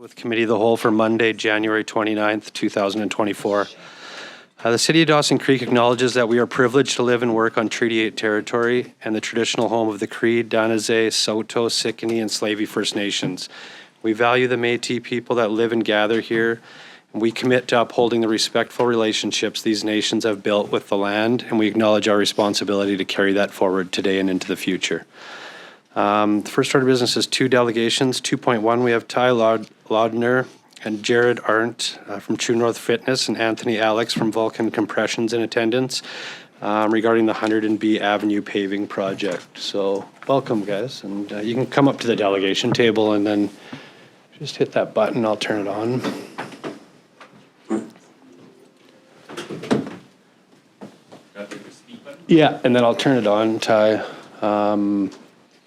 with Committee of the Whole for Monday, January 29th, 2024. The City of Dawson Creek acknowledges that we are privileged to live and work on Treaty 8 territory and the traditional home of the Cree, Danazé, Saulteaux, Sicanee, and Slavey First Nations. We value the Métis people that live and gather here, and we commit to upholding the respectful relationships these nations have built with the land, and we acknowledge our responsibility to carry that forward today and into the future. The first order of business is 2 delegations. 2.1, we have Tygh, Lardner, and Jerrett, Arndt from True North Fitness, and Alix from Vulcan Compressions in attendance regarding the 100B Avenue paving project. So welcome, guys. And you can come up to the delegation table and then just hit that button. I'll turn it on. Yeah, and then I'll turn it on, Tygh.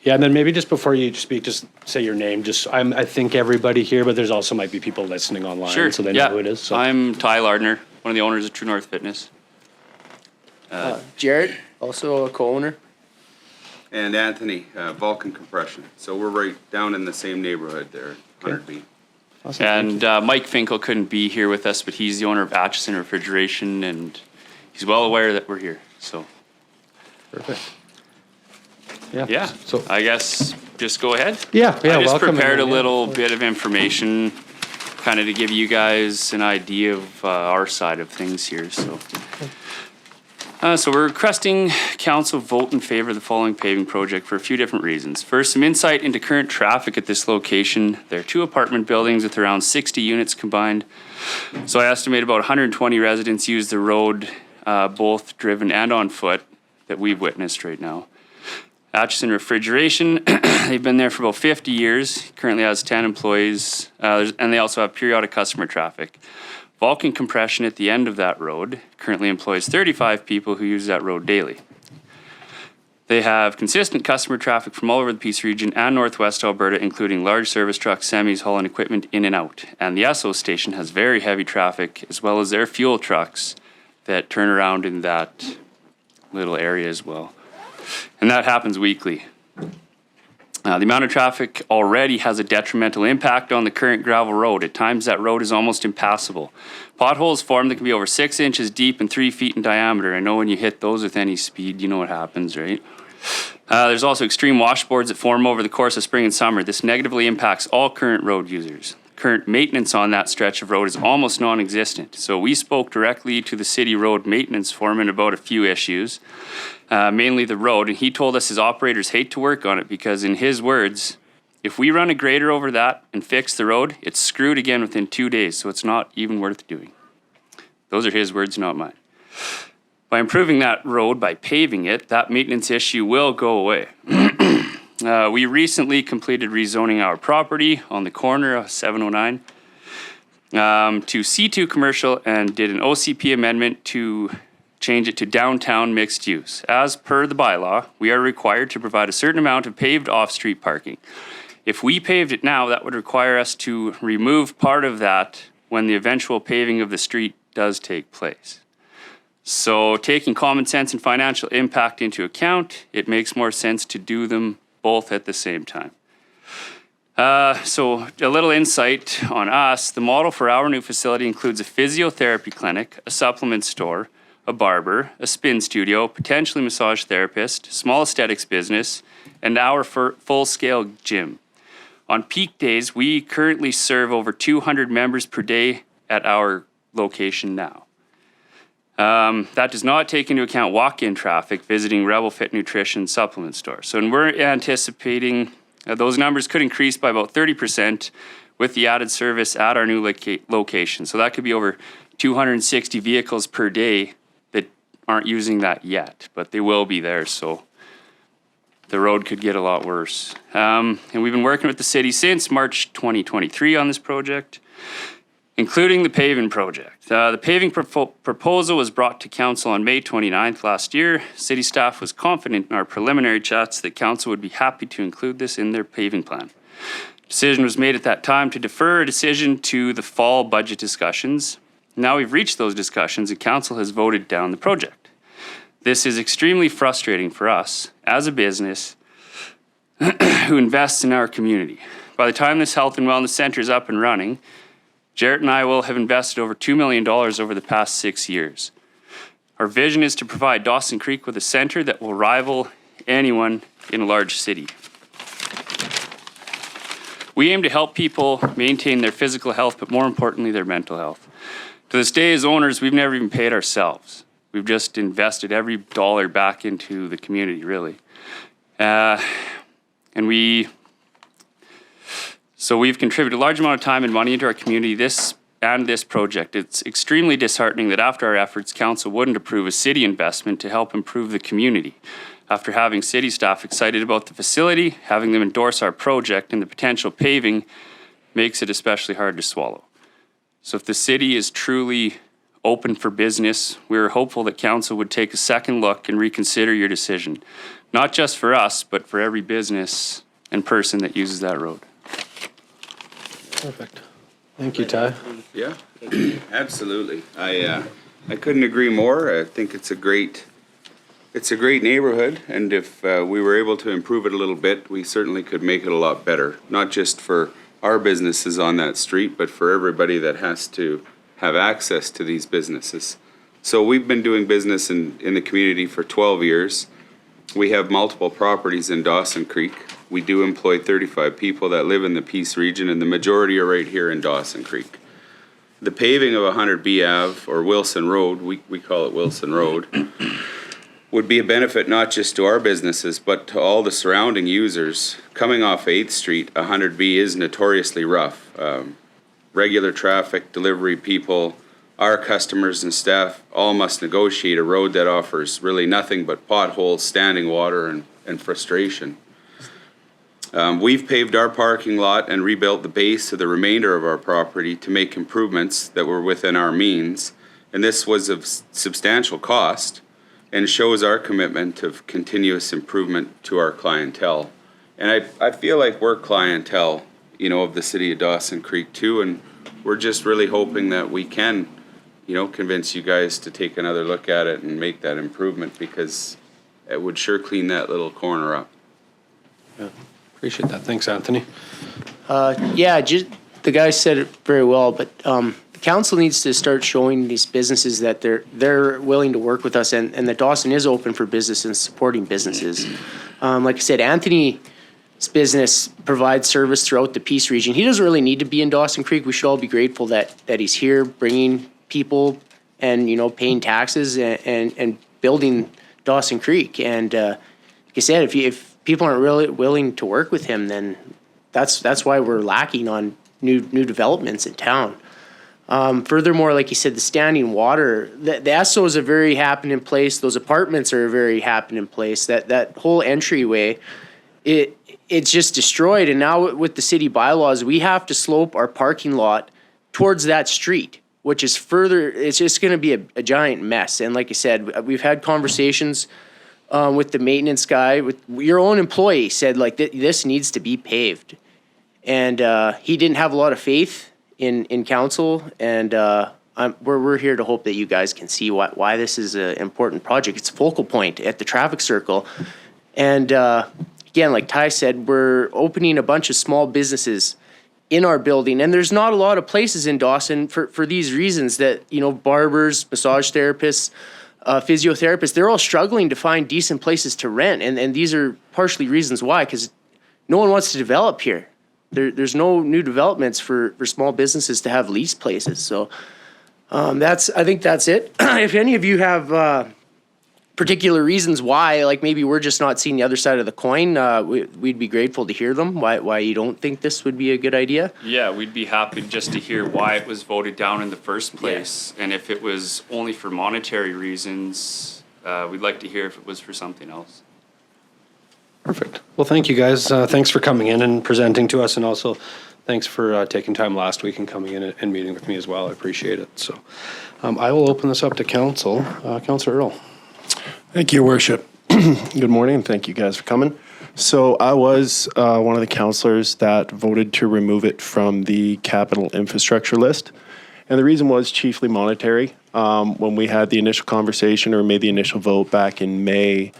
Yeah, and then maybe just before you speak, just say your name. I think everybody here, but there's also might be people listening online, sure. So they know who it is. So. I'm Tygh Lardner, one of the owners of True North Fitness. Jerrett, also a co-owner. And Anthony, Vulcan Compression. So we're right down in the same neighborhood there, 100B. Awesome. And Mike Finkel couldn't be here with us, but he's the owner of Atchison Refrigeration, and he's well aware that we're here. So. Perfect. Yeah. So I guess just go ahead. Yeah. I just welcome. prepared a little bit of information, kind of to give you guys an idea of our side of things here. So. So we're requesting council vote in favor of the following paving project for a few different reasons. First, some insight into current traffic at this location. There are 2 apartment buildings with around 60 units combined. So I estimate about 120 residents use the road, both driven and on foot, that we've witnessed right now. Atchison Refrigeration, they've been there for about 50 years, currently has 10 employees, and they also have periodic customer traffic. Vulcan Compression at the end of that road currently employs 35 people who use that road daily. They have consistent customer traffic from all over the Peace region and Northwest Alberta, including large service trucks, semis, hauling equipment in and out. And the Esso station has very heavy traffic, as well as their fuel trucks that turn around in that little area as well. And that happens weekly. The amount of traffic already has a detrimental impact on the current gravel road. At times, that road is almost impassable. Potholes form that can be over 6 inches deep and 3 feet in diameter. I know when you hit those with any speed, you know what happens, right? There's also extreme washboards that form over the course of spring and summer. This negatively impacts all current road users. Current maintenance on that stretch of road is almost non-existent. So we spoke directly to the city road maintenance foreman about a few issues, mainly the road, and he told us his operators hate to work on it because, in his words, if we run a grader over that and fix the road, it's screwed again within 2 days, so it's not even worth doing. Those are his words, not mine. By improving that road, by paving it, that maintenance issue will go away. We recently completed rezoning our property on the corner of 709 to C2 commercial and did an OCP amendment to change it to downtown mixed use. As per the bylaw, we are required to provide a certain amount of paved off-street parking. If we paved it now, that would require us to remove part of that when the eventual paving of the street does take place. So taking common sense and financial impact into account, it makes more sense to do them both at the same time. So a little insight on us. The model for our new facility includes a physiotherapy clinic, a supplement store, a barber, a spin studio, potentially massage therapist, small aesthetics business, and our full-scale gym. On peak days, we currently serve over 200 members per day at our location now. That does not take into account walk-in traffic visiting Rebel Fit Nutrition supplement store. So we're anticipating those numbers could increase by about 30% with the added service at our new location. So that could be over 260 vehicles per day that aren't using that yet, but they will be there. So the road could get a lot worse. And we've been working with the city since March 2023 on this project, including the paving project. The paving proposal was brought to council on May 29th last year. City staff was confident in our preliminary chats that council would be happy to include this in their paving plan. Decision was made at that time to defer a decision to the fall budget discussions. Now we've reached those discussions and council has voted down the project. This is extremely frustrating for us as a business who invests in our community. By the time this health and wellness center is up and running, Jerrett and I will have invested over $2 million over the past 6 years. Our vision is to provide Dawson Creek with a center that will rival anyone in a large city. We aim to help people maintain their physical health, but more importantly, their mental health. To this day, as owners, we've never even paid ourselves. We've just invested every dollar back into the community, really. So we've contributed a large amount of time and money into our community this project. It's extremely disheartening that after our efforts, council wouldn't approve a city investment to help improve the community. After having city staff excited about the facility, having them endorse our project and the potential paving makes it especially hard to swallow. So if the city is truly open for business, we're hopeful that council would take a second look and reconsider your decision, not just for us, but for every business and person that uses that road. Perfect. Thank you, Tygh. Yeah, absolutely. I couldn't agree more. I think it's a great neighborhood, and if we were able to improve it a little bit, we certainly could make it a lot better, not just for our businesses on that street, but for everybody that has to have access to these businesses. So we've been doing business in the community for 12 years. We have multiple properties in Dawson Creek. We do employ 35 people that live in the Peace region, and the majority are right here in Dawson Creek. The paving of 100B Ave, or Wilson Road, we call it Wilson Road, would be a benefit not just to our businesses, but to all the surrounding users. Coming off 8th Street, 100B is notoriously rough. Regular traffic, delivery people, our customers and staff all must negotiate a road that offers really nothing but potholes, standing water, and frustration. We've paved our parking lot and rebuilt the base of the remainder of our property to make improvements that were within our means, and this was of substantial cost and shows our commitment of continuous improvement to our clientele. And I feel like we're clientele, of the city of Dawson Creek too, and we're just really hoping that we can, convince you guys to take another look at it and make that improvement, because it would sure clean that little corner up. Yeah, appreciate that. Thanks, Anthony. The guy said it very well, but the council needs to start showing these businesses that they're willing to work with us, and that Dawson is open for business and supporting businesses. Like I said, Anthony's business provides service throughout the Peace region. He doesn't really need to be in Dawson Creek. We should all be grateful that he's here, bringing people and paying taxes and building Dawson Creek. And like I said, if people aren't really willing to work with him, then that's why we're lacking on new developments in town. Furthermore, like you said, the standing water, the ESSOs are very happening in place. Those apartments are very happening in place. That whole entryway, it's just destroyed. And now with the city bylaws, we have to slope our parking lot towards that street, which is further, it's just going to be a giant mess. And like I said, we've had conversations with the maintenance guy, with your own employee said like this needs to be paved. And he didn't have a lot of faith in council, and we're here to hope that you guys can see why this is an important project. It's a focal point at the traffic circle. And again, like Tygh said, we're opening a bunch of small businesses in our building, and there's not a lot of places in Dawson for these reasons that, barbers, massage therapists, physiotherapists, they're all struggling to find decent places to rent. And these are partially reasons why, because no one wants to develop here. There's no new developments for small businesses to have lease places. So I think that's it. If any of you have particular reasons why, like maybe we're just not seeing the other side of the coin, we'd be grateful to hear them, why you don't think this would be a good idea. Yeah, we'd be happy just to hear why it was voted down in the first place. Yeah. And if it was only for monetary reasons, we'd like to hear if it was for something else. Perfect. Well, thank you guys. Thanks for coming in and presenting to us, and also thanks for taking time last week and coming in and meeting with me as well. I appreciate it. So I will open this up to council. Councillor Earl. Thank you, Worship. Good morning, and thank you guys for coming. So I was one of the councillors that voted to remove it from the capital infrastructure list. And the reason was chiefly monetary. When we had the initial conversation or made the initial vote back in May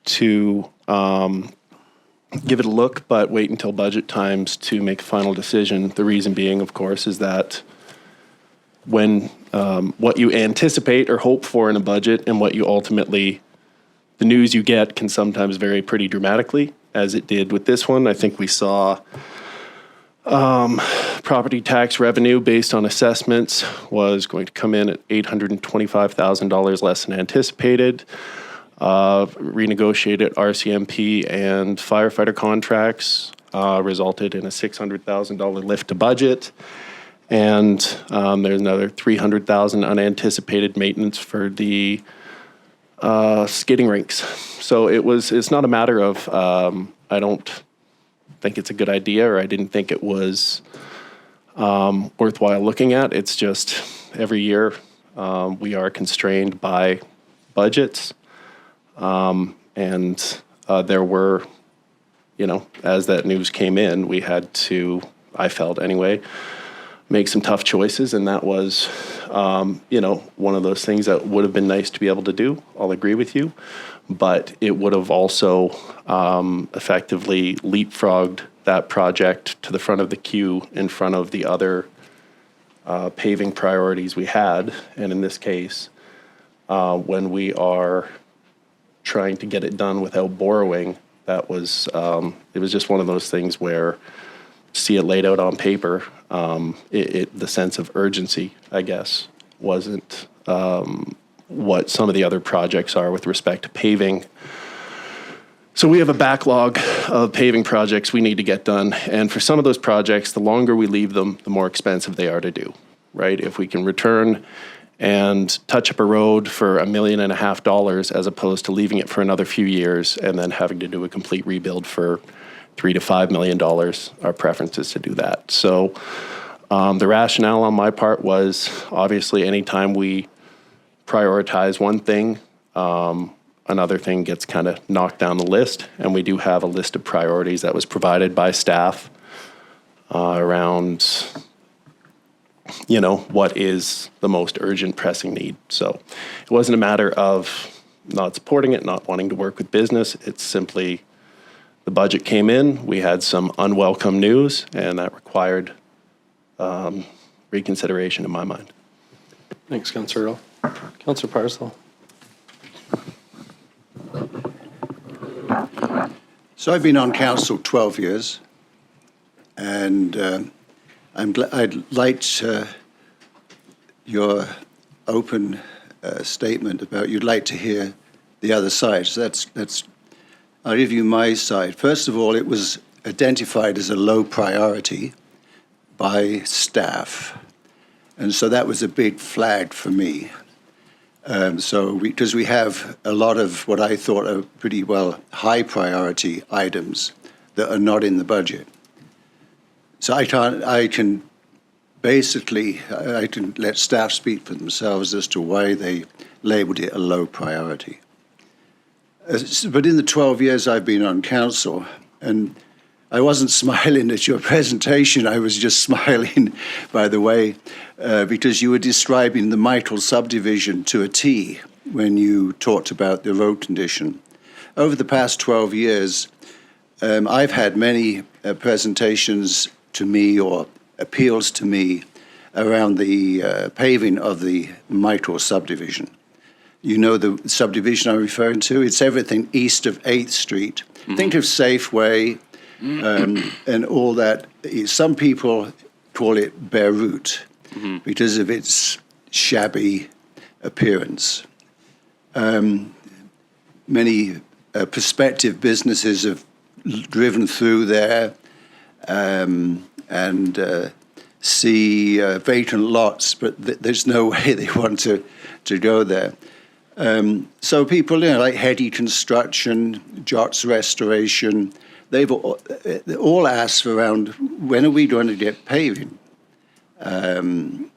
to give it a look, but wait until budget times to make a final decision. The reason being, of course, is that when what you anticipate or hope for in a budget and what you ultimately, the news you get can sometimes vary pretty dramatically, as it did with this one. I think we saw property tax revenue based on assessments was going to come in at $825,000 less than anticipated. Renegotiated RCMP and firefighter contracts resulted in a $600,000 lift to budget. And there's another $300,000 unanticipated maintenance for the skating rinks. So it's not a matter of, I don't think it's a good idea, or I didn't think it was worthwhile looking at. It's just every year we are constrained by budgets. And there were, as that news came in, we had to, I felt anyway, make some tough choices. And that was, one of those things that would have been nice to be able to do. I'll agree with you. But it would have also effectively leapfrogged that project to the front of the queue in front of the other paving priorities we had. And in this case, when we are trying to get it done without borrowing, that was, it was just one of those things where see it laid out on paper, the sense of urgency, I guess, wasn't what some of the other projects are with respect to paving. So we have a backlog of paving projects we need to get done. And for some of those projects, the longer we leave them, the more expensive they are to do, right? If we can return and touch up a road for $1.5 million as opposed to leaving it for another few years and then having to do a complete rebuild for $3 to $5 million, our preference is to do that. So the rationale on my part was obviously anytime we prioritize one thing, another thing gets kind of knocked down the list. And we do have a list of priorities that was provided by staff around what is the most urgent pressing need. So it wasn't a matter of not supporting it, not wanting to work with business. It's simply the budget came in, we had some unwelcome news, and that required reconsideration in my mind. Thanks, Councillor Earl. Councillor Parcel. So I've been on council 12 years, and I'd liked your open statement about you'd like to hear the other side. So that's I'll give you my side. First of all, it was identified as a low priority by staff, and so that was a big flag for me. Because we have a lot of what I thought are pretty well high priority items that are not in the budget. So I can let staff speak for themselves as to why they labelled it a low priority. But in the 12 years I've been on council, and I wasn't smiling at your presentation, I was just smiling, by the way, because you were describing the Mitel subdivision to a T when you talked about the road condition. Over the past 12 years, I've had many presentations to me or appeals to me around the paving of the Mitel subdivision. You know the subdivision I'm referring to? It's everything east of 8th Street. Mm-hmm. Think of Safeway and all that. Some people call it Beirut because of its shabby appearance. Many prospective businesses have driven through there and see vacant lots, but there's no way they want to go there. So people, like Heady Construction, Jots Restoration, they've all asked around, when are we going to get paving? And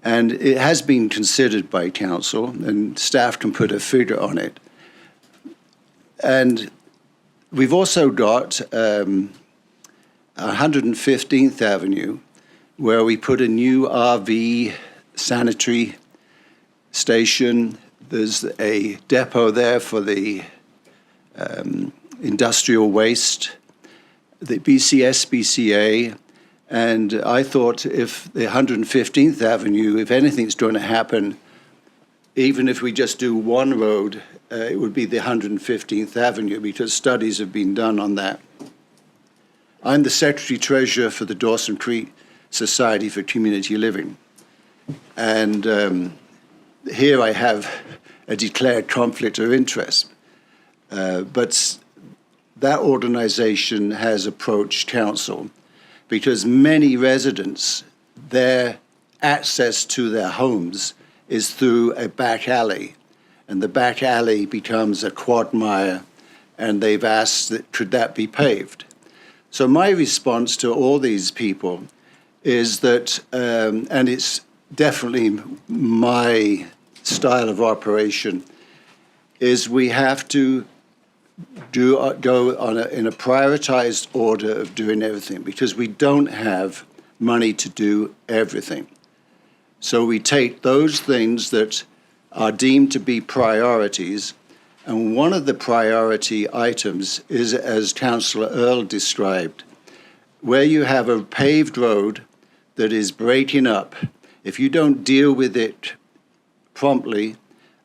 it has been considered by council, and staff can put a figure on it. And we've also got 115th Avenue, where we put a new RV sanitary station. There's a depot there for the industrial waste, the BC SPCA, and I thought if the 115th Avenue, if anything's going to happen, even if we just do one road, it would be the 115th Avenue because studies have been done on that. I'm the Secretary-Treasurer for the Dawson Creek Society for Community Living. And here I have a declared conflict of interest. But that organization has approached council because many residents, their access to their homes is through a back alley. And the back alley becomes a quagmire, and they've asked that could that be paved. So my response to all these people is that, and it's definitely my style of operation, is we have to go on in a prioritized order of doing everything because we don't have money to do everything. So we take those things that are deemed to be priorities, and one of the priority items is, as Councillor Earl described, where you have a paved road that is breaking up. If you don't deal with it promptly,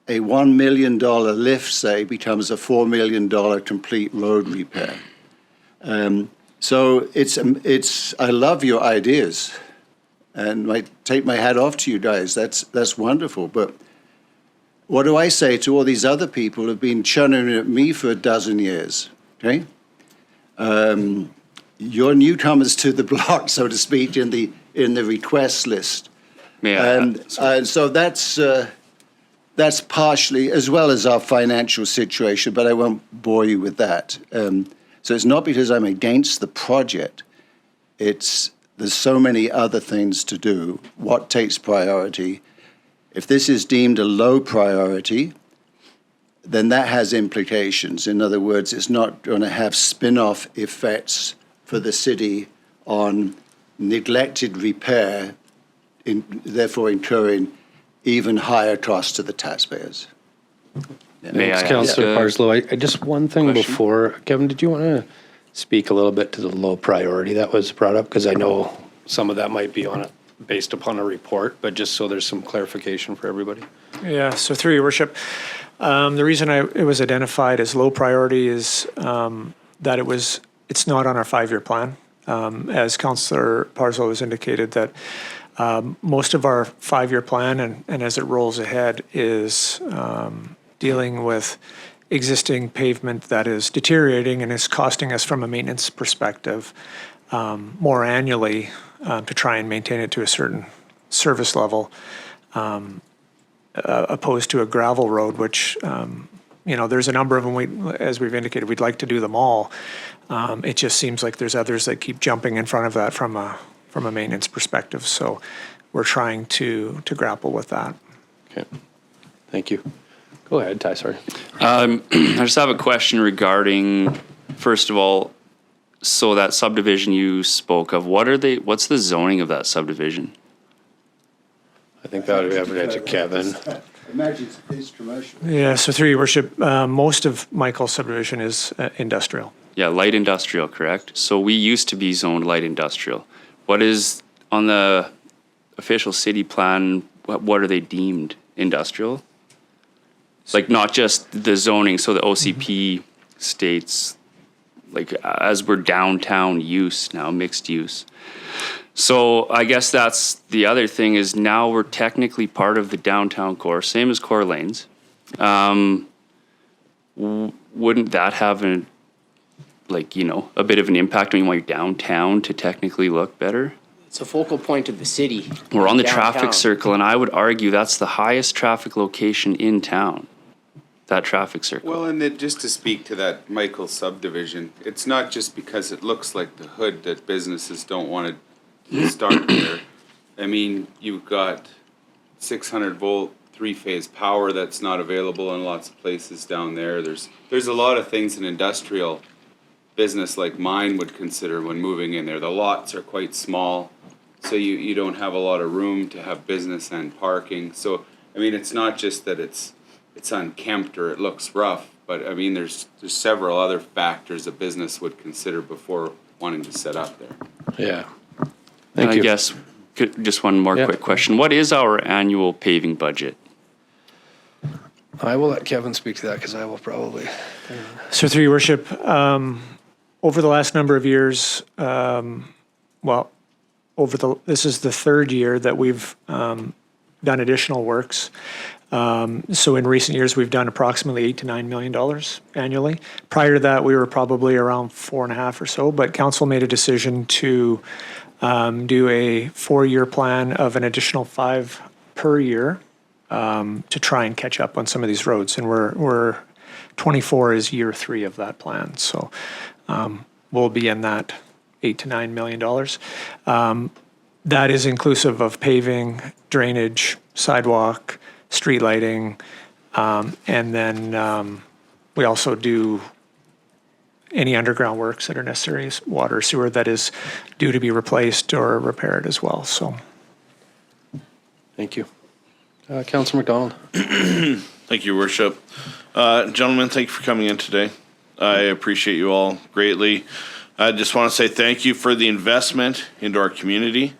a $1 million lift, say, becomes a $4 million complete road repair. So I love your ideas, and I take my hat off to you guys. That's wonderful. But what do I say to all these other people who've been churning at me for a dozen years? Okay, you're newcomers to the block, so to speak, in the request list, and so that's partially, as well as our financial situation, but I won't bore you with that. So it's not because I'm against the project. There's so many other things to do. What takes priority? If this is deemed a low priority, then that has implications. In other words, it's not going to have spin-off effects for the city on neglected repair, therefore incurring even higher costs to the taxpayers. May I Thanks, Councillor ask Parslow. Just one thing question? before. Kevin, did you want to speak a little bit to the low priority that was brought up? Because I know some of that might be based upon a report, but just so there's some clarification for everybody. Yeah, so through your worship, the reason it was identified as low priority is that it's not on our 5-year plan. As Councillor Parslow has indicated, that most of our 5-year plan and as it rolls ahead is dealing with existing pavement that is deteriorating and is costing us from a maintenance perspective more annually to try and maintain it to a certain service level, opposed to a gravel road, which, there's a number of them, as we've indicated, we'd like to do them all. It just seems like there's others that keep jumping in front of that from a maintenance perspective. So we're trying to grapple with that. Okay. Thank you. Go ahead, Ty, sorry. I just have a question regarding, first of all, so that subdivision you spoke of, what's the zoning of that subdivision? I think that would be up to Kevin. Imagine it's commercial. Yeah, so through your worship, most of Michael's subdivision is industrial. Yeah, light industrial, correct? So we used to be zoned light industrial. What is, on the official city plan, what are they deemed? Industrial? Like not just the zoning, so the OCP states, like as we're downtown use now, mixed use. So I guess that's the other thing is now we're technically part of the downtown core, same as core lanes. Wouldn't that have a bit of an impact when you want your downtown to technically look better? It's a focal point of the city. We're on the downtown. traffic circle, and I would argue that's the highest traffic location in town, that traffic circle. Well, and then just to speak to that Michael subdivision, it's not just because it looks like the hood that businesses don't want to start there. I mean, you've got 600 volt 3-phase power that's not available in lots of places down there. There's a lot of things an industrial business like mine would consider when moving in there. The lots are quite small, so you don't have a lot of room to have business and parking. So, I mean, it's not just that it's unkempt or it looks rough, But I mean, there's several other factors a business would consider before wanting to set up there. Yeah. And Thank I you. guess, just one more Yeah. quick question. What is our annual paving budget? I will let Kevin speak to that because I will probably. So through your worship, over the last number of years, this is the third year that we've done additional works. So in recent years, we've done approximately $8 to $9 million annually. Prior to that, we were probably around 4.5 or so, but council made a decision to do a 4-year plan of an additional 5 per year to try and catch up on some of these roads. And we're 24 is year 3 of that plan. So we'll be in that $8 to $9 million. That is inclusive of paving, drainage, sidewalk, street lighting, and then we also do any underground works that are necessary, water, sewer that is due to be replaced or repaired as well. So, Thank you. Councillor McDonald. Thank you, Worship. Gentlemen, thank you for coming in today. I appreciate you all greatly. I just want to say thank you for the investment into our community,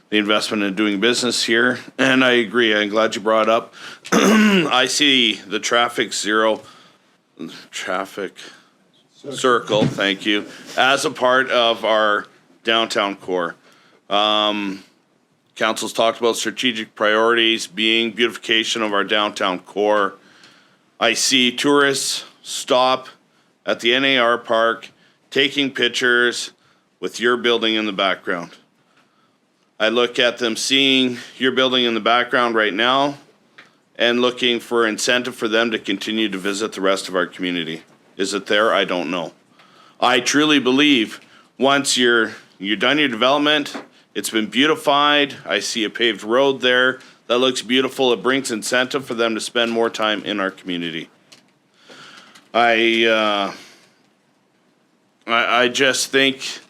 the investment in doing business here. And I agree, I'm glad you brought up. I see the traffic circle, thank you, as a part of our downtown core. Council's talked about strategic priorities being beautification of our downtown core. I see tourists stop at the NAR park taking pictures with your building in the background. I look at them seeing your building in the background right now and looking for incentive for them to continue to visit the rest of our community. Is it there? I don't know. I truly believe once you're done your development, it's been beautified. I see a paved road there that looks beautiful. It brings incentive for them to spend more time in our community. I just think,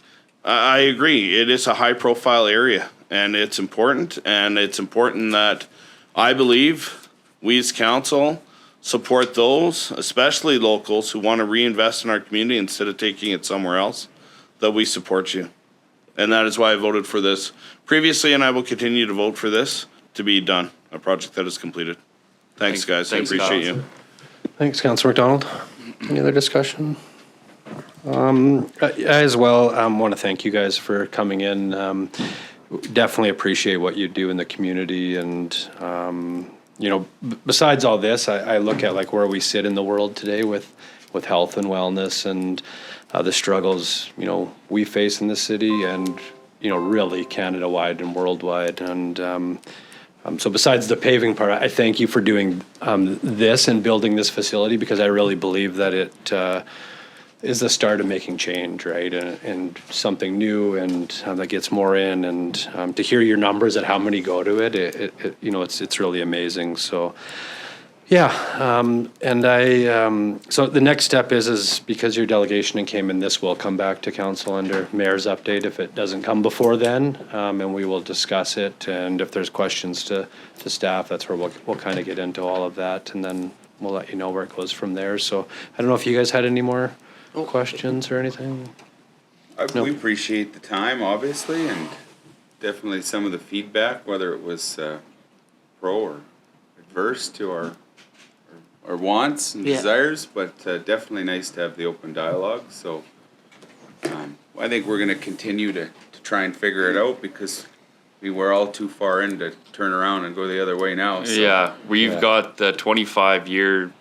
I agree, it is a high profile area and it's important that I believe we as council support those, especially locals who want to reinvest in our community instead of taking it somewhere else, that we support you. And that is why I voted for this previously, and I will continue to vote for this to be done, a project that is completed. Thanks, guys. Thanks, I appreciate Kyle. you. Thanks, Councillor McDonald. Any other discussion? I as well want to thank you guys for coming in. Definitely appreciate what you do in the community. And, besides all this, I look at like where we sit in the world today with health and wellness and the struggles, we face in the city and, really Canada-wide and worldwide. And so besides the paving part, I thank you for doing this and building this facility because I really believe that it is the start of making change, right? And something new and that gets more in. And to hear your numbers and how many go to it, it's really amazing. So. Yeah, so the next step is because your delegation came in, this will come back to council under mayor's update if it doesn't come before then, and we will discuss it. And if there's questions to staff, that's where we'll kind of get into all of that, and then we'll let you know where it goes from there. So I don't know if you guys had any more questions or anything. We appreciate the time, obviously, and definitely some of the feedback, whether it was pro or adverse to our wants and desires, but definitely nice to have the open dialogue. So I think we're going to continue to try and figure it out because we were all too far in to turn around and go the other way now. So. Yeah, we've got the 25-year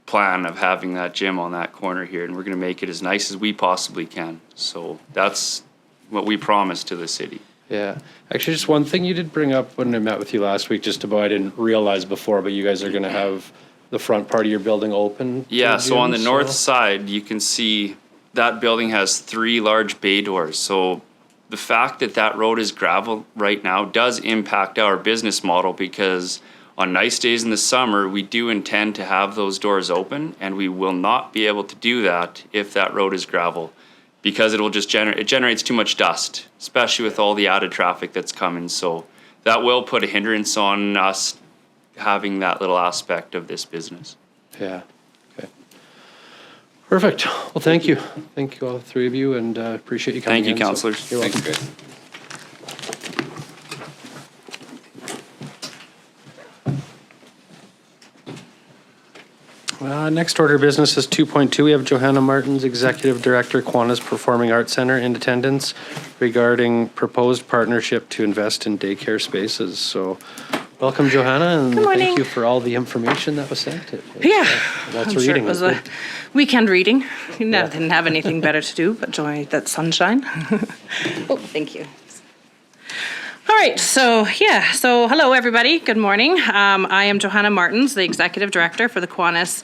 plan of having that gym on that corner here, and we're going to make it as nice as we possibly can. So that's what we promised to the city. Yeah. Actually, just one thing you did bring up when I met with you last week, just about I didn't realize before, but you guys are going to have the front part of your building open? Yeah, so on the north side, you can see that building has 3 large bay doors. So the fact that that road is gravel right now does impact our business model because on nice days in the summer, we do intend to have those doors open, and we will not be able to do that if that road is gravel because it will just generates too much dust, especially with all the added traffic that's coming. So that will put a hindrance on us having that little aspect of this business. Yeah. Okay. Perfect. Well, thank you. Thank you, all three of you, and appreciate you coming Thank you, in. So councillors. You're welcome. Thanks, guys. Next order of business is 2.2. We have Johanna Martens, Executive Director, Kiwanis Performing Arts Centre, in attendance regarding proposed partnership to invest in daycare spaces. So welcome, Johanna, and morning. thank you for all the information that was sent. Yeah, Lots I'm of sure reading. it was That's a good. weekend reading. No, didn't have anything better to do but enjoy that sunshine. Oh, thank you. All right, so hello everybody, good morning. I am Johanna Martens, the Executive Director for the Kiwanis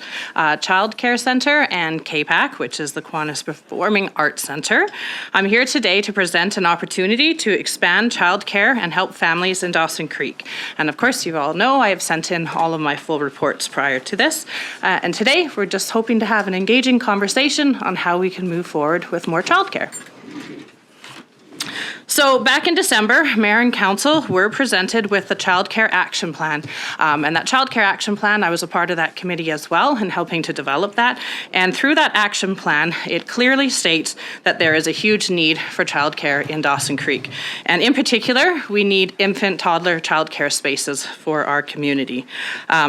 Child Care Centre and KPAC, which is the Kiwanis Performing Arts Centre. I'm here today to present an opportunity to expand childcare and help families in Dawson Creek. And of course, you all know I have sent in all of my full reports prior to this. And today, we're just hoping to have an engaging conversation on how we can move forward with more childcare. So back in December, Mayor and Council were presented with the Child Care Action Plan. And that Child Care Action Plan, I was a part of that committee as well in helping to develop that. And through that action plan, it clearly states that there is a huge need for childcare in Dawson Creek. And in particular, we need infant, toddler childcare spaces for our community.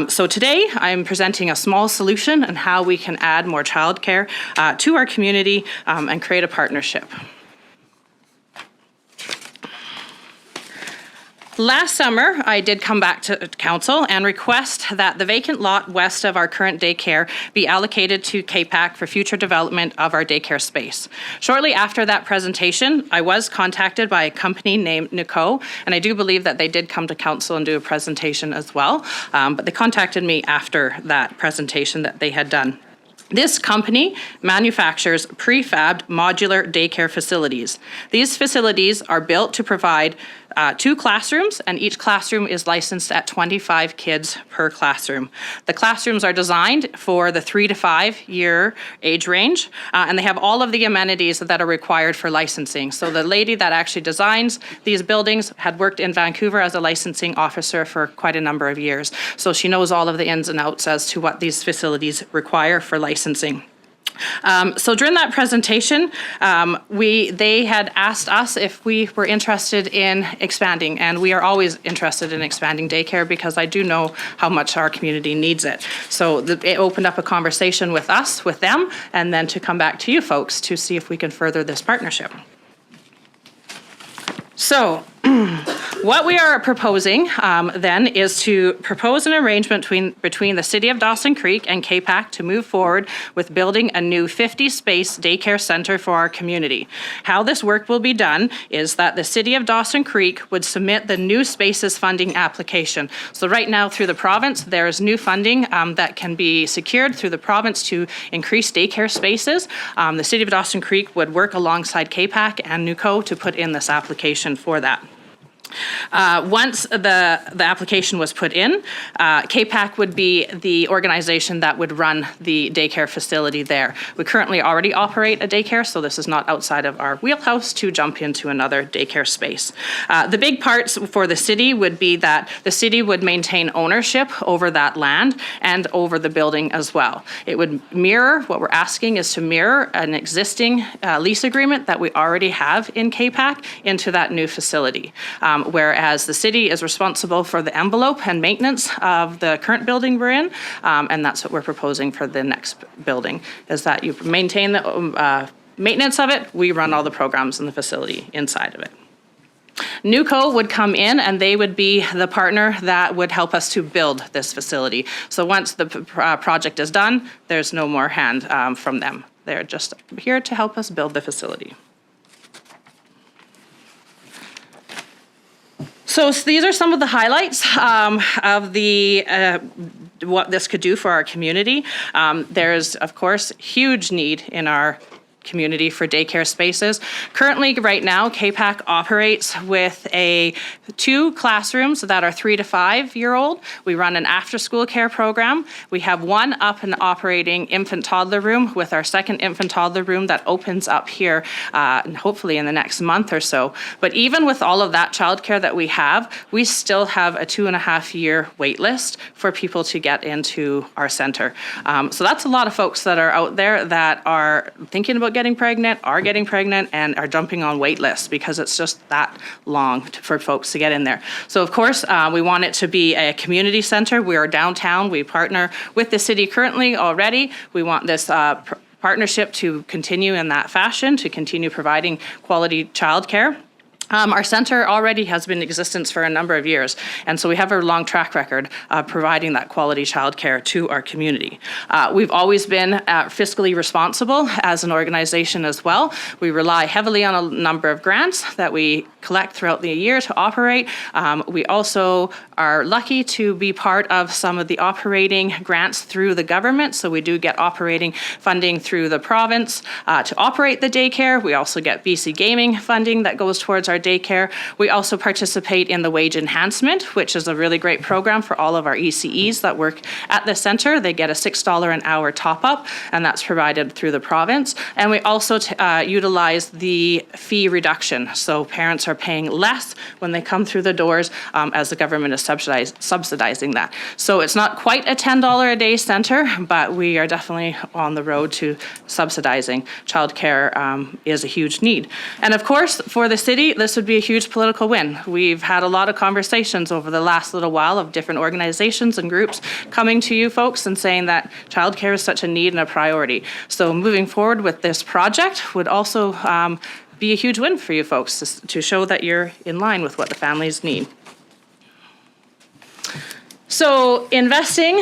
So today, I'm presenting a small solution on how we can add more childcare to our community and create a partnership. Last summer, I did come back to council and request that the vacant lot west of our current daycare be allocated to KPAC for future development of our daycare space. Shortly after that presentation, I was contacted by a company named Nico, and I do believe that they did come to council and do a presentation as well, but they contacted me after that presentation that they had done. This company manufactures prefabbed modular daycare facilities. These facilities are built to provide 2 classrooms, and each classroom is licensed at 25 kids per classroom. The classrooms are designed for the 3 to 5 year age range, and they have all of the amenities that are required for licensing. So the lady that actually designs these buildings had worked in Vancouver as a licensing officer for quite a number of years. So she knows all of the ins and outs as to what these facilities require for licensing. So during that presentation, they had asked us if we were interested in expanding, and we are always interested in expanding daycare because I do know how much our community needs it. So it opened up a conversation with us, with them, and then to come back to you folks to see if we can further this partnership. So what we are proposing then is to propose an arrangement between the City of Dawson Creek and KPAC to move forward with building a new 50-space daycare center for our community. How this work will be done is that the City of Dawson Creek would submit the new spaces funding application. So right now through the province, there is new funding that can be secured through the province to increase daycare spaces. The City of Dawson Creek would work alongside KPAC and NUCO to put in this application for that. Once the application was put in, KPAC would be the organization that would run the daycare facility there. We currently already operate a daycare, so this is not outside of our wheelhouse to jump into another daycare space. The big parts for the city would be that the city would maintain ownership over that land and over the building as well. It would mirror, what we're asking is to mirror an existing lease agreement that we already have in KPAC into that new facility. Whereas the city is responsible for the envelope and maintenance of the current building we're in, and that's what we're proposing for the next building, is that you maintain the maintenance of it, we run all the programs in the facility inside of it. NUCO would come in and they would be the partner that would help us to build this facility. So once the project is done, there's no more hand from them. They're just here to help us build the facility. So these are some of the highlights of the what this could do for our community. There's, of course, huge need in our community for daycare spaces. Currently, right now, KPAC operates with 2 classrooms that are 3 to 5-year-old. We run an after-school care program. We have 1 up and operating infant toddler room with our second infant toddler room that opens up here hopefully in the next month or so. But even with all of that childcare that we have, we still have a 2.5-year wait list for people to get into our center. So that's a lot of folks that are out there that are thinking about getting pregnant, are getting pregnant, and are jumping on wait lists because it's just that long for folks to get in there. So of course, we want it to be a community center. We are downtown. We partner with the city currently already. We want this partnership to continue in that fashion, to continue providing quality childcare. Our center already has been in existence for a number of years, and so we have a long track record of providing that quality childcare to our community. We've always been fiscally responsible as an organization as well. We rely heavily on a number of grants that we collect throughout the year to operate. We also are lucky to be part of some of the operating grants through the government, so we do get operating funding through the province to operate the daycare. We also get BC Gaming funding that goes towards our daycare. We also participate in the wage enhancement, which is a really great program for all of our ECEs that work at the center. They get a $6 an hour top up, and that's provided through the province. And we also utilize the fee reduction. So parents are paying less when they come through the doors as the government is subsidizing that. So it's not quite a $10 a day center, but we are definitely on the road to subsidizing childcare is a huge need. And of course, for the city, this would be a huge political win. We've had a lot of conversations over the last little while of different organizations and groups coming to you folks and saying that childcare is such a need and a priority. So moving forward with this project would also be a huge win for you folks to show that you're in line with what the families need. So investing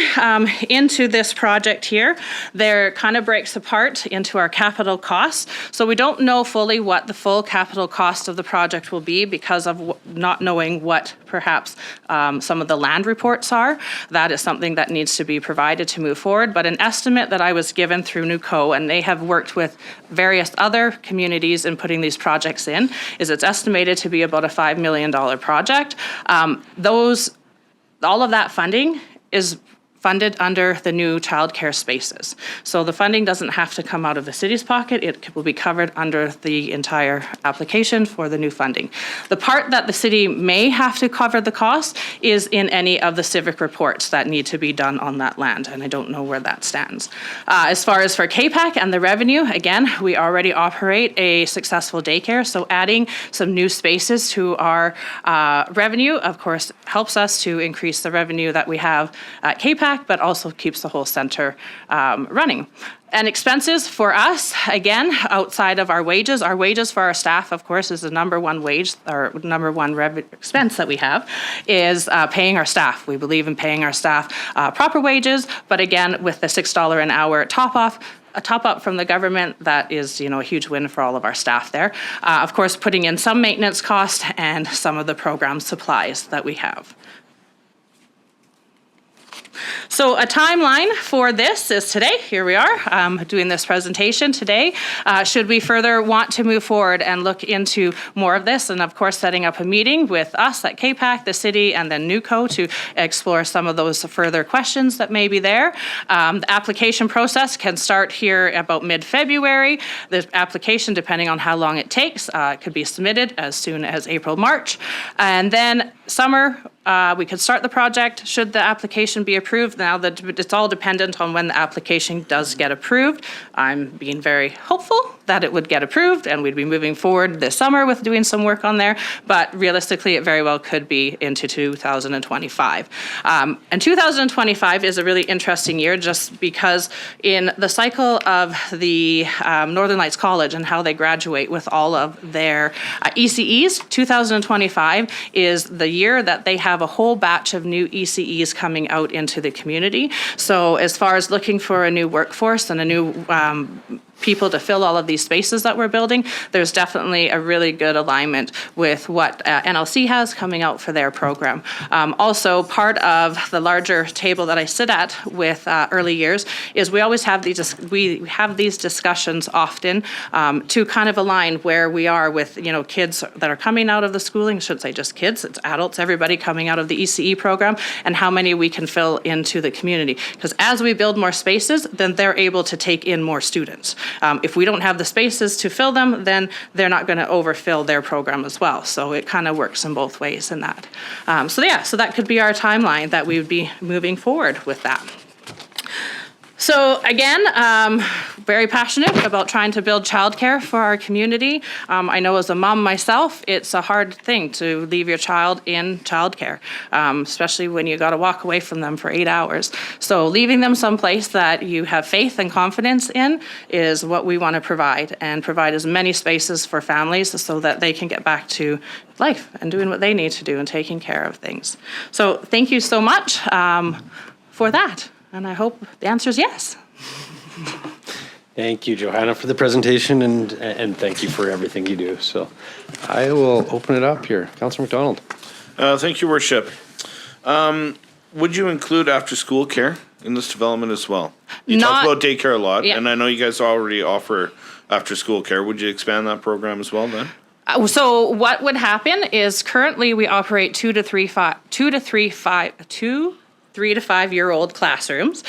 into this project here, there kind of breaks apart into our capital costs. So we don't know fully what the full capital cost of the project will be because of not knowing what perhaps some of the land reports are. That is something that needs to be provided to move forward. But an estimate that I was given through NUCO, and they have worked with various other communities in putting these projects in, is it's estimated to be about a $5 million project. All of that funding is funded under the new childcare spaces. So the funding doesn't have to come out of the city's pocket. It will be covered under the entire application for the new funding. The part that the city may have to cover the cost is in any of the civic reports that need to be done on that land, and I don't know where that stands. As far as for KPAC and the revenue, again, we already operate a successful daycare, so adding some new spaces to our revenue, of course, helps us to increase the revenue that we have at KPAC, but also keeps the whole center running. And expenses for us, again, outside of our wages for our staff, of course, is the number one wage, or number one expense that we have, is paying our staff. We believe in paying our staff proper wages, but again, with the $6 an hour a top up from the government, that is, a huge win for all of our staff there. Of course, putting in some maintenance cost and some of the program supplies that we have. So a timeline for this is today. Here we are doing this presentation today. Should we further want to move forward and look into more of this, and of course setting up a meeting with us at KPAC, the city, and then NUCO to explore some of those further questions that may be there. The application process can start here about mid-February. The application, depending on how long it takes, could be submitted as soon as April, March. And then summer, we could start the project should the application be approved. Now that it's all dependent on when the application does get approved. I'm being very hopeful that it would get approved and we'd be moving forward this summer with doing some work on there, but realistically it very well could be into 2025. And 2025 is a really interesting year just because in the cycle of the Northern Lights College and how they graduate with all of their ECEs, 2025 is the year that they have a whole batch of new ECEs coming out into the community. So as far as looking for a new workforce and a new people to fill all of these spaces that we're building, there's definitely a really good alignment with what NLC has coming out for their program. Also, part of the larger table that I sit at with early years is we always have these discussions often to kind of align where we are with, kids that are coming out of the schooling. I shouldn't say just kids, it's adults, everybody coming out of the ECE program, and how many we can fill into the community. Because as we build more spaces, then they're able to take in more students. If we don't have the spaces to fill them, then they're not going to overfill their program as well. So it kind of works in both ways in that. So that could be our timeline that we would be moving forward with that. So again, very passionate about trying to build childcare for our community. I know as a mom myself, it's a hard thing to leave your child in childcare, especially when you got to walk away from them for 8 hours. So leaving them someplace that you have faith and confidence in is what we want to provide, and provide as many spaces for families so that they can get back to life and doing what they need to do and taking care of things. So thank you so much for that. And I hope the answer is yes. Thank you, Johanna, for the presentation, and thank you for everything you do. So I will open it up here. Councillor McDonald. Thank you, Worship. Would you include after-school care in this development as well? You talked about daycare a lot, and I know you guys already offer after-school care. Would you expand that program as well then? So what would happen is currently we operate 2 to 3-to-5-year-old classrooms.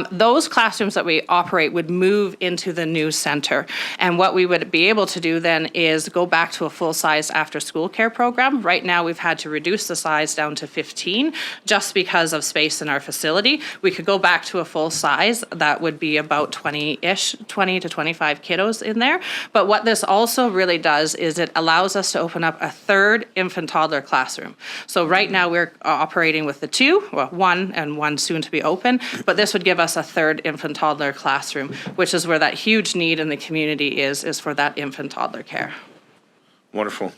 Those classrooms that we operate would move into the new center. And what we would be able to do then is go back to a full-size after-school care program. Right now, we've had to reduce the size down to 15 just because of space in our facility. We could go back to a full size. That would be about 20-ish, 20 to 25 kiddos in there. But what this also really does is it allows us to open up a third infant toddler classroom. So right now, we're operating with the one and one soon to be open, but this would give us a third infant toddler classroom, which is where that huge need in the community is for that infant toddler care. Wonderful.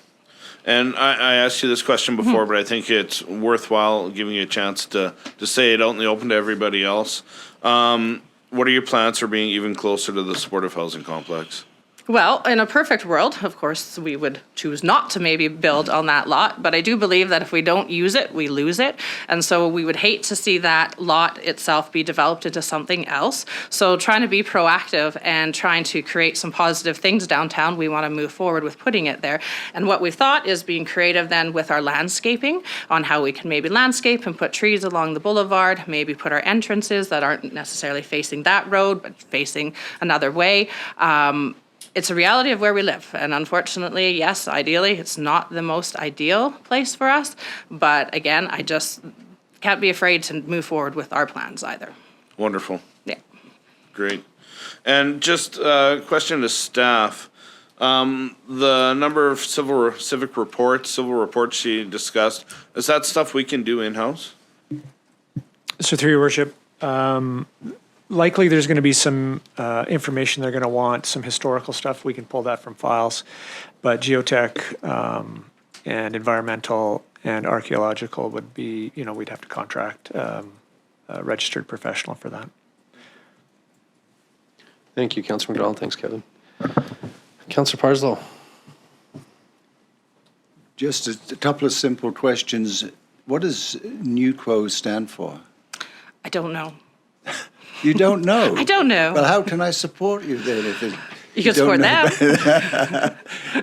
And I asked you this question before, but I think it's worthwhile giving you a chance to say it out in the open to everybody else. What are your plans for being even closer to the supportive housing complex? Well, in a perfect world, of course, we would choose not to maybe build on that lot, but I do believe that if we don't use it, we lose it. And so we would hate to see that lot itself be developed into something else. So trying to be proactive and trying to create some positive things downtown, we want to move forward with putting it there. And what we've thought is being creative then with our landscaping on how we can maybe landscape and put trees along the boulevard, maybe put our entrances that aren't necessarily facing that road, but facing another way. It's a reality of where we live. And unfortunately, yes, ideally, it's not the most ideal place for us. But again, I just can't be afraid to move forward with our plans either. Wonderful. Yeah. Great. And just a question to staff. The number of civic reports she discussed, is that stuff we can do in-house? So through your worship, likely there's going to be some information they're going to want, some historical stuff. We can pull that from files. But geotech and environmental and archaeological would be, we'd have to contract a registered professional for that. Thank you, Councillor McDonald. Thanks, Kevin. Councillor Parslow. Just a couple of simple questions. What does NUQO stand for? I don't know. You don't know? I don't know. Well, how can I support you then? You can support them.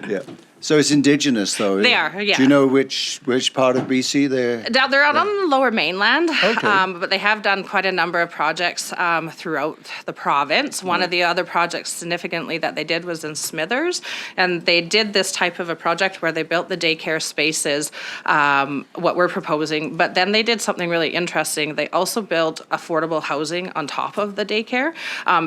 Yeah. So it's Indigenous, though. They are, yeah. Do you know which part of BC they're? They're out on the lower mainland, Okay. but they have done quite a number of projects throughout the province. One of the other projects significantly that they did was in Smithers, and they did this type of a project where they built the daycare spaces, what we're proposing, but then they did something really interesting. They also built affordable housing on top of the daycare,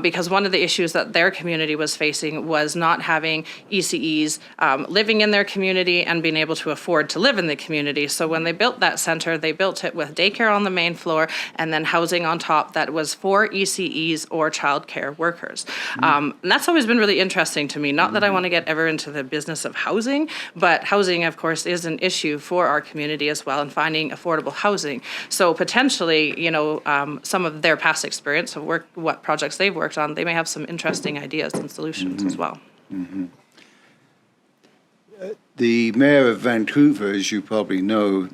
because one of the issues that their community was facing was not having ECEs, living living in their community and being able to afford to live in the community. So when they built that center, they built it with daycare on the main floor and then housing on top that was for ECEs or childcare workers. And that's always been really interesting to me. Not that I want to get ever into the business of housing, but housing, of course, is an issue for our community as well, and finding affordable housing. So potentially, you know, some of their past experience of what projects they've worked on, they may have some interesting ideas and solutions as well. The Mayor of Vancouver, as you probably know,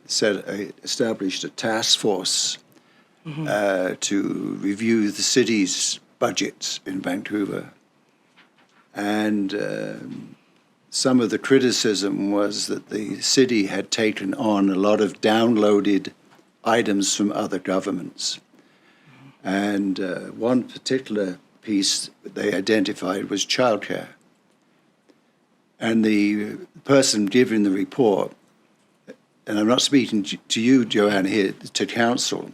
established a task force to review the city's budgets in Vancouver. And some of the criticism was that the city had taken on a lot of downloaded items from other governments. And one particular piece they identified was childcare. And the person giving the report, and I'm not speaking to you, Johanna, here, to council,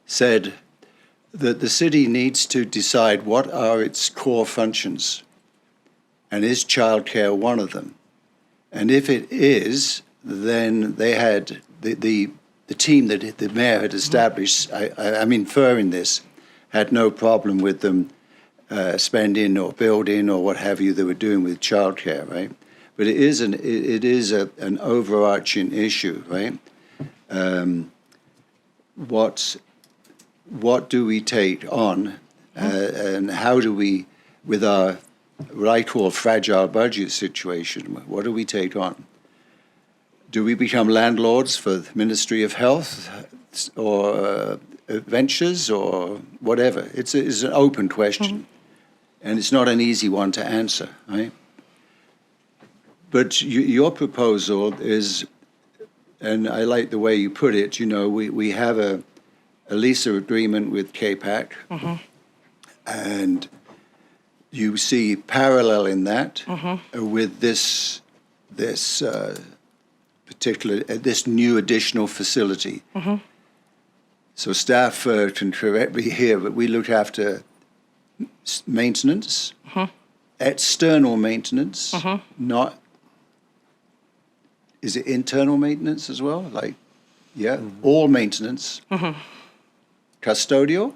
said that the city needs to decide what are its core functions, and is childcare one of them? And if it is, then they had the team that the mayor had established, I'm inferring this, had no problem with them spending or building or what have you they were doing with childcare, right? But it is an overarching issue, right? What do we take on, and how do we, with our what I call fragile budget situation, what do we take on? Do we become landlords for the Ministry of Health or Ventures or whatever? It's an open question, and it's not an easy one to answer, right? But your proposal is, and I like the way you put it, you know, we have a lease agreement with KPAC, and you see parallel in that with this particular, this new additional facility. So staff can correct me here, but we look after maintenance, external maintenance, not, is it internal maintenance as well? Like, yeah, all maintenance. Custodial?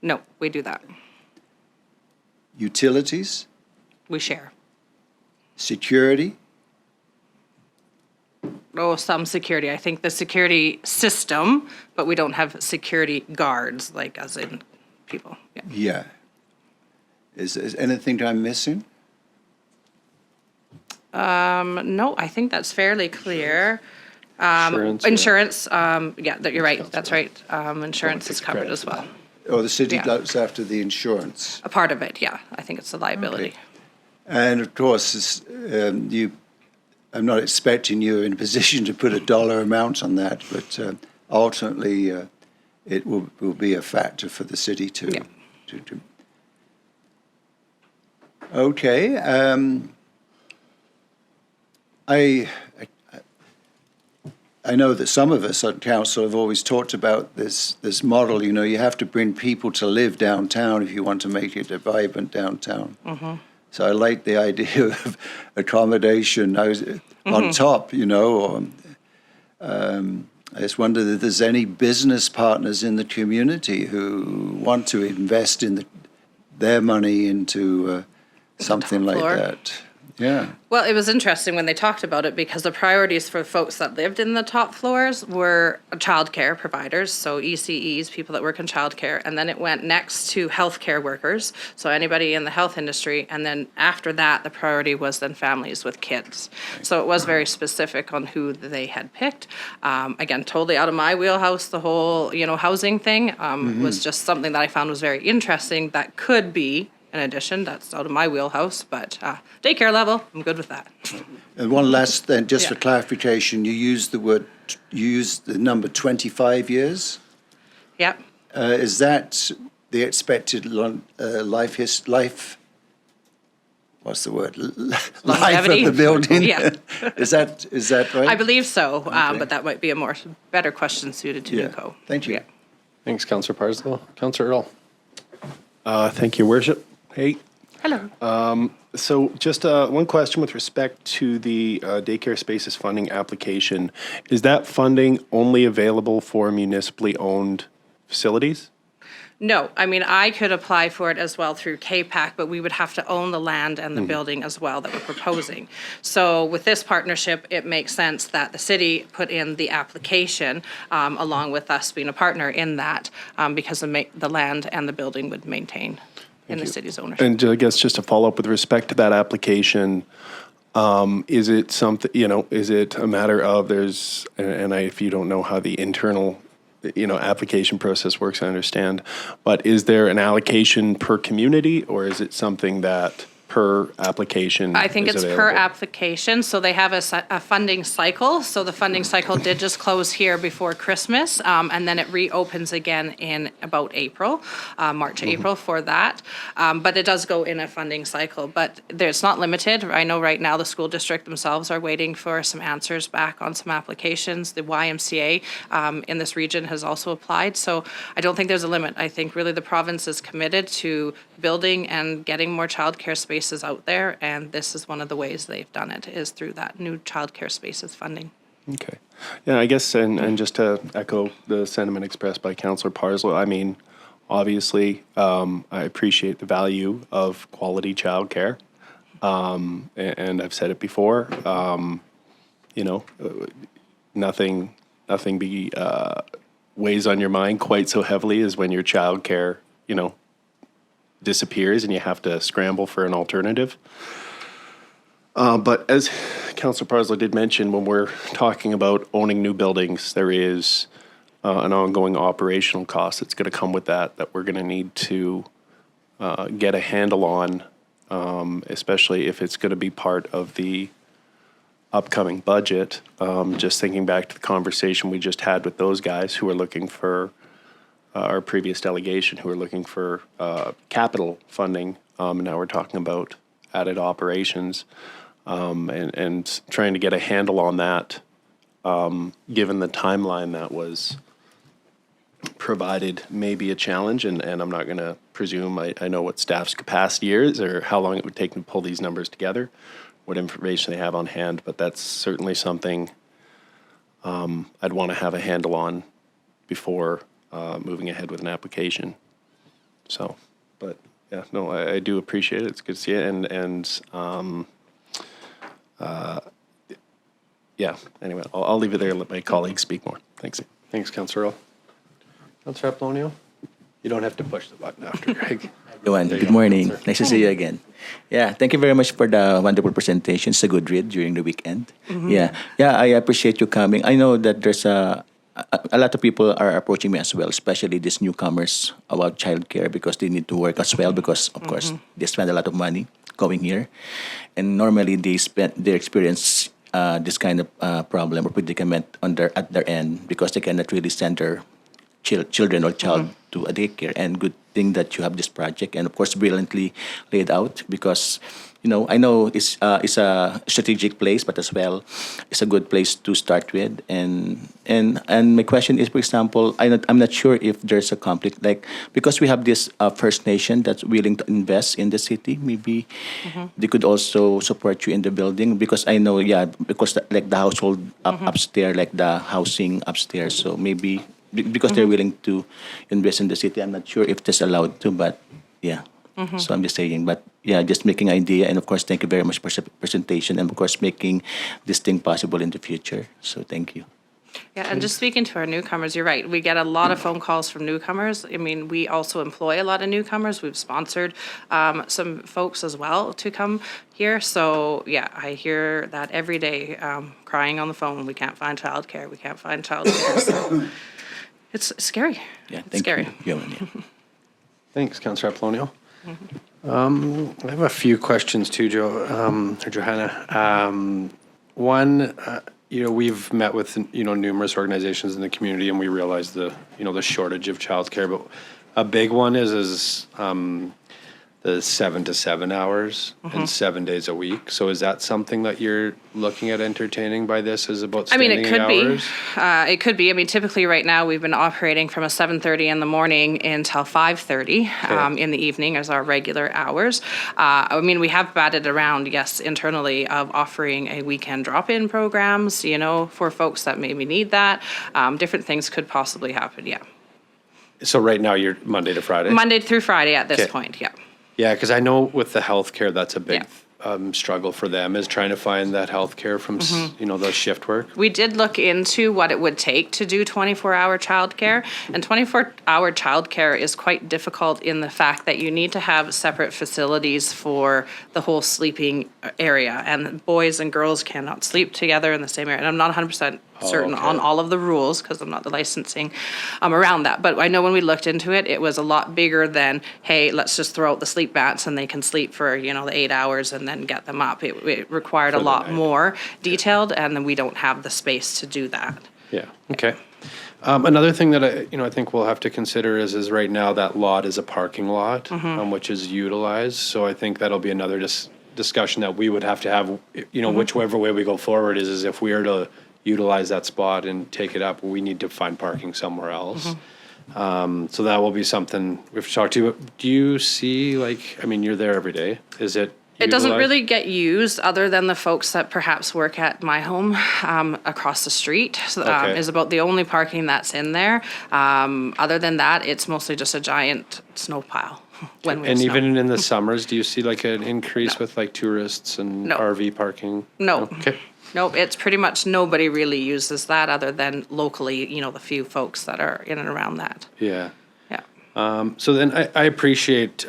No, we do that. Utilities? We share. Security? Oh, some security. I think the security system, but we don't have security guards, like as in people. Yeah. Yeah. Is anything I'm missing? No, I think that's fairly clear. Insurance, Yeah, you're right. That's right. Insurance is covered as well. Or the city Yeah. looks after the insurance? A part of it, yeah. I think it's the liability. Okay. And of course, I'm not expecting you in a position to put a dollar amount on that, but ultimately it will be a factor for the city to. Yeah. Okay. I know that some of us on council have always talked about this model. You know, you have to bring people to live downtown if you want to make it a vibrant downtown. So I like the idea of accommodation on top, you know. Or, I just wonder if there's any business partners in the community who want to invest in their money into something like floor. that. Yeah. Well, it was interesting when they talked about it because the priorities for folks that lived in the top floors were childcare providers, so ECEs, people that work in childcare, and then it went next to healthcare workers, so anybody in the health industry, and then after that, the priority was then families with kids. So it was very specific on who they had picked. Again, totally out of my wheelhouse, the whole, housing thing was just something that I found was very interesting that could be in addition, that's out of my wheelhouse, but daycare level, I'm good with that. And one last thing, just Yeah. for clarification, you used the number 25 years. Yep. Is that the expected life? What's the word? Life of Longevity? the building. Yeah. Is that right? I believe so, but that might be a better question suited to Yeah. NUCO. Thank you. Yeah. Thanks, Councillor Parslow. Councillor Earl. Thank you, Worship. Hey. Hello. So just one question with respect to the daycare spaces funding application. Is that funding only available for municipally owned facilities? No, I mean, I could apply for it as well through KPAC, but we would have to own the land and the building as well that we're proposing. So with this partnership, it makes sense that the city put in the application along with us being a partner in that because the land and the building would maintain in the city's ownership. And I guess just to follow up with respect to that application, is it something, is it a matter of if you don't know how the internal application process works, I understand. But is there an allocation per community, or is it something that per application I think is it's available? per application, so they have a funding cycle. So the funding cycle did just close here before Christmas, and then it reopens again in about April, March, April for that. But it does go in a funding cycle, but it's not limited. I know right now the school district themselves are waiting for some answers back on some applications. The YMCA in this region has also applied, so I don't think there's a limit. I think really the province is committed to building and getting more childcare spaces out there, and this is one of the ways they've done it, is through that new childcare spaces funding. Okay. Yeah, I guess, and just to echo the sentiment expressed by Councillor Parslow, I mean, obviously, I appreciate the value of quality childcare, and I've said it before, nothing weighs on your mind quite so heavily as when your childcare, disappears and you have to scramble for an alternative. But as Councillor Parslow did mention, when we're talking about owning new buildings, there is an ongoing operational cost that's going to come with that we're going to need to get a handle on, especially if it's going to be part of the upcoming budget. Just thinking back to the conversation we just had with those guys who are looking for our previous delegation, who are looking for capital funding, and now we're talking about added operations, and trying to get a handle on that, given the timeline that was provided, may be a challenge, and I'm not going to presume I know what staff's capacity is or how long it would take them to pull these numbers together, what information they have on hand, but that's certainly something I'd want to have a handle on before moving ahead with an application. So, but yeah, no, I do appreciate it. It's good to see it. And yeah, anyway, I'll leave it there and let my colleagues speak more. Thanks. Thanks, Councillor Earl. Councillor Apolonio? You don't have to push the button after Greg. Everyone, good morning. Nice to see you again. Yeah, thank you very much for the wonderful presentation. It's a good read during the weekend. Yeah, I appreciate you coming. I know that there's a lot of people are approaching me as well, especially these newcomers about childcare, because they need to work as well, because of course they spend a lot of money going here, and normally they experience this kind of problem or predicament at their end, because they cannot really send their children or child to a daycare. And good thing that you have this project, and of course brilliantly laid out, because I know it's a strategic place, but as well it's a good place to start with. And my question is, for example, I'm not sure if there's a conflict, like, because we have this First Nation that's willing to invest in the city, maybe they could also support you in the building, because I know, because the household upstairs, like the housing upstairs, so maybe because they're willing to invest in the city. I'm not sure if that's allowed to, but yeah. So I'm just saying, but yeah, just making an idea. And of course, thank you very much for the presentation, and of course, making this thing possible in the future. So thank you. Yeah, and just speaking to our newcomers, you're right. We get a lot of phone calls from newcomers. I mean, we also employ a lot of newcomers. We've sponsored some folks as well to come here. So yeah, I hear that every day, crying on the phone. We can't find childcare. We can't find childcare. So it's scary. Yeah, it's scary. Yeah. Thanks, Councillor Apolonio. I have a few questions too, or Johanna. One, we've met with numerous organizations in the community, and we realize the shortage of childcare. But a big one is the the 7 to 7 hours and 7 days a week. So is that something that you're looking at entertaining by this, is about I mean, standing it could hours? be. It could be. I mean, typically right now we've been operating from a 7:30 in the morning until 5:30 in the evening as our regular hours. I mean, we have batted around, yes, internally of offering a weekend drop-in programs, you know, for folks that maybe need that. Different things could possibly happen, yeah. So right now you're Monday to Friday? Monday through Friday at this Okay. point, yeah. Yeah, because I know with the healthcare, that's a big Yeah. struggle for them, is trying to find that healthcare from, you know, the shift work. We did look into what it would take to do 24-hour childcare, and 24-hour childcare is quite difficult in the fact that you need to have separate facilities for the whole sleeping area, and boys and girls cannot sleep together in the same area. And I'm not 100% certain okay. on all of the rules because I'm not the licensing around that. But I know when we looked into it, it was a lot bigger than, hey, let's just throw out the sleep mats and they can sleep for, you know, the 8 hours and then get them up. It required a For the lot night. more detailed, and then we don't have the space to do that. Yeah, okay. Another thing that I think we'll have to consider is right now that lot is a parking lot, which is utilized. So I think that'll be another discussion that we would have to have, you know, whichever way we go forward is if we are to utilize that spot and take it up, we need to find parking somewhere else. So that will be something we have to talk to. Do you see, like, I mean, you're there every day. Is it It doesn't utilized? really get used other than the folks that perhaps work at my home across the street. So, Okay. is about the only parking that's in there. Other than that, it's mostly just a giant snow pile when we have And snow. even in the summers, do you see like an increase with like tourists and No. RV parking? No. Okay. Nope, it's pretty much nobody really uses that other than locally, you know, the few folks that are in and around that. Yeah. Yeah. So then I appreciate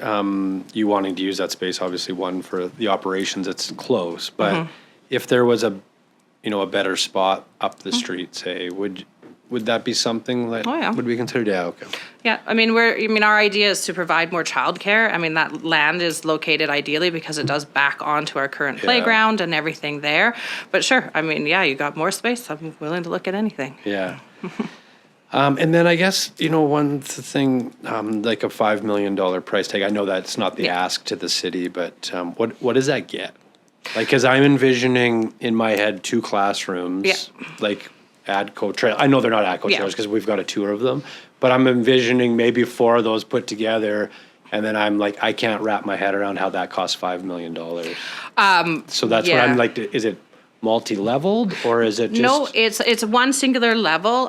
you wanting to use that space, obviously, one, for the operations, it's close, but if there was a better spot up the street, say, would that be something that Oh, yeah. would be considered? Yeah, okay. Yeah, I mean, our idea is to provide more childcare. I mean, that land is located ideally because it does back onto our current playground and everything there. But sure, I mean, yeah, you got more space. I'm willing to look at anything. Yeah. And then I guess, one thing, like a $5 million price tag, I know that's not the Yeah. ask to the city, but what does that get? Like, because I'm envisioning in my head 2 classrooms, Yeah. like ADCO trail. I know they're not ADCO Yeah. trailers because we've got a tour of them, but I'm envisioning maybe 4 of those put together. And then I'm like, I can't wrap my head around how that costs $5 million. So that's what yeah. I'm like, is it multi-leveled or is it just? No, it's one singular level.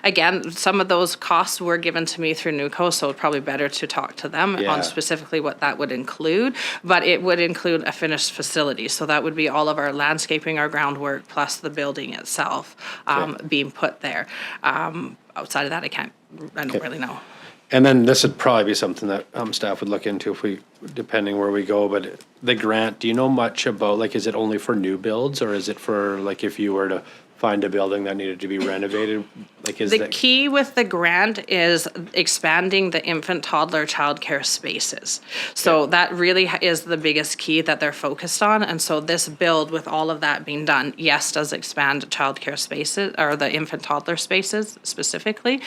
Again, some of those costs were given to me through NUCO, so it's probably better to talk to them Yeah. on specifically what that would include. But it would include a finished facility, so that would be all of our landscaping, our groundwork, plus the building itself Okay. being put there. Outside of that, I don't really know. And then this would probably be something that staff would look into depending where we go, but the grant, do you know much about, like, is it only for new builds or is it for, like, if you were to find a building that needed to be renovated? Like, is The that? key with the grant is expanding the infant, toddler, childcare spaces. So that really is the biggest key that they're focused on. And so this build, with all of that being done, yes, does expand childcare spaces, or the infant, toddler spaces specifically.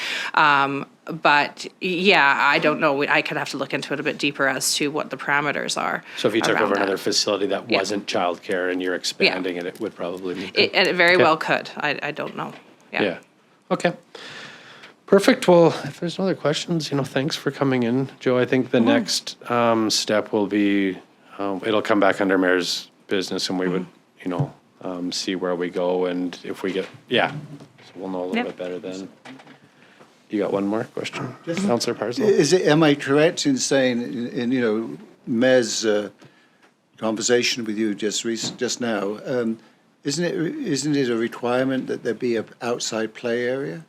But yeah, I don't know. I could have to look into it a bit deeper as to what the parameters are. So if you took around over that. another facility that Yeah. wasn't childcare and you're expanding it, it would probably meet that. And it very Okay. well could. I don't know. Yeah. Okay. Perfect. Well, if there's no other questions, thanks for coming in, Joe. I think the next step will be, it'll come back under mayor's business and we would, see where we go and if we get, so we'll know a little Yep. bit better then. You got one more question? Councillor Parslow? Am I correct in saying, in Mayor's conversation with you just now, isn't it a requirement that there be an outside play area?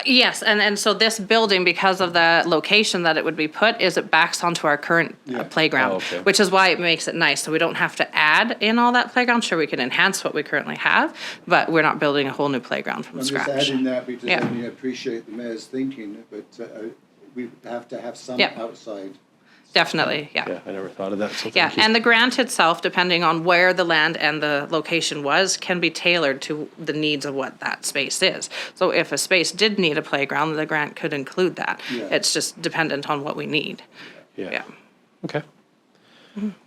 Yes, and so this building, because of the location that it would be put, it backs onto our current playground, Oh, okay. which is why it makes it nice. So we don't have to add in all that playground. Sure, we can enhance what we currently have, but we're not building a whole new playground from I'm scratch. just adding that because Yeah. I appreciate the mayor's thinking, but we have to have some Yeah. outside. Definitely, Yeah, I never thought of that, so Yeah, thank you. and the grant itself, depending on where the land and the location was, can be tailored to the needs of what that space is. So if a space did need a playground, the grant could include that. Yeah. It's just dependent on what we need. Yeah. Yeah. Okay.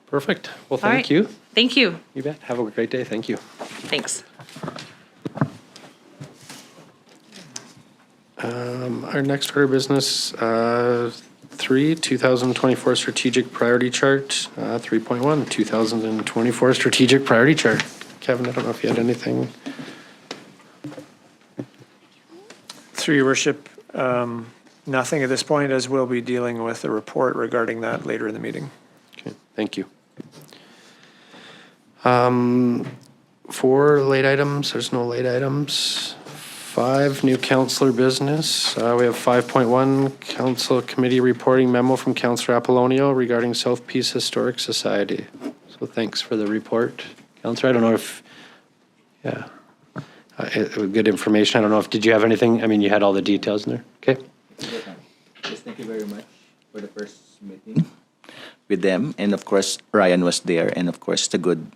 Perfect. Well, All thank right. you. Thank you. You bet. Have a great day. Thank you. Thanks. Our next order of business, 2024 strategic priority chart, 3.1, 2024 strategic priority chart. Kevin, I don't know if you had anything. Through your worship, nothing at this point, as we'll be dealing with a report regarding that later in the meeting. Okay, thank you. 4 late items, there's no late items. 5, new councillor business. We have 5.1, council committee reporting memo from Councillor Apolonio regarding South Peace Historic Society. So thanks for the report. Councillor, I don't know if, good information. I don't know if, did you have anything? I mean, you had all the details in there. Okay. Yes, thank you very much for the first meeting with them. And of course, Ryan was there. And of course, it's a good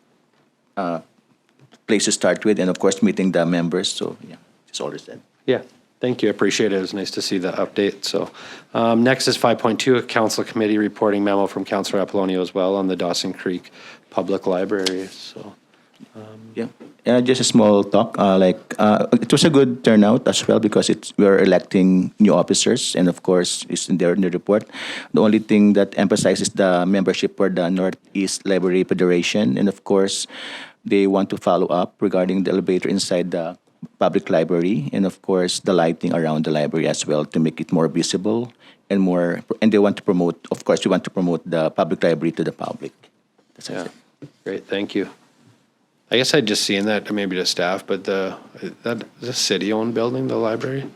place to start with. And of course, meeting the members. So, yeah, that's all I said. Yeah, thank you. I appreciate it. It was nice to see the update. So next is 5.2, a council committee reporting memo from Councillor Apolonio as well on the Dawson Creek Public Library. So Yeah, just a small talk. It was a good turnout as well because we're electing new officers, and of course, it's in there in the report. The only thing that emphasizes the membership for the Northeast Library Federation, and of course, they want to follow up regarding the elevator inside the public library, and of course, the lighting around the library as well to make it more visible and more. And they want to promote, of course, we want to promote the public library to the public. That's it. great, thank you. I guess I'd just seen that, maybe to staff, but that is a city-owned building, the library?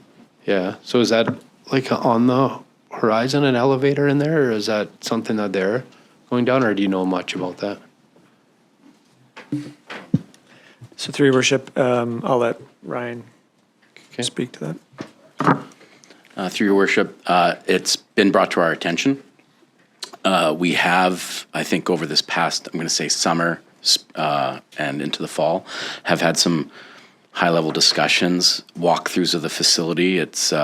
Yeah, so is that like on the horizon, an elevator in there, or is that something that they're going down, or do you know much about that? So through your worship, I'll let Ryan speak to that. Through your worship, it's been brought to our attention. We have, I think, over this past, I'm going to say summer and into the fall, have had some high-level discussions, walkthroughs of the facility. It's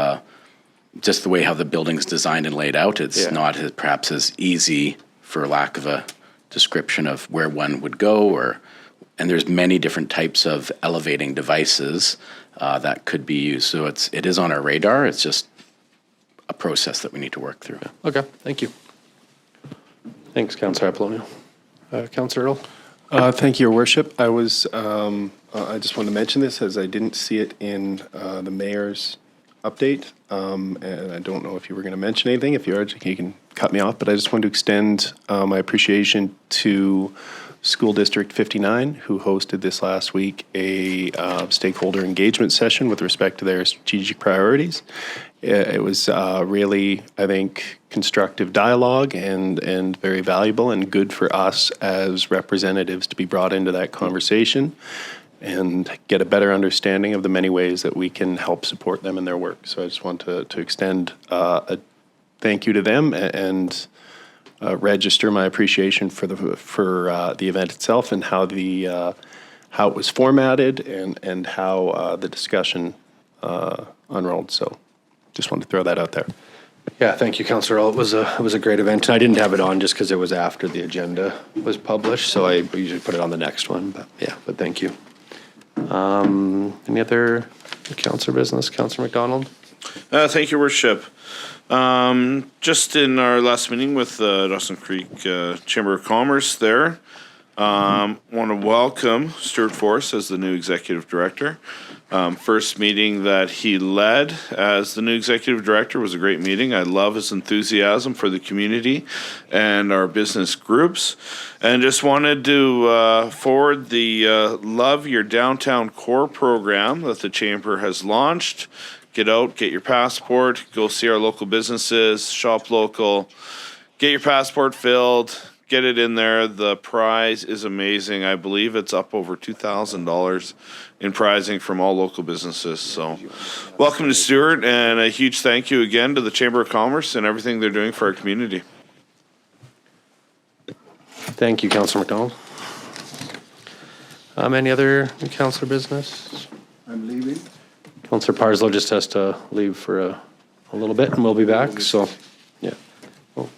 just the way how the building's designed and laid out. It's not perhaps as easy, for lack of a description of where one would go, and there's many different types of elevating devices that could be used. So it is on our radar. It's just a process that we need to work through. Okay, thank you. Thanks, Councillor Apolonio. Councillor Earl? Thank you, Your Worship. I just wanted to mention this as I didn't see it in the mayor's update, and I don't know if you were going to mention anything. If you are, you can cut me off, but I just wanted to extend my appreciation to School District 59, who hosted this last week a stakeholder engagement session with respect to their strategic priorities. It was really, I think, constructive dialogue and very valuable and good for us as representatives to be brought into that conversation and get a better understanding of the many ways that we can help support them in their work. So I just want to extend a thank you to them and register my appreciation for the event itself and how how it was formatted and how the discussion unrolled. So just wanted to throw that out there. Yeah, thank you, Councillor Earl. It was a great event, and I didn't have it on just because it was after the agenda was published, so I usually put it on the next one, but thank you. Any other Councillor Business? Councillor McDonald? Thank you, Worship. Just in our last meeting with the Dawson Creek Chamber of Commerce there, want to welcome Stuart Forrest as the new Executive Director. First meeting that he led as the new Executive Director was a great meeting. I love his enthusiasm for the community and our business groups. And just wanted to forward the Love Your Downtown Core program that the Chamber has launched. Get out, get your passport, go see our local businesses, shop local, get your passport filled, get it in there. The prize is amazing. I believe it's up over $2,000 in prizing from all local businesses. So welcome to Stuart, and a huge thank you again to the Chamber of Commerce and everything they're doing for our community. Thank you, Councillor McDonald. Any other Councillor Business? I'm leaving. Councillor Parslow just has to leave for a little bit, and we'll be back, so, yeah. Oh.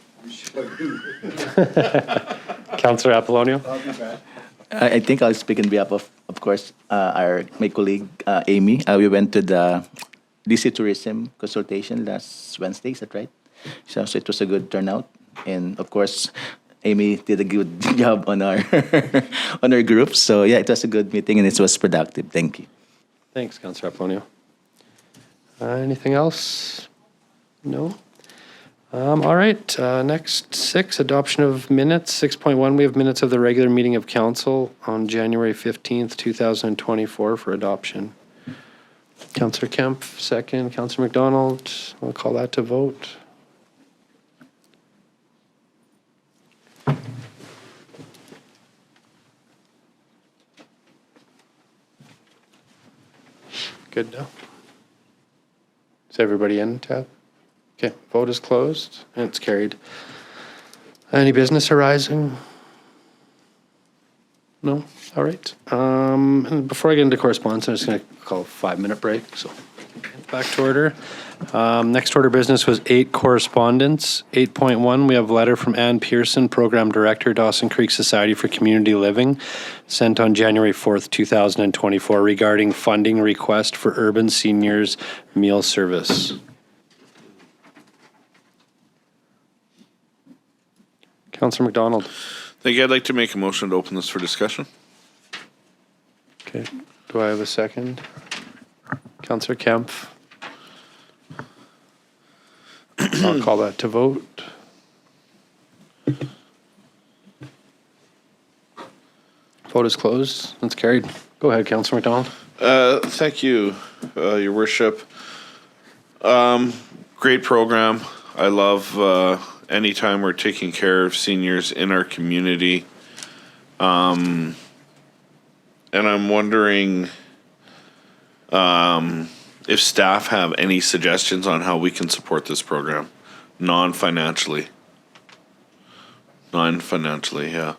Councillor Apolonio? I think I'll speak on behalf of course, my colleague Amy. We went to the DC Tourism consultation last Wednesday. Is that right? So it was a good turnout, and of course, Amy did a good job on our on our group. So yeah, it was a good meeting and it was productive. Thank you. Thanks, Councillor Apolonio. Anything else? No? All right, next 6, adoption of minutes. 6.1, we have minutes of the regular meeting of council on January 15th, 2024 for adoption. Councillor Kemp, second. Councillor McDonald, we'll call that to vote. Good now. Is everybody in, Tab? Okay, vote is closed and it's carried. Any business arising? No? All right. And before I get into correspondence, I'm just going to call a 5-minute break. So back to order. Next order of business was 8 correspondence. 8.1, we have a letter from Ann Pearson, Program Director, Dawson Creek Society for Community Living, sent on January 4th, 2024 regarding funding request for urban seniors meal service. Councillor McDonald. Thank you. I'd like to make a motion to open this for discussion. Okay. Do I have a second? Councillor Kemp. I'll call that to vote. Vote is closed. It's carried. Go ahead, Councillor McDonald. Thank you, Your Worship. Great program. I love anytime we're taking care of seniors in our community. And I'm wondering if staff have any suggestions on how we can support this program non-financially. Non-financially, yeah.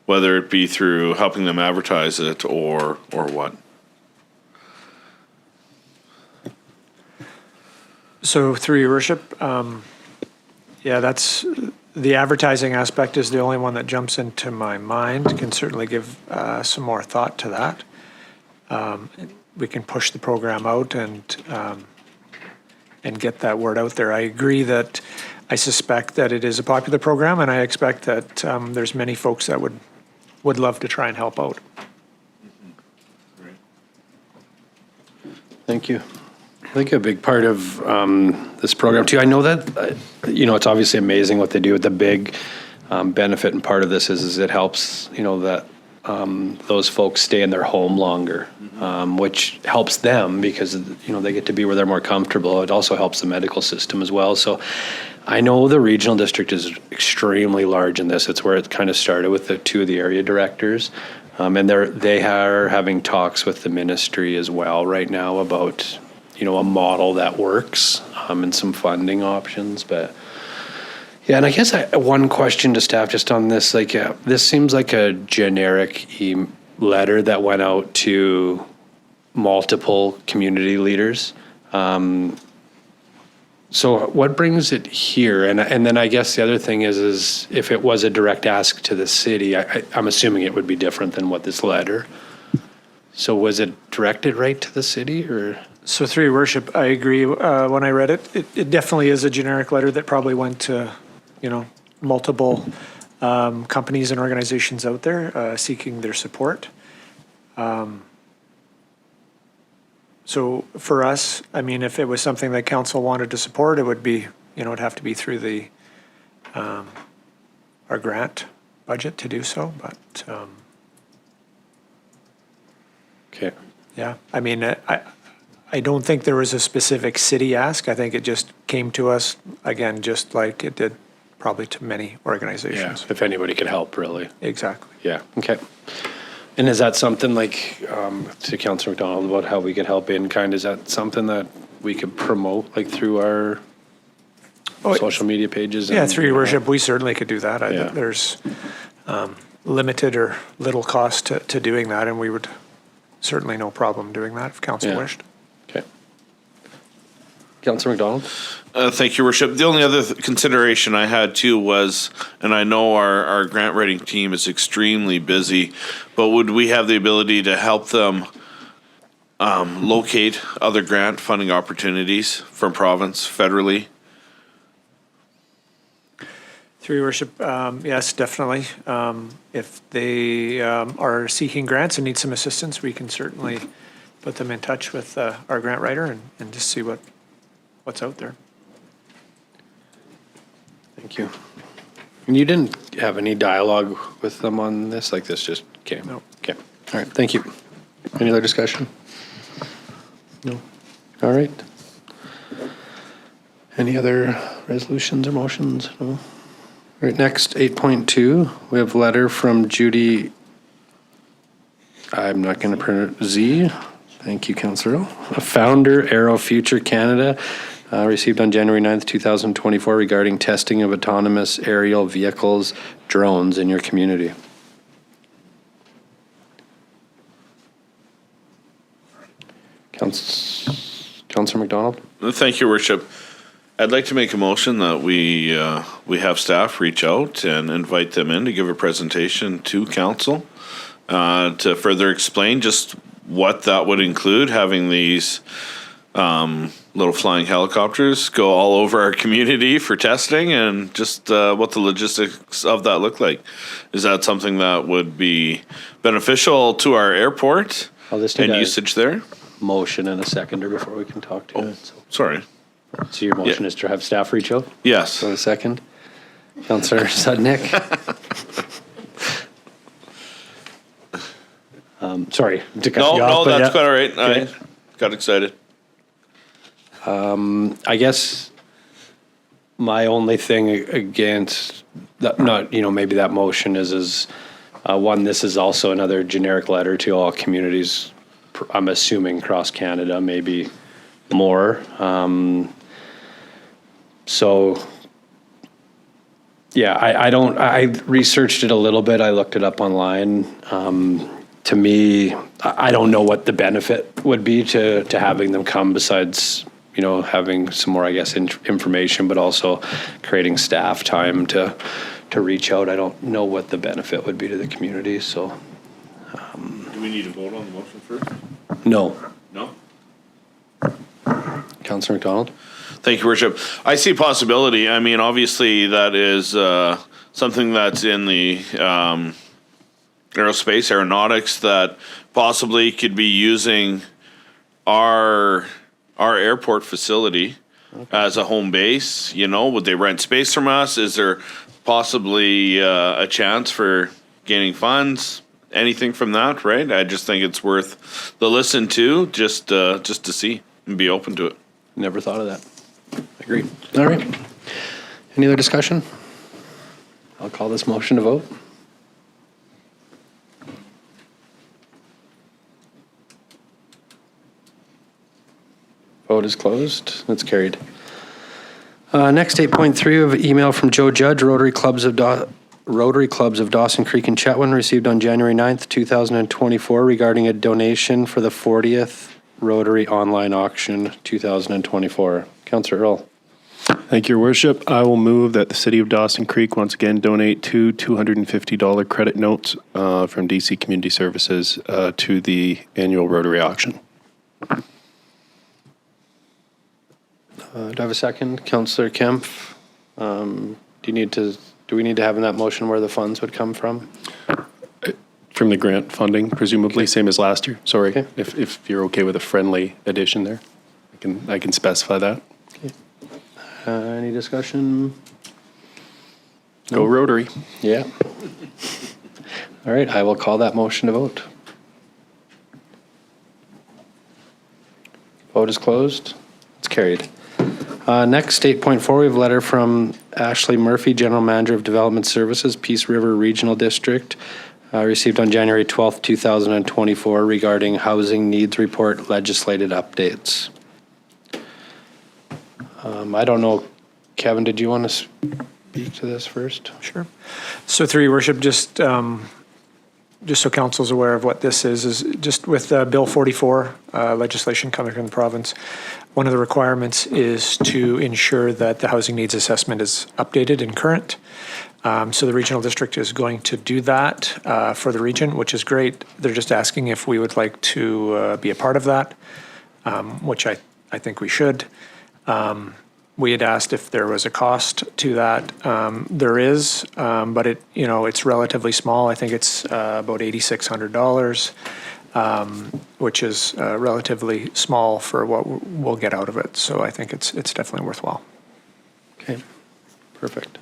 Whether it be through helping them advertise it or what. So through your worship, yeah, that's the advertising aspect is the only one that jumps into my mind. Can certainly give some more thought to that. We can push the program out and get that word out there. I agree that I suspect that it is a popular program, and I expect that there's many folks that would love to try and help out. Thank you. I think a big part of this program too, I know that, it's obviously amazing what they do. The big benefit and part of this is it helps, that those folks stay in their home longer, which helps them because, they get to be where they're more comfortable. It also helps the medical system as well. So I know the regional district is extremely large in this. It's where it kind of started with the 2 of the area directors. And they are having talks with the ministry as well right now about, a model that works and some funding options. But yeah, and I guess one question to staff just on this, this seems like a generic letter that went out to multiple community leaders. So what brings it here? And then I guess the other thing is if it was a direct ask to the city, I'm assuming it would be different than what this letter. So was it directed right to the city or? So through your worship, I agree. When I read it, it definitely is a generic letter that probably went to, multiple companies and organizations out there seeking their support. So for us, if it was something that council wanted to support, it would be, it'd have to be through the our grant budget to do so. But okay, yeah, I don't think there was a specific city ask. I think it just came to us, again, just like it did probably to many organizations. Yeah, if anybody could help, really. Exactly. Yeah, okay. And is that something to Councillor McDonald about how we could help in kind, is that something that we could promote through our social media pages? Yeah, through your worship, we certainly could do that. Yeah. There's limited or little cost to doing that, and we would certainly no problem doing that if council wished. Okay. Councillor McDonald? Thank you, Worship. The only other consideration I had too was, and I know our grant writing team is extremely busy, but would we have the ability to help them locate other grant funding opportunities from province, federally? Through your worship, yes, definitely. If they are seeking grants and need some assistance, we can certainly put them in touch with our grant writer and just see what's out there. Thank you. And you didn't have any dialogue with them on this? Like this just came? No. Okay. All right. Thank you. Any other discussion? No. All right. Any other resolutions or motions? No. All right. Next, 8.2. We have a letter from Judy. I'm not going to print Z. Thank you, Councillor Earl. A founder, Aero Future Canada. Received on January 9th, 2024 regarding testing of autonomous aerial vehicles, drones in your community. Councillor McDonald? Thank you, Worship. I'd like to make a motion that we have staff reach out and invite them in to give a presentation to council to further explain just what that would include, having these little flying helicopters go all over our community for testing, and just what the logistics of that look like. Is that something that would be beneficial to our airport and usage there? Motion and a seconder before we can talk to it. Sorry. So your motion is to have staff reach out? Yes. So a second. Councillor Sudnick? Sorry to cut you off. No, that's quite all right. Okay. I got excited. I guess my only thing against that, not, maybe that motion is one, this is also another generic letter to all communities, I'm assuming across Canada, maybe more. So yeah, I researched it a little bit. I looked it up online. To me, I don't know what the benefit would be to having them come besides, having some more, I guess, information, but also creating staff time to reach out. I don't know what the benefit would be to the community, so. Do we need to vote on the motion first? No. No? Councillor McDonald? Thank you, Worship. I see possibility. I mean, obviously, that is something that's in the aerospace, aeronautics, that possibly could be using our airport facility as a home base. Would they rent space from us? Is there possibly a chance for gaining funds? Anything from that, right? I just think it's worth the listen to, just to see and be open to it. Never thought of that. Agreed. All right. Any other discussion? I'll call this motion to vote. Vote is closed. That's carried. Next, 8.3, we have an email from Joe Judge, Rotary Clubs of Dawson Creek and Chetwynd, received on January 9th, 2024, regarding a donation for the 40th Rotary Online Auction 2024. Councillor Earl. Thank you, Your Worship. I will move that the City of Dawson Creek once again donate two $250 credit notes from DC Community Services to the annual Rotary auction. Do I have a second? Councillor Kemp, do we need to have in that motion where the funds would come from? From the grant funding, presumably, same as last year. Sorry, Okay. if you're okay with a friendly addition there, I can specify that. Okay. Any discussion? Go Rotary. Yeah. All right, I will call that motion to vote. Vote is closed. It's carried. Next, 8.4, we have a letter from Ashley Murphy, General Manager of Development Services, Peace River Regional District, received on January 12th, 2024, regarding Housing Needs Report legislated updates. I don't know, Kevin, did you want to speak to this first? Sure. So through your worship, just just so council's aware of what this is just with Bill 44 legislation coming from the province, one of the requirements is to ensure that the housing needs assessment is updated and current. So the regional district is going to do that for the region, which is great. They're just asking if we would like to be a part of that, which I think we should. We had asked if there was a cost to that. There is, but it's relatively small. I think it's about $8,600, which is relatively small for what we'll get out of it. So I think it's definitely worthwhile. Okay, perfect.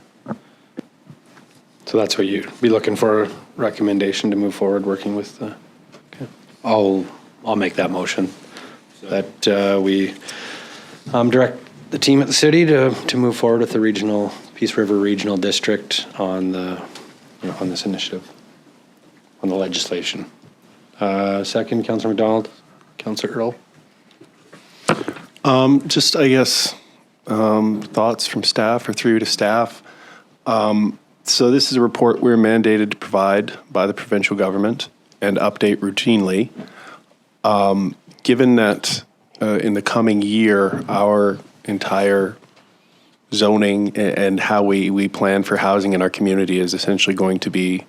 So that's what you'd be looking for, a recommendation to move forward working with the, okay. I'll make that motion that we direct the team at the city to move forward with the Peace River Regional District on on this initiative, on the legislation. Second, Councillor McDonald, Councillor Earl. Just, I guess, thoughts from staff or through to staff. So this is a report we're mandated to provide by the provincial government and update routinely. Given that in the coming year, our entire zoning and how we plan for housing in our community is essentially going to be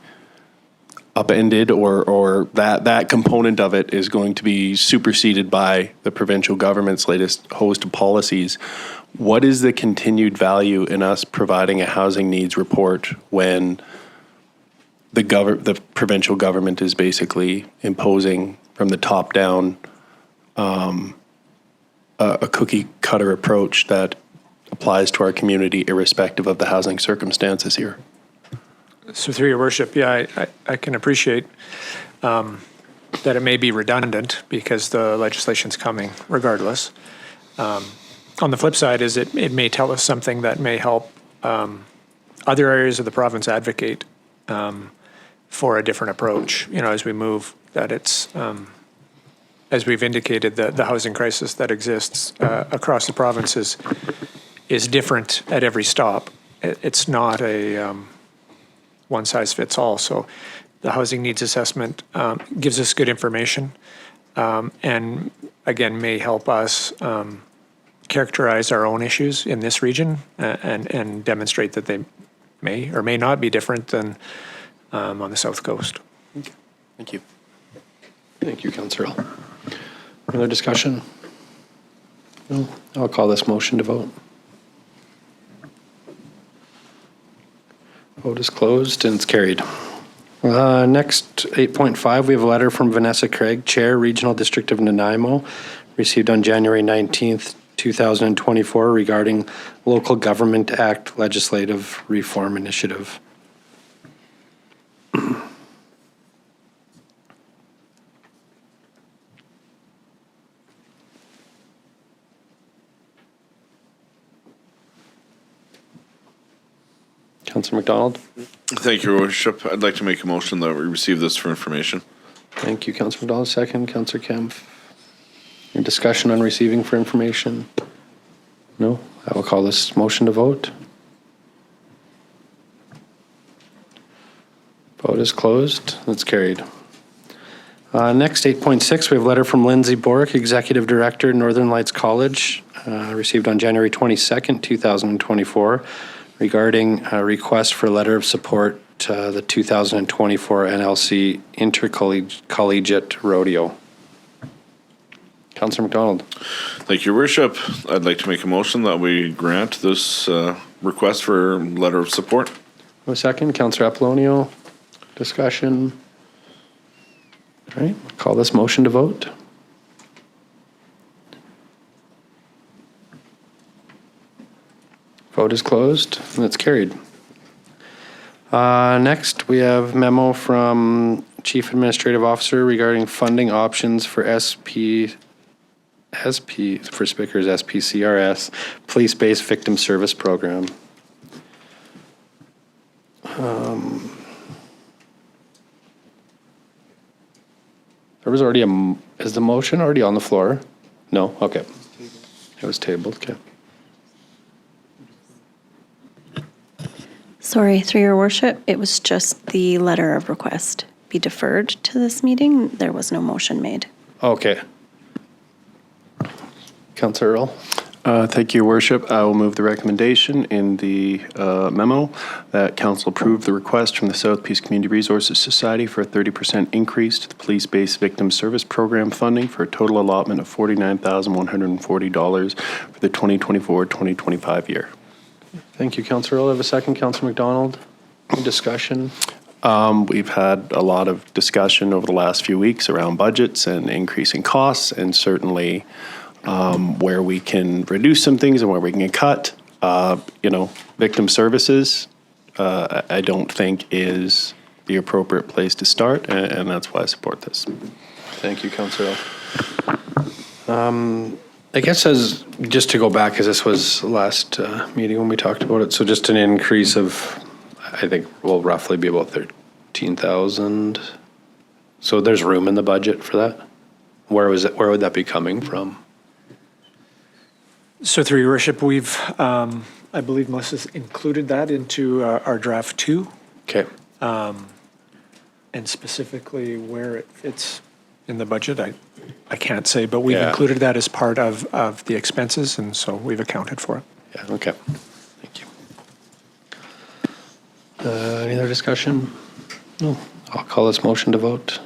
upended, or that component of it is going to be superseded by the provincial government's latest host of policies. What is the continued value in us providing a housing needs report when the provincial government is basically imposing from the top down a cookie cutter approach that applies to our community irrespective of the housing circumstances here? So through your worship, yeah, I can appreciate that it may be redundant because the legislation's coming regardless. On the flip side is it may tell us something that may help other areas of the province advocate for a different approach, as we move, that it's, as we've indicated, the housing crisis that exists across the province is different at every stop. It's not a one size fits all. So the housing needs assessment gives us good information and again may help us characterize our own issues in this region and demonstrate that they may or may not be different than on the South Coast. Okay. Thank you. Thank you, Councillor Earl. Other discussion? No? I'll call this motion to vote. Vote is closed and it's carried. Next, 8.5, we have a letter from Vanessa Craig, Chair, Regional District of Nanaimo, received on January 19th, 2024 regarding Local Government Act Legislative Reform Initiative. Councillor McDonald. Thank you, Your Worship. I'd like to make a motion that we receive this for information. Thank you, Councillor McDonald. Second, Councillor Kempf. Any discussion on receiving for information? No? I will call this motion to vote. Vote is closed. That's carried. Next, 8.6, we have a letter from Lindsey, Borek, Executive Director, Northern Lights College, received on January 22nd, 2024, regarding a request for a letter of support to the 2024 NLC Intercollegiate Rodeo. Councillor McDonald. Thank you, Your Worship. I'd like to make a motion that we grant this request for letter of support. A second, Councillor Apolonio. Discussion. All right, call this motion to vote. Vote is closed, and it's carried. Next, we have memo from Chief Administrative Officer regarding funding options for SPCRS, Police-Based Victim Service Program. There was already is the motion already on the floor? No? Okay. It was tabled, okay. Sorry, through your worship, it was just the letter of request. be deferred to this meeting. There was no motion made. Okay. Councillor Earl? Thank you, Your Worship. I will move the recommendation in the memo that council approve the request from the South Peace Community Resources Society for a 30% increase to the police-based victim service program funding for a total allotment of $49,140 for the 2024-2025 year. Thank you, Councillor Earl. I have a second. Councillor McDonald? Any discussion? We've had a lot of discussion over the last few weeks around budgets and increasing costs, and certainly where we can reduce some things and where we can cut. Victim services, I don't think is the appropriate place to start, and that's why I support this. Thank you, Councillor Earl. I guess just to go back, because this was last meeting when we talked about it, so just an increase of, I think, will roughly be about 13,000. So there's room in the budget for that? Where would that be coming from? So through your worship, we've, I believe Melissa's included that into our draft 2. Okay. And specifically where it fits in the budget, I can't say, but we've Yeah. included that as part of the expenses, and so we've accounted for it. Yeah, okay. Thank you. Any other discussion? No. I'll call this motion to vote.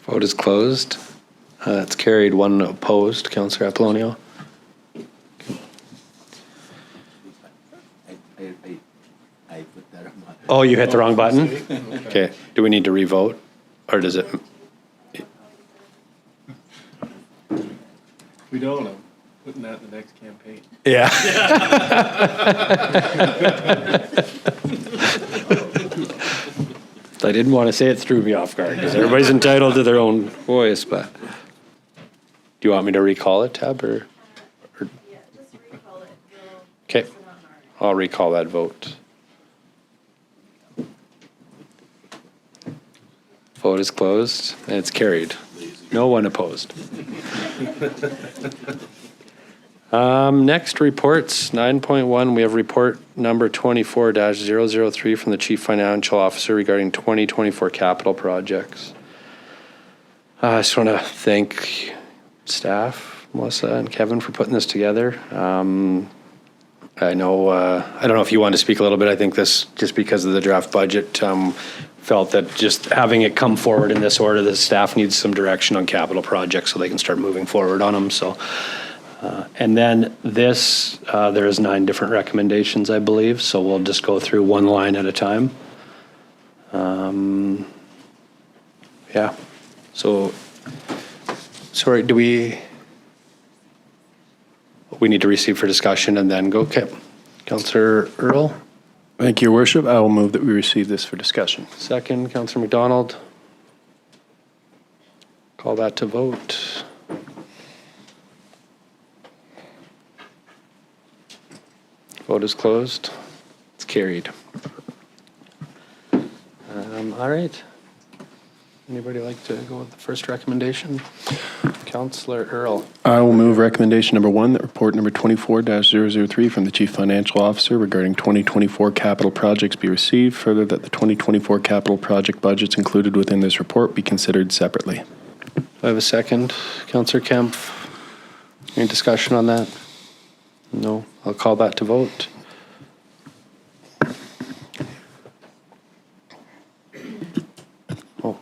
Vote is closed. It's carried, 1 opposed. Councillor Apolonio. I put that on my... Oh, you hit the wrong button? Okay. Do we need to revote? Or does it? We don't. I'm putting that in the next campaign. Yeah. I didn't want to say it threw me off guard because everybody's entitled to their own voice, but do you want me to recall it, Tab, or? Yeah, just recall it. Okay, I'll recall that vote. Vote is closed and it's carried. No one opposed. Next, reports. 9.1, we have report number 24-003 from the Chief Financial Officer regarding 2024 capital projects. I just want to thank staff, Melissa and Kevin, for putting this together. I know, I don't know if you want to speak a little bit. I think this, just because of the draft budget, felt that just having it come forward in this order, the staff needs some direction on capital projects so they can start moving forward on them. So. And then this, there's 9 different recommendations, I believe, so we'll just go through one line at a time. Yeah, so, sorry, do we need to receive for discussion and then go? Okay, Councillor Earl? Thank you, Your Worship. I will move that we receive this for discussion. Second, Councillor McDonald. Call that to vote. Vote is closed. It's carried. All right. Anybody like to go with the first recommendation? Councillor Earl. I will move recommendation number 1, that report number 24-003 from the Chief Financial Officer regarding 2024 capital projects be received. Further, that the 2024 capital project budgets included within this report be considered separately. Do I have a second? Councillor Kemp. Any discussion on that? No. I'll call that to vote. Oh.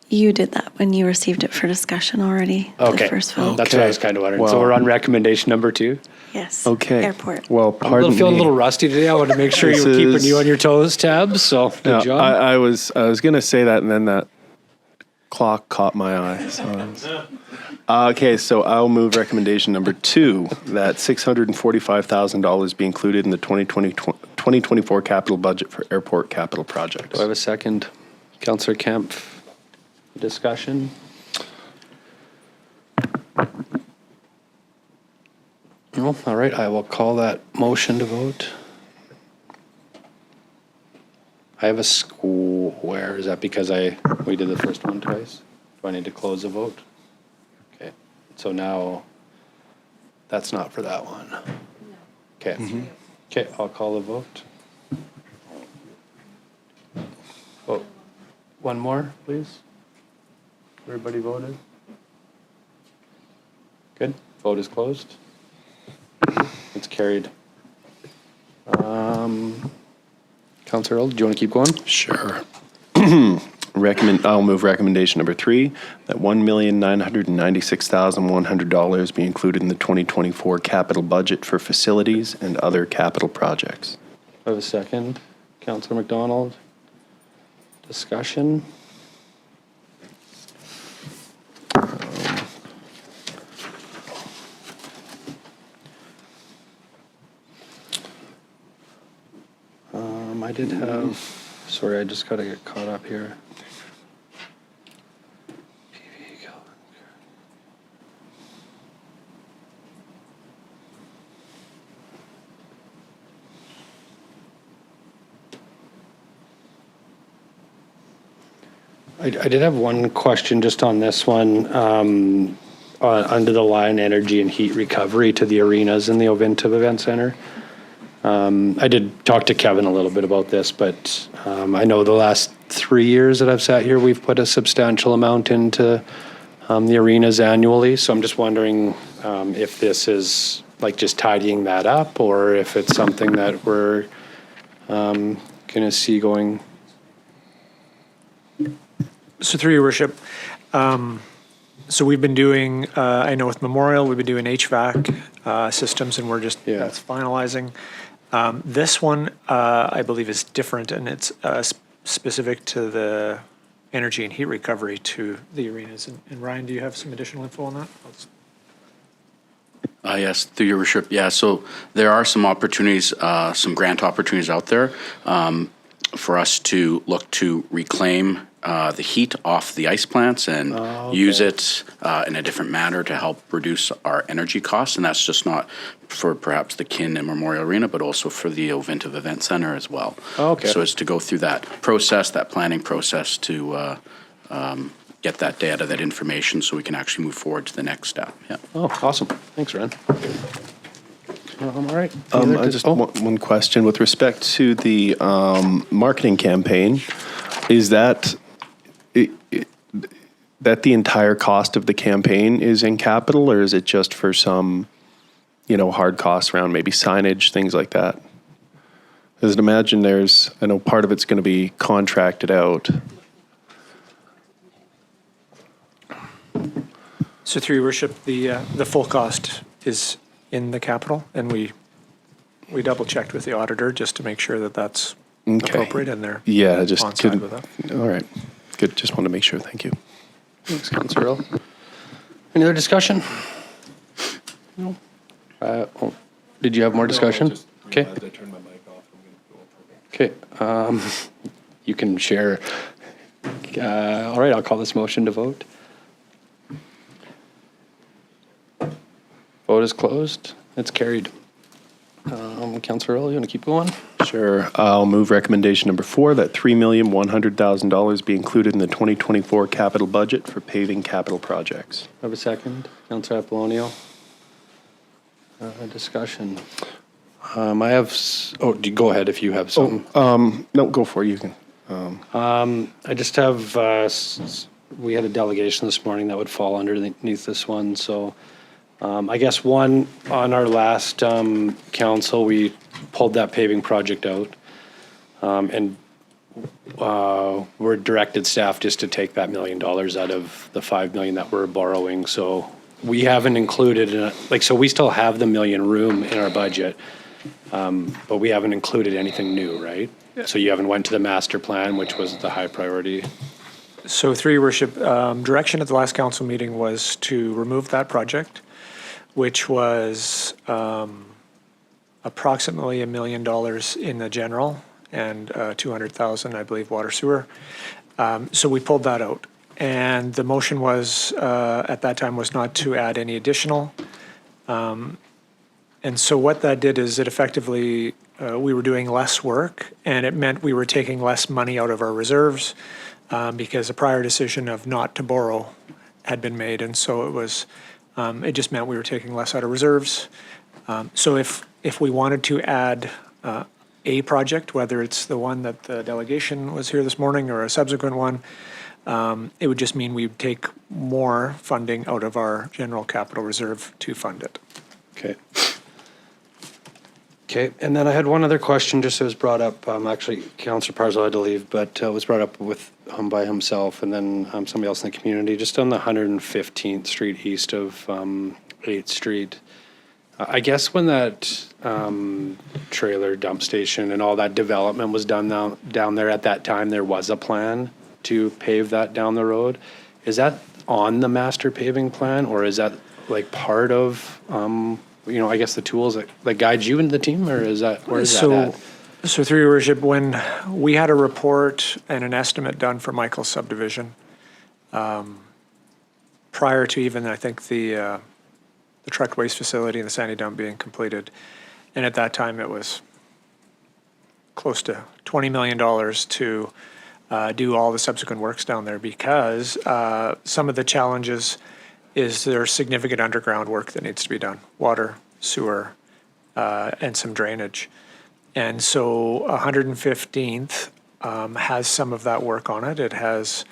You did that when you received it for discussion already. Okay. The first vote. That's what I was kind of wondering. So Well- we're on recommendation number 2. Yes. Okay. Airport. Well, pardon me. Feeling a little rusty today. I want to make sure This you're keeping is- you on your toes, Tab. So good No, job. I was going to say that, and then that clock caught my eye. So okay, so I'll move recommendation number 2, that $645,000 be included in the 2024 capital budget for airport capital projects. Do I have a second? Councillor Kemp. Discussion? No? All right, I will call that motion to vote. I have a square. Is that because we did the first one twice? Do I need to close the vote? Okay, so now that's not for that one. Okay. Okay, I'll call the vote. vote. One more, please. Everybody voted? Good. Vote is closed. It's carried. Councillor Earl, do you want to keep going? Sure. I'll move recommendation number 3, that $1,996,100 be included in the 2024 capital budget for facilities and other capital projects. I have a second. Councillor McDonald. Discussion. I did have, sorry, I just gotta get caught up here. I did have one question just on this one, under the line energy and heat recovery to the arenas in the Ovintiv Event Center. I did talk to Kevin a little bit about this, but I know the last 3 years that I've sat here, we've put a substantial amount into the arenas annually. So I'm just wondering if this is like just tidying that up, or if it's something that we're going to see going. So through your worship, so we've been doing, I know with Memorial, we've been doing HVAC systems, and we're just, that's finalizing. This one, I believe, is different, and it's specific to the energy and heat recovery to the arenas. And Ryan, do you have some additional info on that? Yes, through your worship. Yeah, so there are some opportunities, some grant opportunities out there for us to look to reclaim the heat off the ice plants and use it in a different manner to help reduce our energy costs. And that's just not for perhaps the Kin and Memorial Arena, but also for the Ovintiv Event Center as well. Okay. So it's to go through that process, that planning process to get that data, that information, so we can actually move forward to the next step. Yeah. Oh, awesome. Thanks, Ren. All right. I just one question with respect to the marketing campaign. Is that that the entire cost of the campaign is in capital, or is it just for some, hard costs around maybe signage, things like that? Because I'd imagine I know part of it's going to be contracted out. So through your worship, the full cost is in the capital, and we double checked with the auditor just to make sure that that's appropriate, and they're on side with that. All right, good. Just wanted to make sure. Thank you. Thanks, Councillor Earl. Any other discussion? No. Did you have more discussion? Okay. I turned my mic off. I'm going to go over. Okay. You can share. All right, I'll call this motion to vote. Vote is closed. It's carried. Councillor Earl, you want to keep going? Sure. I'll move recommendation number 4, that $3,100,000 be included in the 2024 capital budget for paving capital projects. I have a second. Councillor Apolonio. Discussion. I have. Go ahead if you have some. No, go for it. You can. I just have. We had a delegation this morning that would fall underneath this one, so. I guess one, on our last council, we pulled that paving project out, and we're directed staff just to take that $1 million out of the $5 million that we're borrowing. So we haven't included, so we still have the $1 million room in our budget, but we haven't included anything new, right? Yeah. So you haven't went to the master plan, which was the high priority. So through your worship, direction at the last council meeting was to remove that project, which was approximately $1 million in the general and $200,000, I believe, water sewer. So we pulled that out. And the motion was, at that time, was not to add any additional. And so what that did is it effectively, we were doing less work, and it meant we were taking less money out of our reserves because a prior decision of not to borrow had been made. And so it was, it just meant we were taking less out of reserves. So if we wanted to add a project, whether it's the one that the delegation was here this morning or a subsequent one. It would just mean we would take more funding out of our general capital reserve to fund it. Okay. Okay, and then I had one other question, just it was brought up, actually, Councillor Parslow had to leave, but it was brought up with by himself and then somebody else in the community, just on the 115th Street east of 8th Street. I guess when that trailer dump station and all that development was done down there at that time, there was a plan to pave that down the road. Is that on the master paving plan, or is that like part of, I guess the tools that guide you and the team, or is that, where is that at? So through your worship, when we had a report and an estimate done for Michael's subdivision, prior to even, I think, the truck waste facility and the sandy dump being completed, and at that time it was close to $20 million to do all the subsequent works down there, because some of the challenges is there's significant underground work that needs to be done, water, sewer, and some drainage. And so 115th has some of that work on it. It has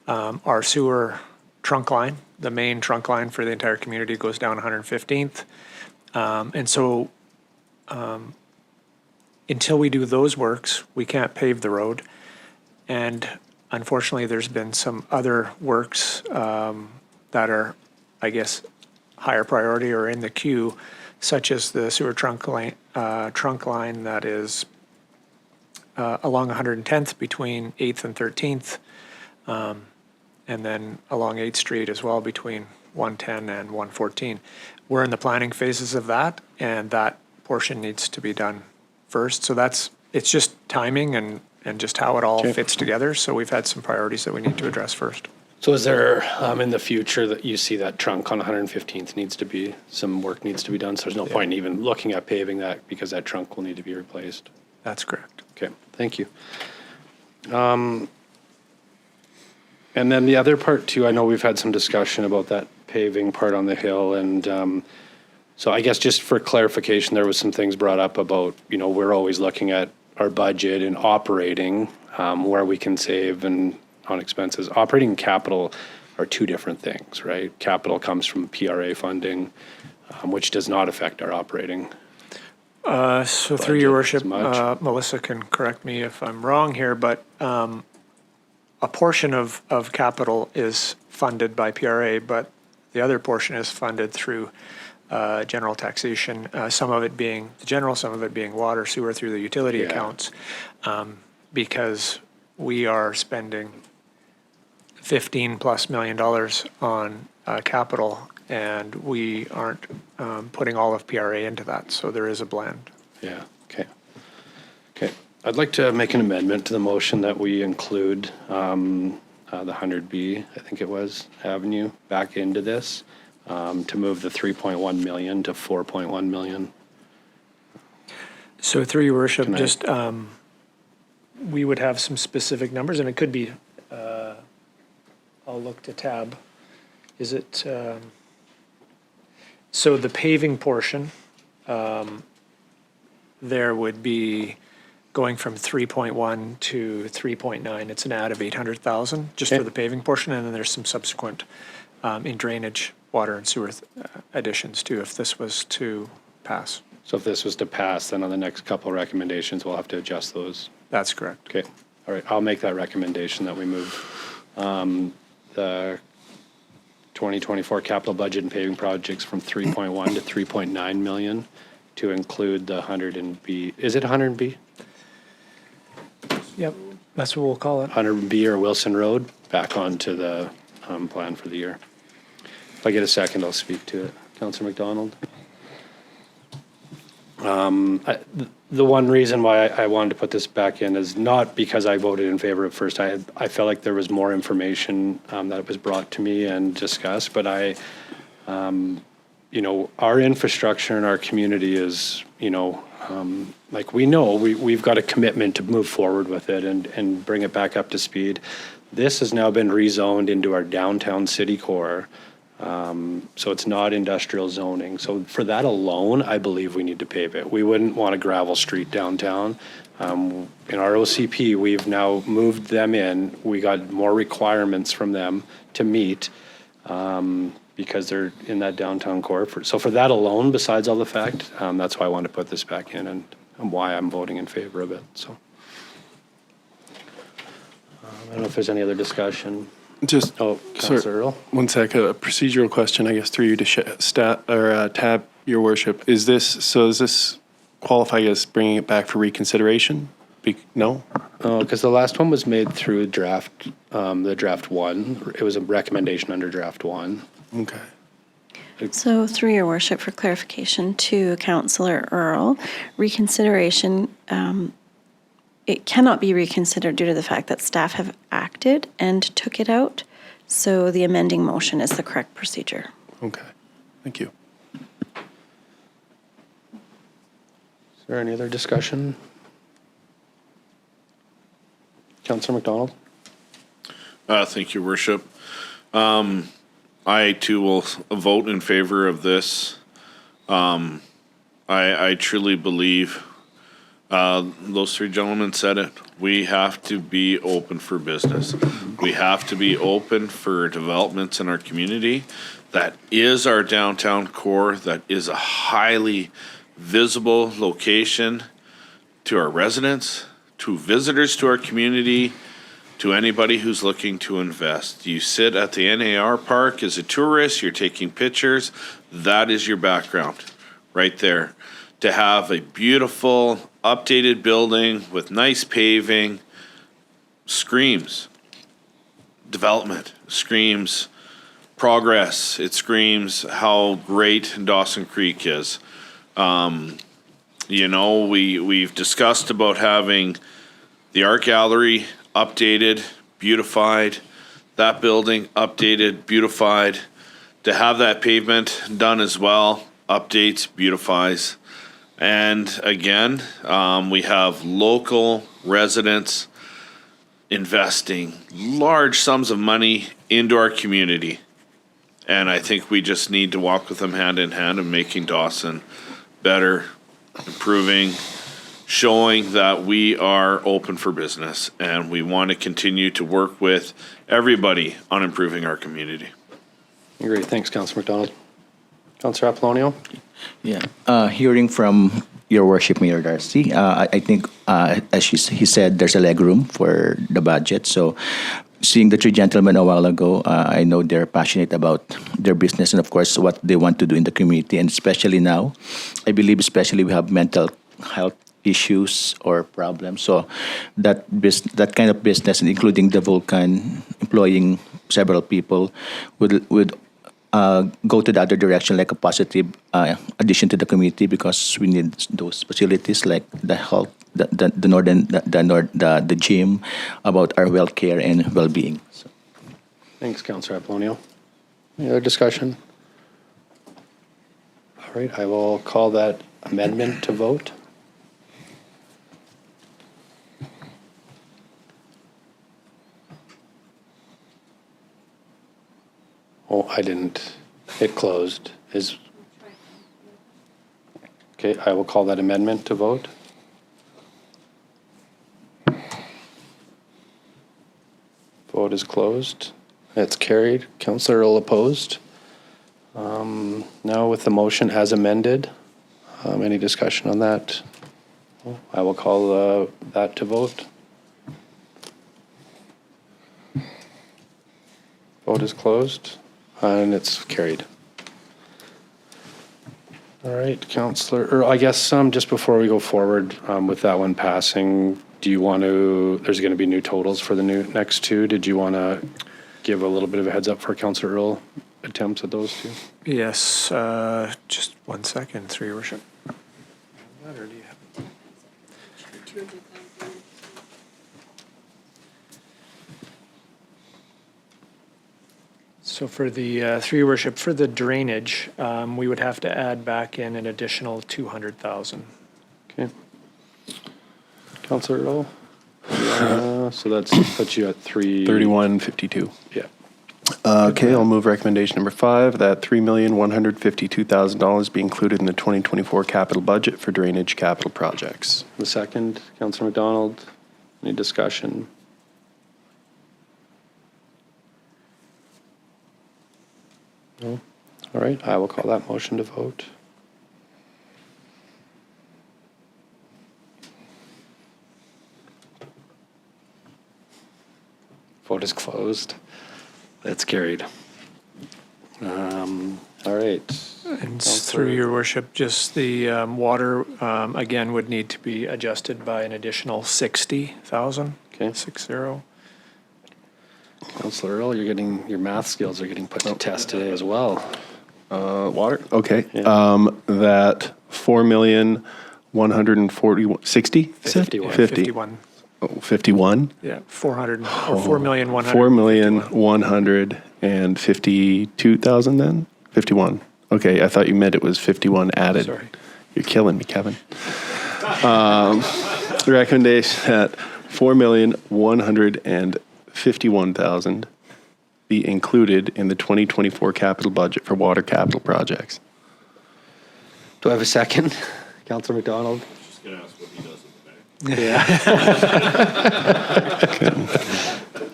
our sewer trunk line, the main trunk line for the entire community goes down 115th. And so until we do those works, we can't pave the road. And unfortunately, there's been some other works that are, I guess, higher priority or in the queue, such as the sewer trunk line that is along 110th between 8th and 13th, and then along 8th Street as well between 110 and 114. We're in the planning phases of that, and that portion needs to be done first. So it's just timing and just how it all fits together. So we've had some priorities that we need to address first. So is there, in the future, that you see that trunk on 115th some work needs to be done, so there's no point in even looking at paving that, because that trunk will need to be replaced? That's correct. Okay, thank you. And then the other part too, I know we've had some discussion about that paving part on the hill, and so I guess just for clarification, there was some things brought up about, we're always looking at our budget and operating, where we can save and on expenses. Operating and capital are two different things, right? Capital comes from PRA funding, which does not affect our operating. So through your worship, Melissa can correct me if I'm wrong here, but a portion of capital is funded by PRA, but the other portion is funded through general taxation, some of it being the general, some of it being water, sewer through the utility accounts, because we are spending $15+ million on capital, and we aren't putting all of PRA into that, so there is a blend. Yeah, okay. Okay, I'd like to make an amendment to the motion that we include the 100B, I think it was, Avenue, back into this, to move the 3.1 million to 4.1 million. So through your worship, we would have some specific numbers, and it could be, I'll look to tab. Is it, so the paving portion, there would be going from 3.1 to 3.9. It's an add of 800,000 just for the paving portion, and then there's some subsequent in drainage, water and sewer additions too, if this was to pass. So if this was to pass, then on the next couple of recommendations, we'll have to adjust those. That's correct. Okay, all right, I'll make that recommendation that we move the 2024 capital budget and paving projects from 3.1 to 3.9 million to include the 100B. Is it 100B? Yep, that's what we'll call it. 100B or Wilson Road back onto the plan for the year. If I get a second, I'll speak to it. Councillor McDonald. The one reason why I wanted to put this back in is not because I voted in favor at first. I felt like there was more information that was brought to me and discussed, but our infrastructure in our community is, like we've got a commitment to move forward with it and bring it back up to speed. This has now been rezoned into our downtown city core. So it's not industrial zoning. So for that alone, I believe we need to pave it. We wouldn't want a gravel street downtown. In our OCP, we've now moved them in. We got more requirements from them to meet because they're in that downtown core. So for that alone, besides all the fact, that's why I wanted to put this back in and why I'm voting in favor of it. So I don't know if there's any other discussion. Just, Councillor sorry, Earl. 1 sec, a procedural question, I guess, through you to Tab, your worship. Does this qualify as bringing it back for reconsideration? No? Because the last one was made through the draft one. It was a recommendation under draft one. Okay. So through your worship, for clarification to Councillor Earl, reconsideration, it cannot be reconsidered due to the fact that staff have acted and took it out. So the amending motion is the correct procedure. Okay. Thank you. Is there any other discussion? Councillor McDonald? Thank you, Worship. I too will vote in favor of this. I truly believe those three gentlemen said it. We have to be open for business. We have to be open for developments in our community. That is our downtown core. That is a highly visible location to our residents, to visitors to our community, to anybody who's looking to invest. You sit at the NAR park as a tourist, you're taking pictures. That is your background right there. To have a beautiful, updated building with nice paving screams development, screams progress. It screams how great Dawson Creek is. We've discussed about having the art gallery updated, beautified, that building updated, beautified. To have that pavement done as well, updates, beautifies. And again, we have local residents investing large sums of money into our community. And I think we just need to walk with them hand in hand and making Dawson better, improving, showing that we are open for business and we want to continue to work with everybody on improving our community. Great, thanks, Councillor McDonald. Councillor Apolonio? Yeah, hearing from your worship, Mayor Darcy, I think, as he said, there's a leg room for the budget. So seeing the three gentlemen a while ago, I know they're passionate about their business and, of course, what they want to do in the community. And especially now, I believe especially we have mental health issues or problems. So that kind of business, and including the Vulcan, employing several people, would go to the other direction, like a positive addition to the community, because we need those facilities like the health, the gym, about our welfare and well-being. So. Thanks, Councillor Apolonio. Any other discussion? All right, I will call that amendment to vote. Oh, I didn't. It closed. Okay, I will call that amendment to vote. Vote is closed. It's carried. Councillor Earl opposed. Now with the motion as amended, any discussion on that? I will call that to vote. Vote is closed. And it's carried. All right, Councillor, or I guess just before we go forward with that one passing, do you want to, there's going to be new totals for the next two. Did you want to give a little bit of a heads up for Councillor Earl attempts at those two? Yes, just 1 second, through your worship. Or do you have? So for the through your worship, for the drainage, we would have to add back in an additional 200,000. Okay. Councillor Earl? So that's puts you at 3152. Yeah. Okay, I'll move recommendation number 5, that $3,152,000 be included in the 2024 capital budget for drainage capital projects. The second, Councillor McDonald. Any discussion? No? All right, I will call that motion to vote. Vote is closed. That's carried. All right. And through your worship, just the water, again, would need to be adjusted by an additional 60,000. Okay. 60. Councillor Earl, your math skills are getting put to test today as well. Water? Okay. Yeah. That 4,140,000, 60? 51. 51. Oh, 51? Yeah, 400, or 4,100. 4,152,000 then? 51. Okay, I thought you meant it was 51 added. Sorry. You're killing me, Kevin. The recommendation that 4,151,000 be included in the 2024 capital budget for water capital projects. Do I have a second? Councillor McDonald? Just gonna ask what he does with the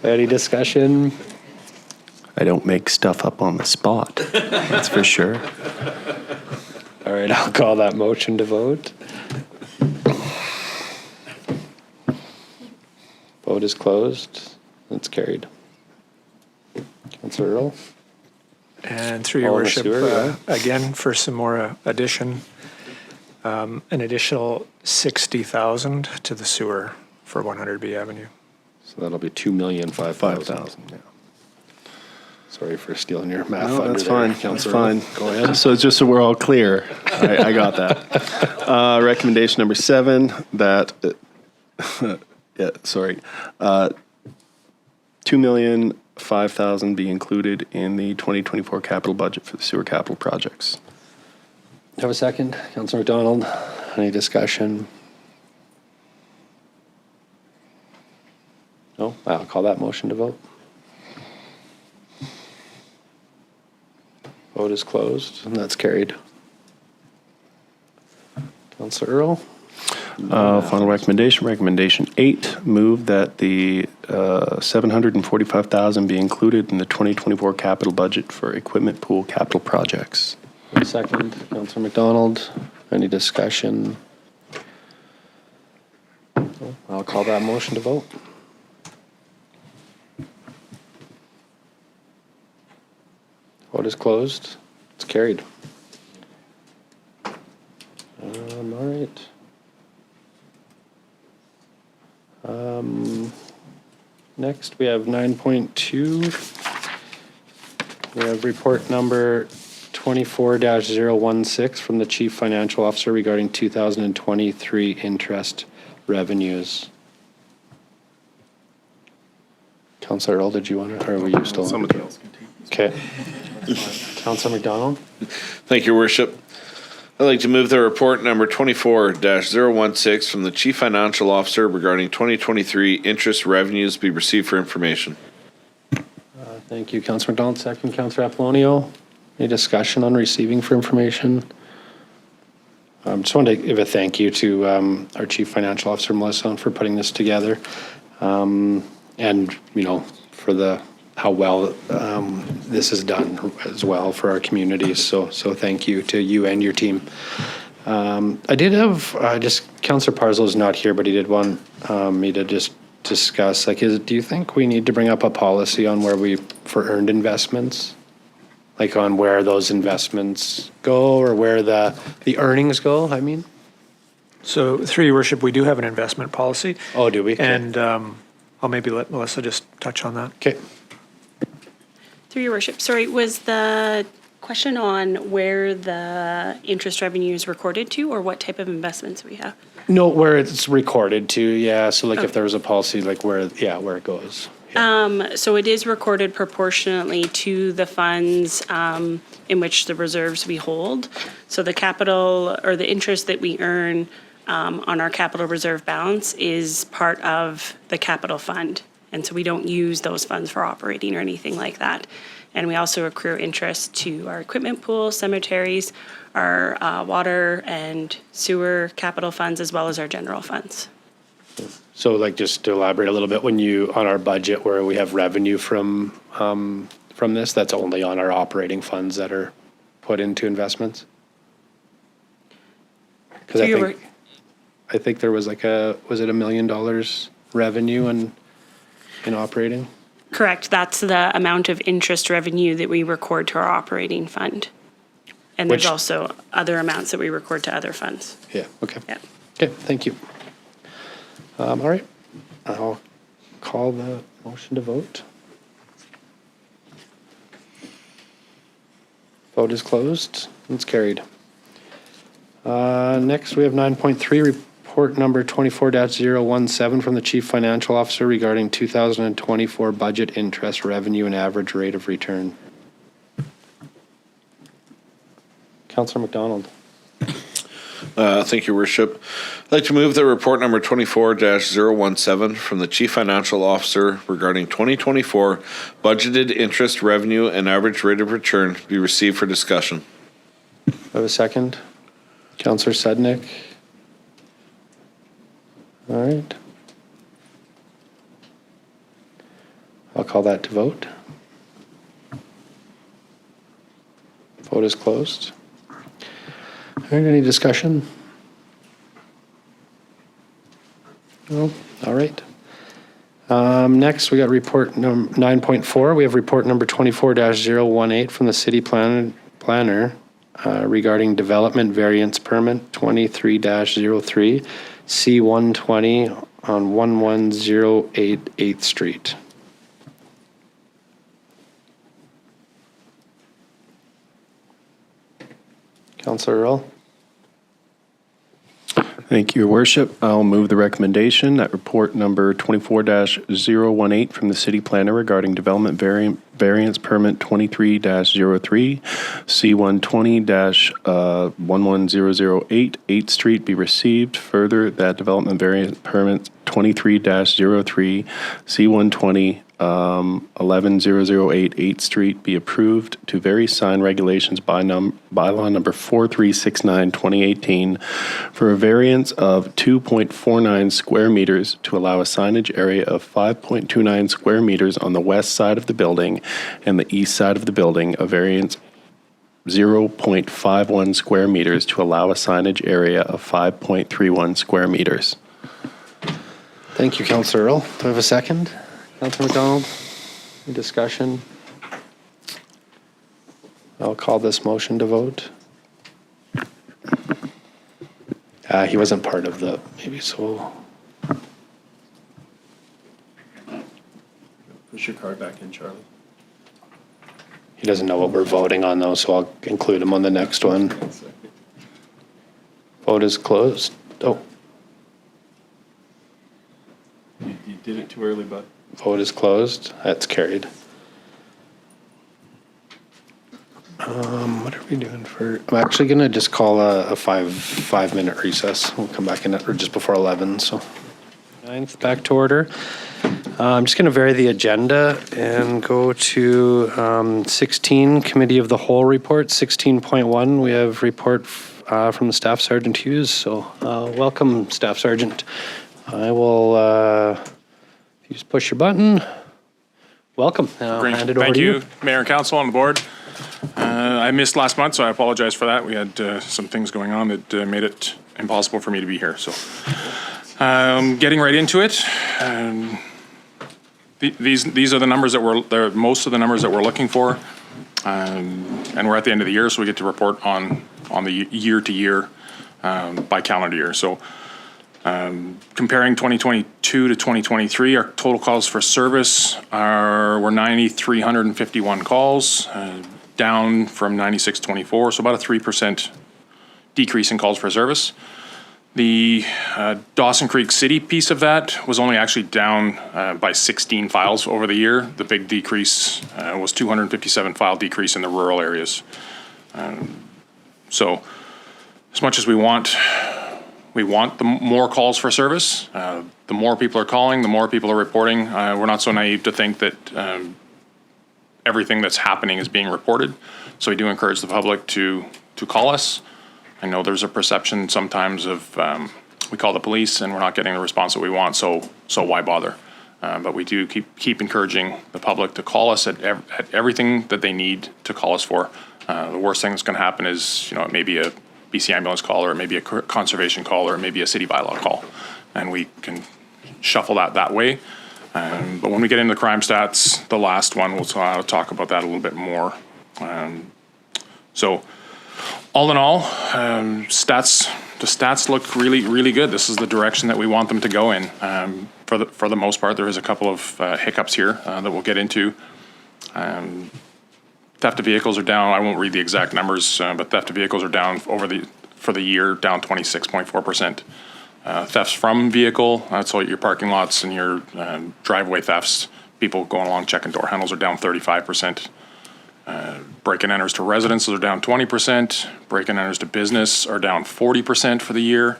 bag. Any discussion? I don't make stuff up on the spot, that's for sure. All right, I'll call that motion to vote. Vote is closed. That's carried. Councillor Earl? And through your All in the worship, sewer, yeah. again, for some more addition, an additional 60,000 to the sewer for 100B Avenue. So that'll be 2,005,000. Yeah. Sorry for stealing your math. No, thunder that's there, fine. That's Councillor fine. Earl. Go ahead. So just so we're all clear, I got that. Recommendation number 7, that, yeah, sorry, 2,005,000 be included in the 2024 capital budget for the sewer capital projects. Have a second, Councillor McDonald. Any discussion? No, I'll call that motion to vote. Vote is closed, and that's carried. Councillor Earl? Final recommendation, recommendation 8, move that the 745,000 be included in the 2024 capital budget for equipment pool capital projects. Second, Councillor McDonald. Any discussion? No, I'll call that motion to vote. Vote is closed. It's carried. All right. Next, we have 9.2. We have report number 24-016 from the Chief Financial Officer regarding 2023 interest revenues. Councillor Earl, did you want to, or were you still on? Somebody else can take it. Okay. Councillor McDonald? Thank you, Your Worship. I'd like to move the report number 24-016 from the Chief Financial Officer regarding 2023 interest revenues be received for information. Thank you, Councillor McDonald. Second, Councillor Apolonio. Any discussion on receiving for information? Just wanted to give a thank you to our Chief Financial Officer, Melissa, for putting this together. And, you know, for how well this is done as well for our communities. So thank you to you and your team. I did have, Councillor Parzel is not here, but he did want me to just discuss, like, do you think we need to bring up a policy on for earned investments? Like on where those investments go or where the earnings go, I mean? So through your worship, we do have an investment policy. Oh, do we? And I'll maybe let Melissa just touch on that. Okay. Through your worship, sorry, was the question on where the interest revenue is recorded to or what type of investments we have? No, where it's recorded to, yeah. So like if there was a policy, like where it goes. So it is recorded proportionately to the funds in which the reserves we hold. So the capital or the interest that we earn on our capital reserve balance is part of the capital fund. And so we don't use those funds for operating or anything like that. And we also accrue interest to our equipment pool, cemeteries, our water and sewer capital funds, as well as our general funds. So like, just to elaborate a little bit, when you, on our budget where we have revenue from this, that's only on our operating funds that are put into investments? Because I think there was like was it $1 million revenue in operating? Correct. That's the amount of interest revenue that we record to our operating fund. And there's also other amounts that we record to other funds. Yeah, okay. Yeah. Okay, thank you. All right, I'll call the motion to vote. Vote is closed. It's carried. Next, we have 9.3, report number 24-017 from the Chief Financial Officer regarding 2024 budget interest revenue and average rate of return. Councillor McDonald. Thank you, Worship. I'd like to move that report number 24-017 from the Chief Financial Officer regarding 2024 budgeted interest revenue and average rate of return be received for discussion. Do I have a second? Councillor Sudnick. All right. I'll call that to vote. Vote is closed. All right, any discussion? No? All right. Next, we got report number 9.4. We have report number 24-018 from the city planner regarding development variance permit 23-03 C120 on 1108 8th Street. Councillor Earl. Thank you, Your Worship. I'll move the recommendation that report number 24-018 from the city planner regarding development variance permit 23-03 C120-11008 8th Street be received. Further, that development variance permit 23-03 C120 11008 8th Street be approved to vary sign regulations bylaw number 4369 2018 for a variance of 2.49 square meters to allow a signage area of 5.29 square meters on the west side of the building and the east side of the building, a variance 0.51 square meters to allow a signage area of 5.31 square meters. Thank you, Councillor Earl. Do I have a second? Councillor McDonald, any discussion? I'll call this motion to vote. He wasn't part of the, maybe so. Push your card back in, Charlie. He doesn't know what we're voting on though, so I'll include him on the next one. Vote is closed. Oh. You did it too early, bud. Vote is closed. That's carried. What are we doing for? I'm actually gonna just call a five-minute recess. We'll come back in at or just before 11. So, 9th back to order. I'm just gonna vary the agenda and go to 16 Committee of the Whole report. 16.1. We have report from the Staff Sergeant Hughes. So, welcome, Staff Sergeant. I will. You just push your button. Welcome. Great. Hand it over Thank to you, Mayor and Council on the board. I missed last month, so I apologize for that. We had some things going on that made it impossible for me to be here. So, getting right into it. These are the numbers that they're most of the numbers that we're looking for, and we're at the end of the year, so we get to report on the year to year by calendar year. So. Comparing 2022 to 2023, our total calls for service were 9,351 calls, down from 9,624, so about a 3% decrease in calls for service. The Dawson Creek City piece of that was only actually down by 16 files over the year. The big decrease was 257 file decrease in the rural areas. So as much as we want We want the more calls for service. The more people are calling, the more people are reporting. We're not so naive to think that everything that's happening is being reported. So we do encourage the public to call us. I know there's a perception sometimes of we call the police and we're not getting the response that we want, so why bother? But we do keep encouraging the public to call us at everything that they need to call us for. The worst thing that's going to happen is, it may be a BC ambulance call, or it may be a conservation call, or it may be a city bylaw call, and we can shuffle that way. But when we get into the crime stats, the last one, we'll talk about that a little bit more. So all in all, the stats look really, really good. This is the direction that we want them to go in. For the most part, there is a couple of hiccups here that we'll get into. Theft of vehicles are down. I won't read the exact numbers, but theft of vehicles are down for the year, down 26.4%. Thefts from vehicle, that's all your parking lots and your driveway thefts. People going along checking door handles are down 35%. Break-in enters to residences are down 20%. Break-in enters to business are down 40% for the year.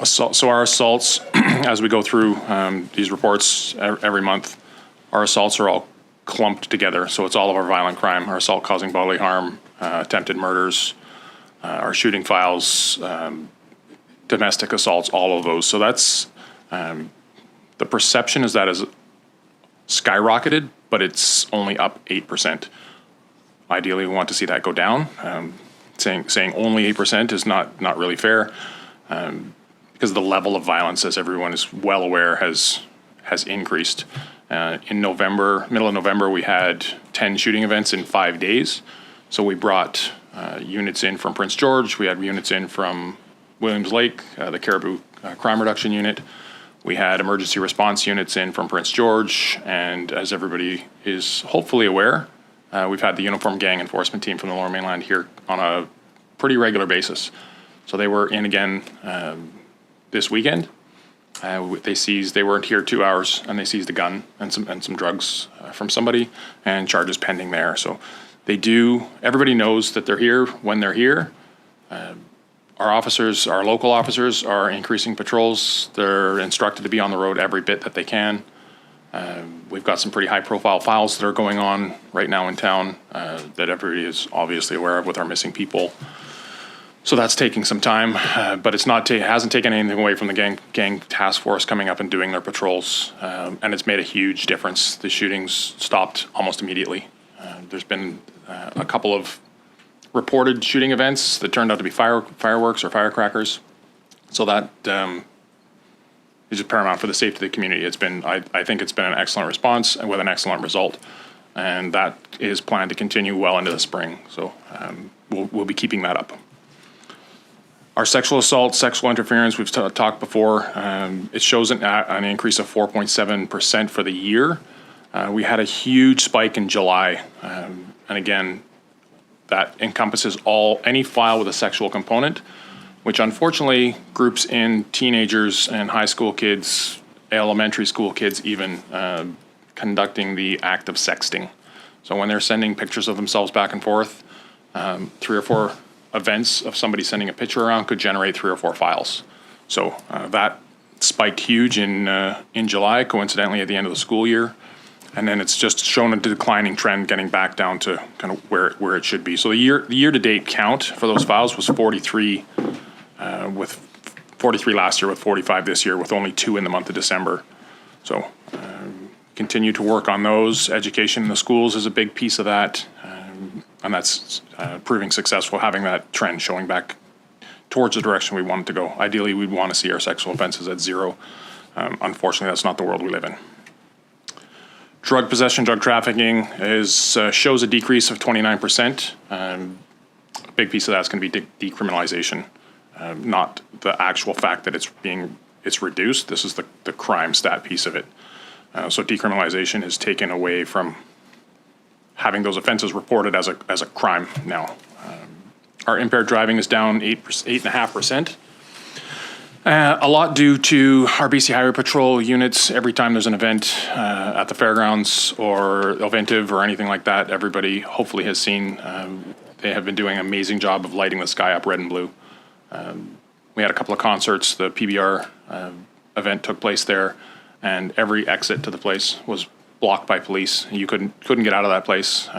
So our assaults, as we go through these reports every month, our assaults are all clumped together. So it's all of our violent crime, our assault causing bodily harm, attempted murders, our shooting files, domestic assaults, all of those. So that's the perception is that is skyrocketed, but it's only up 8%. Ideally, we want to see that go down. Saying only 8% is not really fair, because the level of violence, as everyone is well aware, has increased. In November, middle of November, we had 10 shooting events in 5 days. So we brought units in from Prince George. We had units in from Williams Lake, the Caribou Crime Reduction Unit. We had emergency response units in from Prince George. And as everybody is hopefully aware, we've had the Uniform Gang Enforcement Team from the Lower Mainland here on a pretty regular basis. So they were in again this weekend. They weren't here 2 hours, and they seized a gun and some drugs from somebody, and charges pending there. So everybody knows that they're here when they're here. Our local officers are increasing patrols. They're instructed to be on the road every bit that they can. We've got some pretty high profile files that are going on right now in town that everybody is obviously aware of with our missing people. So that's taking some time, but it hasn't taken anything away from the gang task force coming up and doing their patrols, and it's made a huge difference. The shootings stopped almost immediately. There's been a couple of reported shooting events that turned out to be fireworks or firecrackers. So that is paramount for the safety of the community. I think it's been an excellent response and with an excellent result, and that is planned to continue well into the spring. So we'll be keeping that up. Our sexual assault, sexual interference, we've talked before. It shows an increase of 4.7% for the year. We had a huge spike in July, and again, that encompasses any file with a sexual component, which unfortunately groups in teenagers and high school kids, elementary school kids even, conducting the act of sexting. So when they're sending pictures of themselves back and forth, 3 or 4 events of somebody sending a picture around could generate 3 or 4 files. So that spiked huge in July, coincidentally at the end of the school year. And then it's just shown a declining trend, getting back down to kind of where it should be. So the year-to-date count for those files was 43, with 43 last year, with 45 this year, with only 2 in the month of December. So continue to work on those. Education in the schools is a big piece of that, and that's proving successful, having that trend showing back towards the direction we want it to go. Ideally, we'd want to see our sexual offenses at 0. Unfortunately, that's not the world we live in. Drug possession, drug trafficking shows a decrease of 29%. A big piece of that's going to be decriminalization, not the actual fact that it's reduced. This is the crime stat piece of it. So decriminalization has taken away from having those offenses reported as a crime now. Our impaired driving is down 8.5%. A lot due to our BC Highway Patrol units. Every time there's an event at the fairgrounds or Oventive or anything like that, everybody hopefully has seen, they have been doing an amazing job of lighting the sky up red and blue. we had a couple of concerts. The PBR event took place there, and every exit to the place was blocked by police. You couldn't get out of that place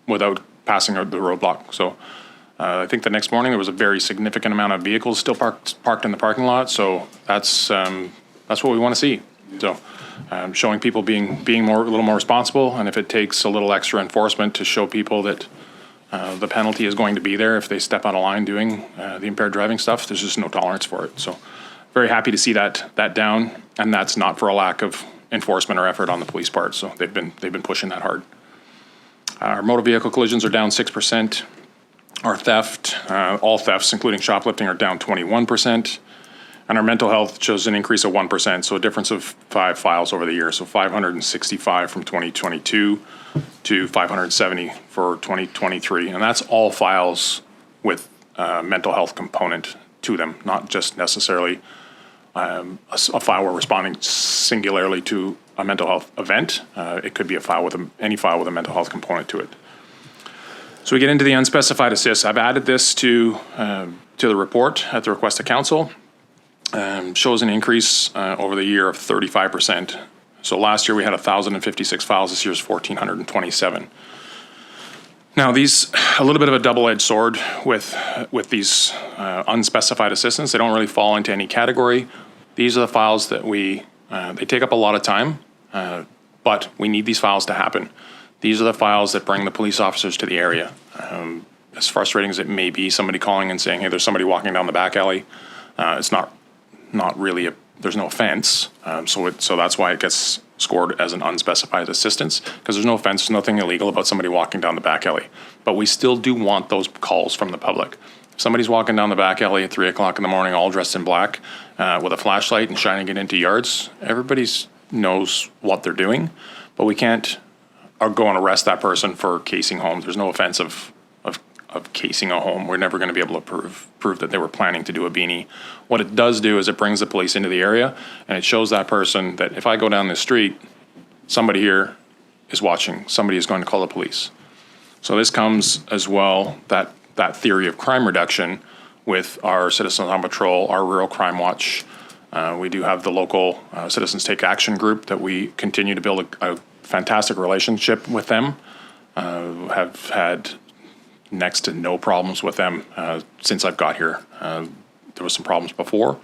without passing out the roadblock. So I think the next morning there was a very significant amount of vehicles still parked in the parking lot. So that's what we want to see. So showing people being a little more responsible, and if it takes a little extra enforcement to show people that the penalty is going to be there if they step out of line doing the impaired driving stuff, there's just no tolerance for it. So very happy to see that down, and that's not for a lack of enforcement or effort on the police part. So they've been pushing that hard. Our motor vehicle collisions are down 6%. Our theft, all thefts, including shoplifting, are down 21%. And our mental health shows an increase of 1%, so a difference of 5 files over the year. So 565 from 2022 to 570 for 2023. And that's all files with mental health component to them, not just necessarily a file we're responding singularly to a mental health event. It could be a file with any file with a mental health component to it. So we get into the unspecified assists. I've added this to the report at the request of council. Shows an increase over the year of 35%. So last year we had 1,056 files. This year is 1,427. Now these, a little bit of a double-edged sword with these unspecified assistants. They don't really fall into any category. These are the files that they take up a lot of time, but we need these files to happen. These are the files that bring the police officers to the area. As frustrating as it may be, somebody calling and saying, hey, there's somebody walking down the back alley. It's not really there's no offense. So that's why it gets scored as an unspecified assistance, because there's no offense, there's nothing illegal about somebody walking down the back alley. But we still do want those calls from the public. If somebody's walking down the back alley at 3 o'clock in the morning, all dressed in black, with a flashlight and shining it into yards, everybody knows what they're doing, but we can't go and arrest that person for casing homes. There's no offense of casing a home. We're never going to be able to prove that they were planning to do a beanie. What it does do is it brings the police into the area, and it shows that person that if I go down the street, somebody here is watching. Somebody is going to call the police. So this comes as well, that theory of crime reduction with our Citizens on Patrol, our Rural Crime Watch. We do have the local Citizens Take Action group that we continue to build a fantastic relationship with them. Have had next to no problems with them since I've got here. There was some problems before.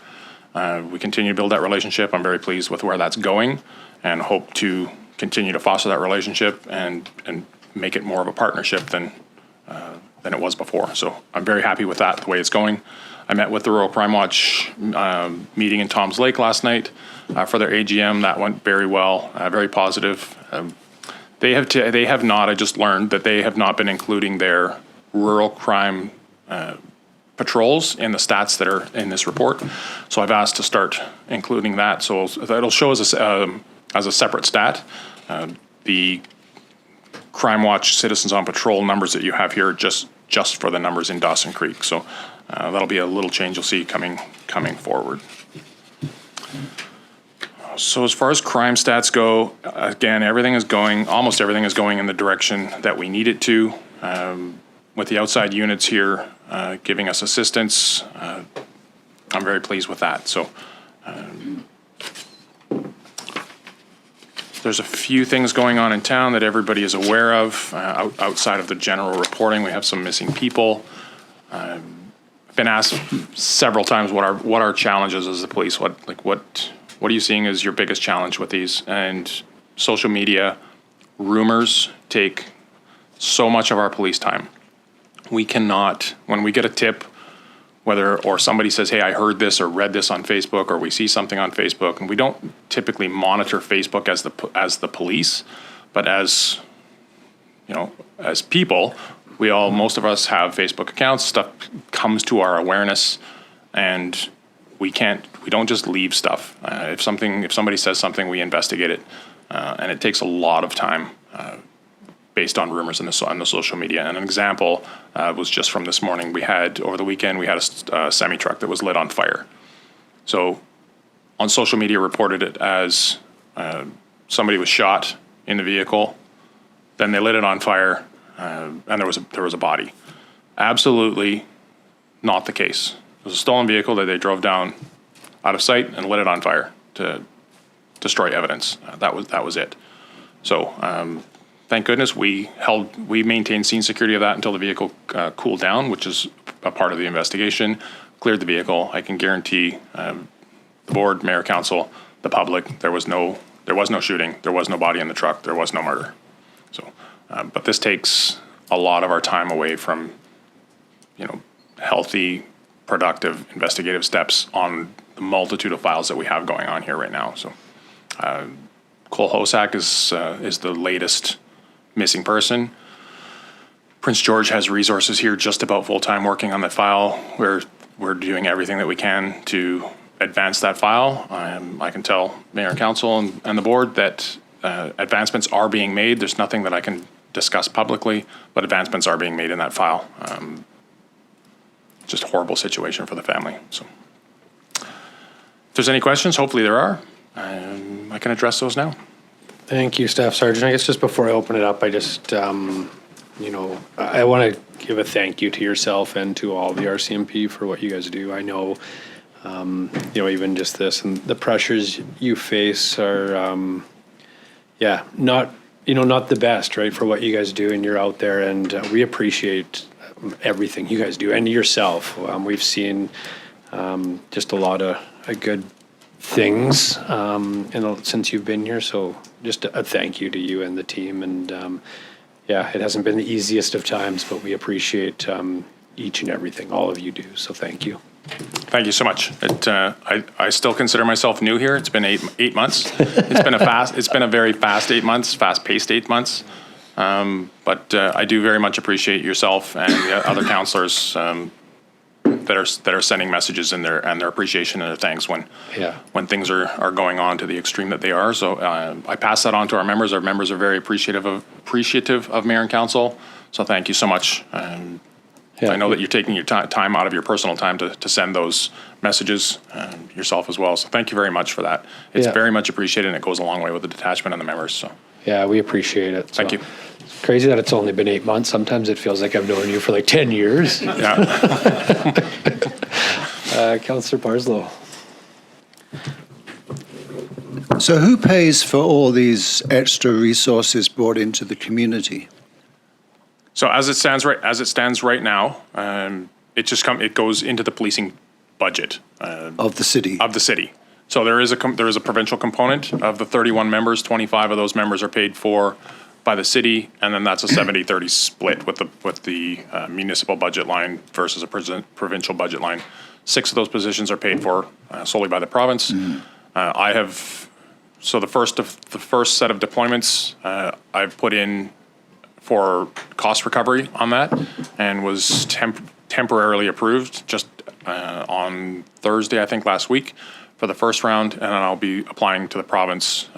We continue to build that relationship. I'm very pleased with where that's going, and hope to continue to foster that relationship and make it more of a partnership than it was before. So I'm very happy with that, the way it's going. I met with the Rural Crime Watch meeting in Tom's Lake last night for their AGM. That went very well, very positive. They have not, I just learned that they have not been including their rural crime patrols in the stats that are in this report. So I've asked to start including that. So that'll show as a separate stat. The Crime Watch Citizens on Patrol numbers that you have here are just for the numbers in Dawson Creek. So that'll be a little change you'll see coming forward. So as far as crime stats go, again, almost everything is going in the direction that we need it to. With the outside units here giving us assistance, I'm very pleased with that. So there's a few things going on in town that everybody is aware of. Outside of the general reporting, we have some missing people. I've been asked several times what our challenges as the police. What are you seeing as your biggest challenge with these? And social media, rumors take so much of our police time. We cannot, when we get a tip, or somebody says, hey, I heard this or read this on Facebook, or we see something on Facebook, and we don't typically monitor Facebook as the police, but as people, most of us have Facebook accounts. Stuff comes to our awareness, and we don't just leave stuff. If somebody says something, we investigate it, and it takes a lot of time based on rumors on the social media. And an example was just from this morning. Over the weekend, we had a semi-truck that was lit on fire. So on social media reported it as somebody was shot in the vehicle, then they lit it on fire, and there was a body. Absolutely not the case. It was a stolen vehicle that they drove down out of sight and lit it on fire to destroy evidence. That was it. So thank goodness we maintained scene security of that until the vehicle cooled down, which is a part of the investigation. Cleared the vehicle. I can guarantee the board, mayor, council, the public, there was no shooting, there was no body in the truck, there was no murder. So, but this takes a lot of our time away from, healthy, productive, investigative steps on the multitude of files that we have going on here right now. So, Cole Hosak is the latest missing person. Prince George has resources here just about full-time working on that file. We're doing everything that we can to advance that file. I can tell Mayor and Council and the board that advancements are being made. There's nothing that I can discuss publicly, but advancements are being made in that file. Just a horrible situation for the family. So if there's any questions, hopefully there are. I can address those now. Thank you, Staff Sergeant. I guess just before I open it up, I just, I want to give a thank you to yourself and to all the RCMP for what you guys do. I know, even just this and the pressures you face are, not the best, right, for what you guys do, and you're out there, and we appreciate everything you guys do and yourself. We've seen just a lot of good things since you've been here, so just a thank you to you and the team. And it hasn't been the easiest of times, but we appreciate each and everything all of you do, so thank you. Thank you so much. I still consider myself new here. It's been eight months. It's been a very fast 8 months, fast-paced 8 months. But I do very much appreciate yourself and the other councillors that are sending messages and their appreciation and their thanks when things are going on to the extreme that they are. So I pass that on to our members. Our members are very appreciative of Mayor and Council. So thank you so much. I know that you're taking your time out of your personal time to send those messages yourself as well. So thank you very much for that. It's very much appreciated, and it goes a long way with the detachment and the members. So yeah, we appreciate it. Thank you. It's crazy that it's only been 8 months. Sometimes it feels like I've known you for like 10 years. Yeah. Councillor Parslow. So who pays for all these extra resources brought into the community? So as it stands right now, it goes into the policing budget Of the city? of the city. So there is a provincial component of the 31 members. 25 of those members are paid for by the city, and then that's a 70-30 split with the municipal budget line versus a provincial budget line. 6 of those positions are paid for solely by the province. The first set of deployments I've put in for cost recovery on that, and was temporarily approved just on Thursday, I think, last week for the first round, and then I'll be applying to the province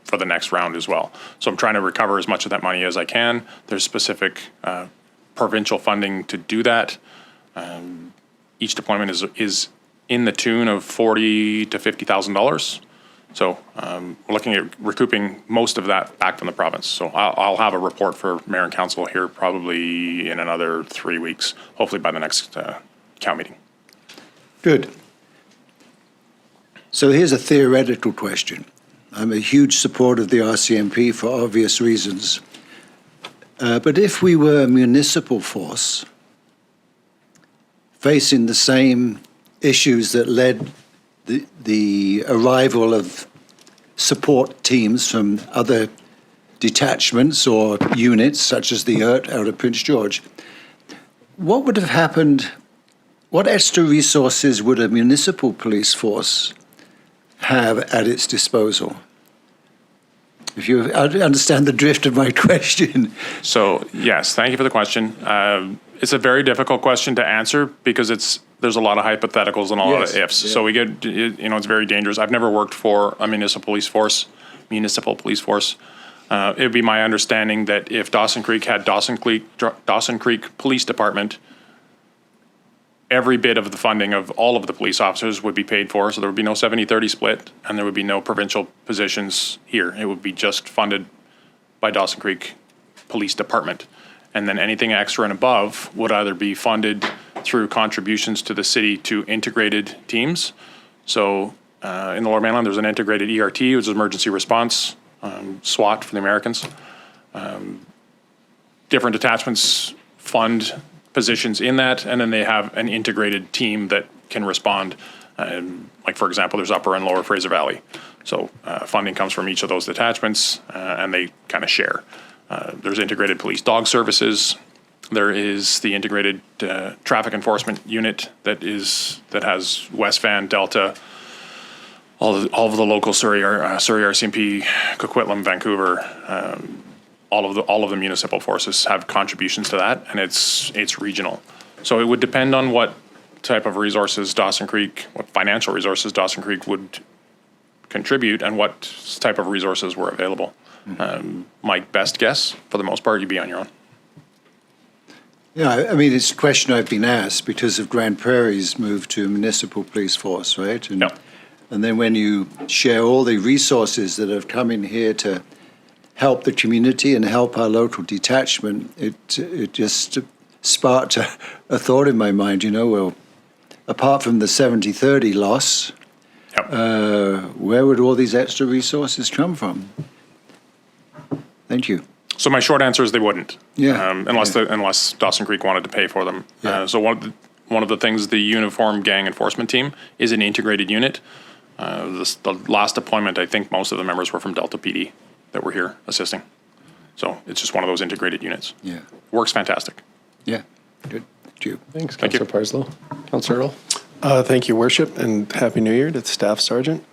for the next round as well. So I'm trying to recover as much of that money as I can. There's specific provincial funding to do that. Each deployment is in the tune of $40,000 to $50,000. So we're looking at recouping most of that back from the province. So I'll have a report for Mayor and Council here probably in another 3 weeks, hopefully by the next count meeting. Good. So here's a theoretical question. I'm a huge supporter of the RCMP for obvious reasons. But if we were a municipal force facing the same issues that led the arrival of support teams from other detachments or units, such as the Jerrett out of Prince George, what would have happened? What extra resources would a municipal police force have at its disposal? If you understand the drift of my question. So yes, thank you for the question. It's a very difficult question to answer because there's a lot of hypotheticals and a lot of ifs. Yeah. So we get, it's very dangerous. I've never worked for a municipal police force. It would be my understanding that if Dawson Creek had Dawson Creek Police Department, every bit of the funding of all of the police officers would be paid for. So there would be no 70-30 split, and there would be no provincial positions here. It would be just funded by Dawson Creek Police Department. And then anything extra and above would either be funded through contributions to the city to integrated teams. So in the Lower Mainland, there's an integrated ERT, which is emergency response, SWAT for the Americans. Different detachments fund positions in that, and then they have an integrated team that can respond. Like, for example, there's Upper and Lower Fraser Valley. So funding comes from each of those detachments, and they kind of share. There's integrated police dog services. There is the integrated traffic enforcement unit that has West Van, Delta, all of the local Surrey RCMP, Coquitlam, Vancouver, all of the municipal forces have contributions to that, and it's regional. So it would depend on what type of resources what financial resources Dawson Creek would contribute and what type of resources were available. My best guess, for the most part, you'd be on your own. Yeah, I mean, it's a question I've been asked because of Grand Prairie's move to municipal police force, right? And, and then when you share all the resources that have come in here to help the community and help our local detachment, it just sparked a thought in my mind, well, apart from the 70-30 loss, where would all these extra resources come from? Thank you. So my short answer is they wouldn't. Yeah. Unless Dawson Creek wanted to pay for them. Yeah. So one of the things, the Uniform Gang Enforcement Team is an integrated unit. The last deployment, I think most of the members were from Delta PD that were here assisting. So it's just one of those integrated units. Yeah. Works fantastic. Yeah. Good. Thank you. Thanks, Thank you. Councillor Parslow. Councillor Earl. Thank you, Worship, and Happy New Year to the Staff Sergeant.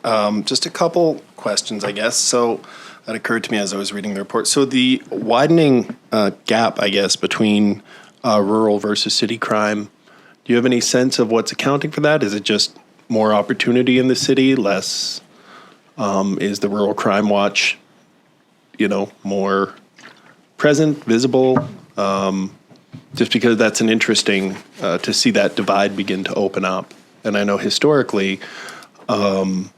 Just a couple questions, I guess. So that occurred to me as I was reading the report. So the widening gap, I guess, between rural versus city crime, do you have any sense of what's accounting for that? Is it just more opportunity in the city, less? Is the rural crime watch, more present, visible? Just because that's an interesting to see that divide begin to open up. And I know historically, those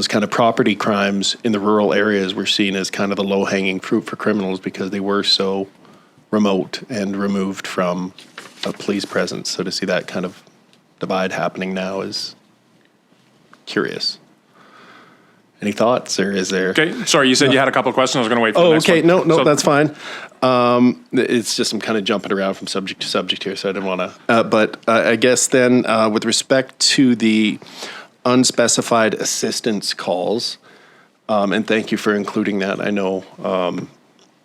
kind of property crimes in the rural areas were seen as kind of the low-hanging fruit for criminals because they were so remote and removed from a police presence. So to see that kind of divide happening now is curious. Any thoughts, or is there? Okay, sorry, you said you had a couple of questions. I was going to wait for the next okay, one. no, So- that's fine. It's just I'm kind of jumping around from subject to subject here, so I didn't want to. But I guess then, with respect to the unspecified assistance calls, and thank you for including that. I know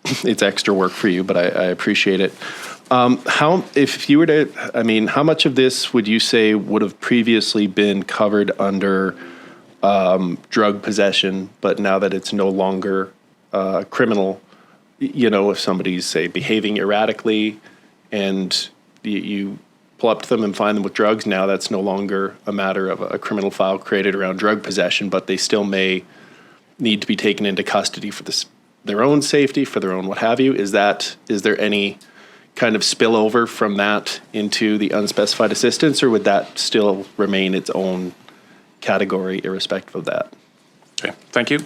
it's extra work for you, but I appreciate it. If you were to, how much of this would you say would have previously been covered under drug possession, but now that it's no longer criminal, if somebody's, say, behaving erratically and you pull up to them and find them with drugs, now that's no longer a matter of a criminal file created around drug possession, but they still may need to be taken into custody for their own safety, for their own what have you. Is there any kind of spillover from that into the unspecified assistance, or would that still remain its own category irrespective of that? Okay, thank you.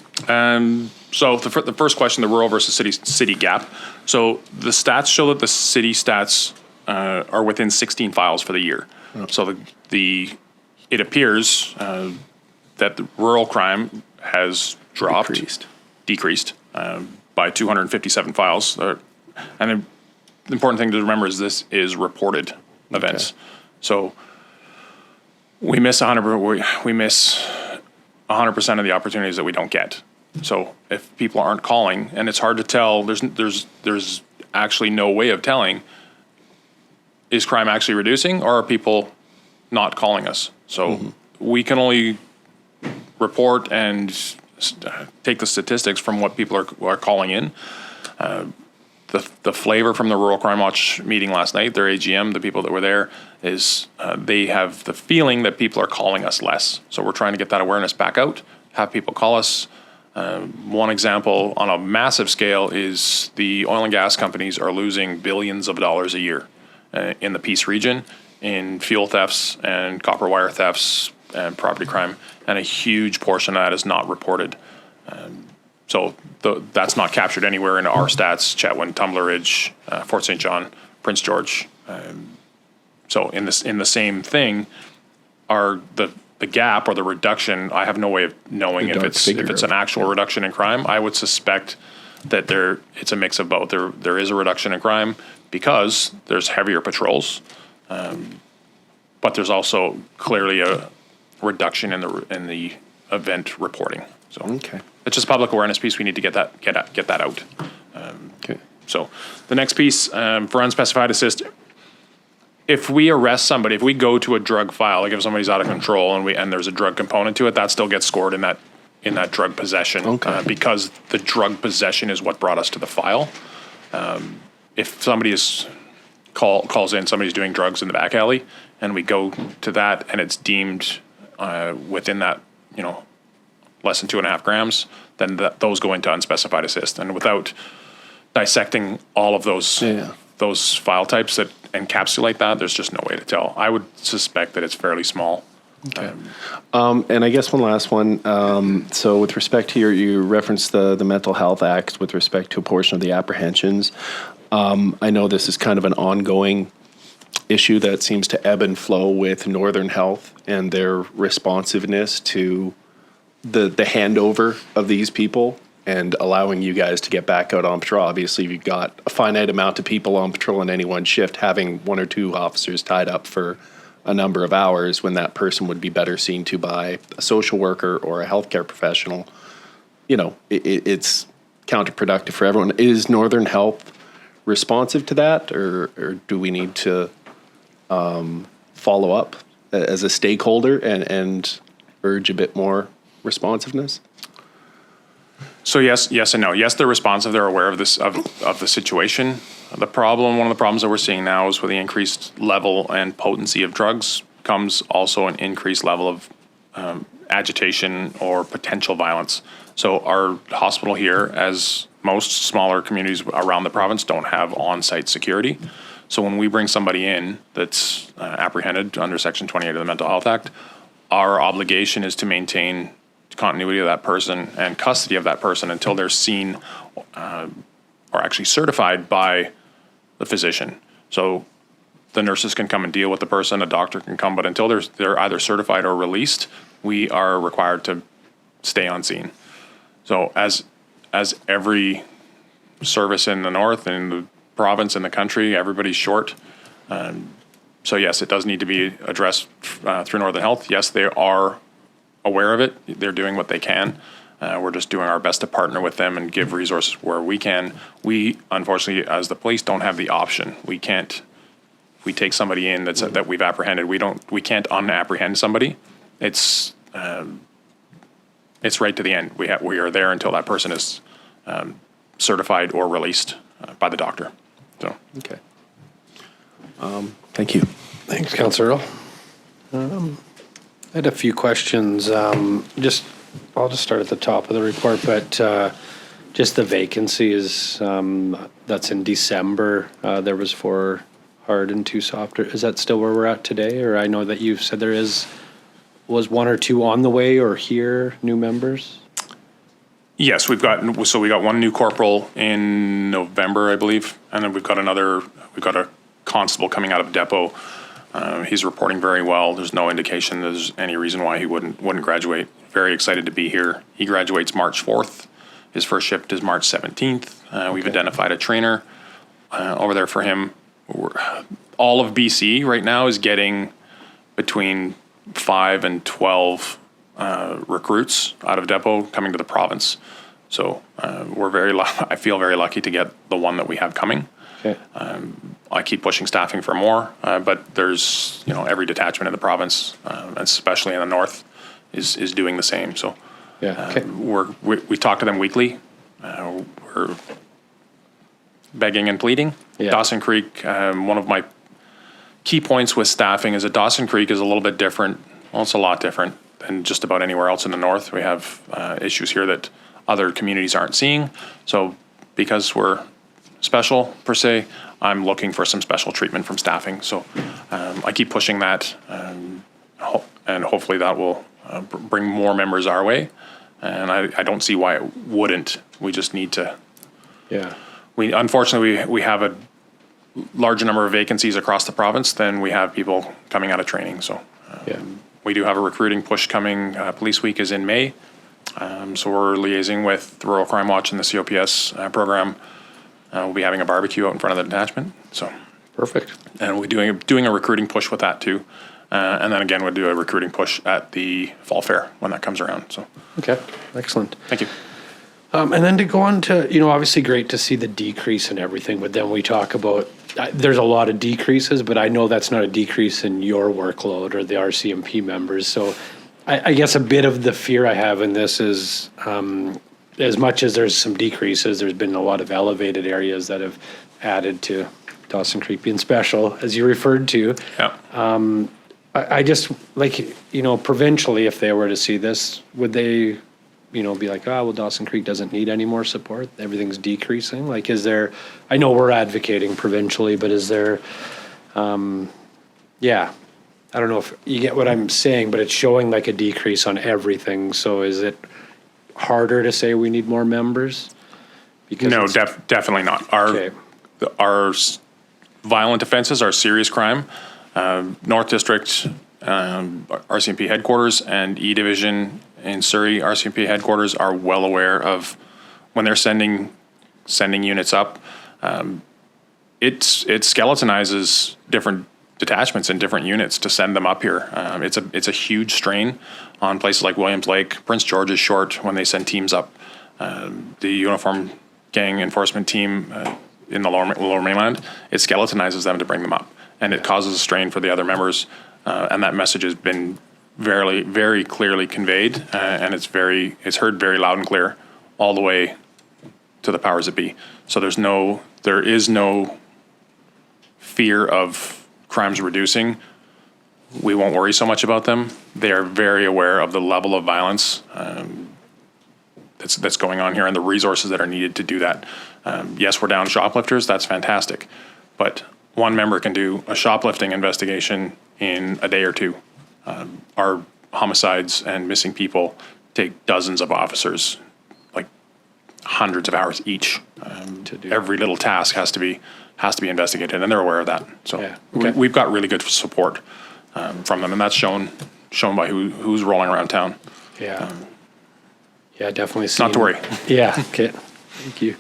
So the first question, the rural versus city gap. So the stats show that the city stats are within 16 files for the year. So it appears that the rural crime has decreased by 257 files. And the important thing to remember is this is reported events. Okay. So we miss 100% of the opportunities that we don't get. So if people aren't calling, and it's hard to tell, there's actually no way of telling, is crime actually reducing, or are people not calling us? So we can only report and take the statistics from what people are calling in. The flavor from the Rural Crime Watch meeting last night, their AGM, the people that were there, is they have the feeling that people are calling us less. So we're trying to get that awareness back out, have people call us. One example on a massive scale is the oil and gas companies are losing billions of dollars a year in the Peace region in fuel thefts and copper wire thefts and property crime, and a huge portion of that is not reported. So that's not captured anywhere in our stats, Chetwynd, Tumbler Ridge, Fort St. John, Prince George. So in the same thing, are the gap or the reduction, I have no way of knowing if it's an actual reduction in crime. I would suspect that it's a mix of both. There is a reduction in crime because there's heavier patrols, but there's also clearly a reduction in the event reporting. So it's just a public awareness piece. We need to get that out. So the next piece for unspecified assist. If we arrest somebody, if we go to a drug file, like if somebody's out of control and there's a drug component to it, that still gets scored in that drug possession because the drug possession is what brought us to the file. If somebody calls in, somebody's doing drugs in the back alley, and we go to that and it's deemed within that, less than 2.5 grams, then those go into unspecified assist. And without dissecting all of those file types that encapsulate that, there's just no way to tell. I would suspect that it's fairly small. Okay. And I guess one last one. So with respect to you referenced the Mental Health Act with respect to a portion of the apprehensions. I know this is kind of an ongoing issue that seems to ebb and flow with Northern Health and their responsiveness to the handover of these people and allowing you guys to get back out on patrol. Obviously, you've got a finite amount of people on patrol in any one shift. Having 1 or 2 officers tied up for a number of hours when that person would be better seen to by a social worker or a healthcare professional, it's counterproductive for everyone. Is Northern Health responsive to that, or do we need to follow up as a stakeholder and urge a bit more responsiveness? So yes and no. Yes, they're responsive. They're aware of this of the situation. One of the problems that we're seeing now is with the increased level and potency of drugs comes also an increased level of agitation or potential violence. So our hospital here, as most smaller communities around the province, don't have on-site security. So when we bring somebody in that's apprehended under Section 28 of the Mental Health Act, our obligation is to maintain continuity of that person and custody of that person until they're seen or actually certified by the physician. So the nurses can come and deal with the person, a doctor can come, but until they're either certified or released, we are required to stay on scene. So as every service in the north, in the province, in the country, everybody's short. So yes, it does need to be addressed through Northern Health. Yes, they are aware of it. They're doing what they can. We're just doing our best to partner with them and give resources where we can. We, unfortunately, as the police, don't have the option. We can't. If we take somebody in that we've apprehended, we can't unapprehend somebody. It's right to the end. We are there until that person is certified or released by the doctor. So okay. Thank you. Thanks, Councillor Earl. I had a few questions. I'll just start at the top of the report, but just the vacancies that's in December. There was 4 hard and 2 soft. Is that still where we're at today? Or I know that you've said there was 1 or 2 on the way or here, new members? Yes, we got 1 new corporal in November, I believe, and then we've got a constable coming out of depot. He's reporting very well. There's no indication there's any reason why he wouldn't graduate. Very excited to be here. He graduates March 4th. His first shift is March 17th. We've identified a trainer over there for him. All of BC right now is getting between 5 and 12 recruits out of depot coming to the province. So I feel very lucky to get the one that we have coming. Okay. I keep pushing staffing for more, but there's every detachment in the province, especially in the north, is doing the same. So yeah, okay. We talk to them weekly. We're begging and pleading. Yeah. Dawson Creek. One of my key points with staffing is that Dawson Creek is a little bit different. Well, it's a lot different than just about anywhere else in the north. We have issues here that other communities aren't seeing. So because we're special per se, I'm looking for some special treatment from staffing. So I keep pushing that, and hopefully that will bring more members our way. And I don't see why it wouldn't. We just need to. Yeah. Unfortunately we have a larger number of vacancies across the province, then we have people coming out of training. So we do have a recruiting push coming. Police Week is in May. So we're liaising with the Rural Crime Watch and the COPS program. We'll be having a barbecue out in front of the detachment. So Perfect. and we're doing a recruiting push with that too. And then again, we'll do a recruiting push at the fall fair when that comes around. So Okay, excellent. thank you. And then to go on to, obviously great to see the decrease in everything, but then we talk about, there's a lot of decreases, but I know that's not a decrease in your workload or the RCMP members. So I guess a bit of the fear I have in this is, as much as there's some decreases, there's been a lot of elevated areas that have added to Dawson Creek being special, as you referred to. Yeah. I just, provincially, if they were to see this, would they, be like, well, Dawson Creek doesn't need any more support, everything's decreasing? Like, is there, I know we're advocating provincially, but is there, I don't know if you get what I'm saying, but it's showing like a decrease on everything. So is it harder to say we need more members? Because No, definitely not. Our violent offenses, our serious crime, North District RCMP headquarters and E Division in Surrey RCMP headquarters are well aware of when they're sending units up. It skeletonizes different detachments and different units to send them up here. It's a huge strain on places like Williams Lake. Prince George is short when they send teams up. The uniform gang enforcement team in the lower mainland, it skeletonizes them to bring them up, and it causes a strain for the other members. And that message has been very, very clearly conveyed, and it's heard very loud and clear all the way to the powers that be. So there is no fear of crimes reducing. We won't worry so much about them. They are very aware of the level of violence that's going on here and the resources that are needed to do that. Yes, we're down shoplifters. That's fantastic. But one member can do a shoplifting investigation in a day or two. Our homicides and missing people take dozens of officers, like hundreds of hours each. Every little task has to be investigated, and they're aware of that. So we've got really good support from them, and that's shown by who's rolling around town. Yeah. Definitely. Not to worry. Yeah. Okay. Thank you.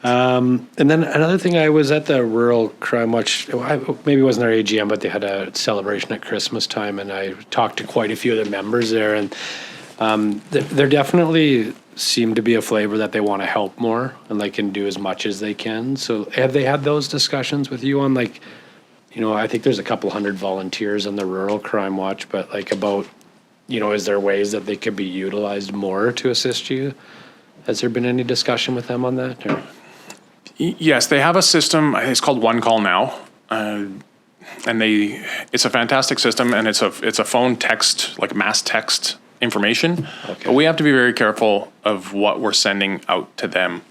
And then another thing, I was at the Rural Crime Watch, maybe it wasn't their AGM, but they had a celebration at Christmas time, and I talked to quite a few of the members there, and there definitely seemed to be a flavor that they want to help more and they can do as much as they can. So have they had those discussions with you on I think there's a couple hundred volunteers on the Rural Crime Watch, but about, is there ways that they could be utilized more to assist you? Has there been any discussion with them on that? Or? Yes, they have a system. I think it's called One Call Now, and it's a fantastic system, and it's a phone text, like mass text information. Okay. But we have to be very careful of what we're sending out to them.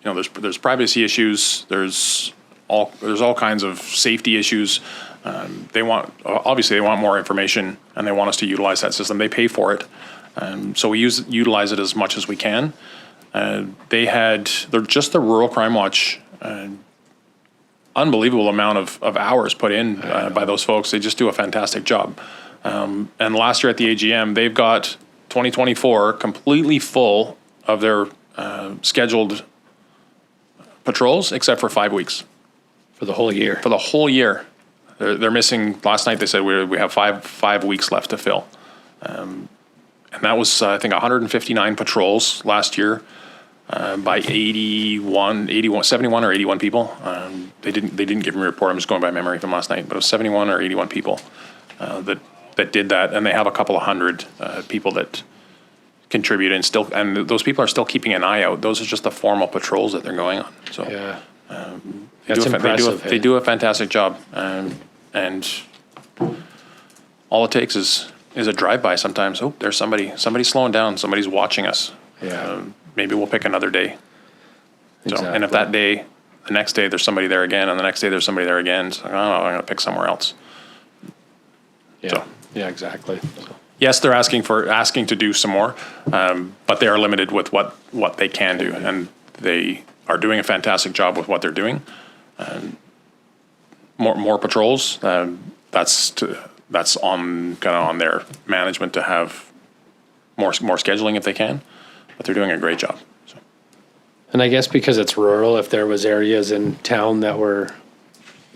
There's privacy issues. There's all kinds of safety issues. They want more information, and they want us to utilize that system. They pay for it. So we utilize it as much as we can. They're just the Rural Crime Watch, unbelievable amount of hours put in by those folks. They just do a fantastic job. And last year at the AGM, they've got 2024 completely full of their scheduled patrols, except for 5 weeks. For the whole year? For the whole year. They're missing, last night they said we have five weeks left to fill. And that was, I think, 159 patrols last year by 71 or 81 people. They didn't give me a report. I'm just going by memory from last night, but it was 71 or 81 people that did that, and they have a couple of hundred people that contribute, and those people are still keeping an eye out. Those are just the formal patrols that they're going on. So that's impressive. They do a fantastic job, and all it takes is a drive-by sometimes. Oh, there's somebody's slowing down. Somebody's watching us. Yeah. Maybe we'll pick another day. Exactly. So, and if that day, the next day there's somebody there again, and the next day there's somebody there again, it's like, I'm going to pick somewhere else. Yeah. So. Yeah, exactly. So. Yes, they're asking to do some more, but they are limited with what they can do, and they are doing a fantastic job with what they're doing. more patrols. That's on kind of on their management to have more scheduling if they can, but they're doing a great job. So. And I guess because it's rural, if there was areas in town that were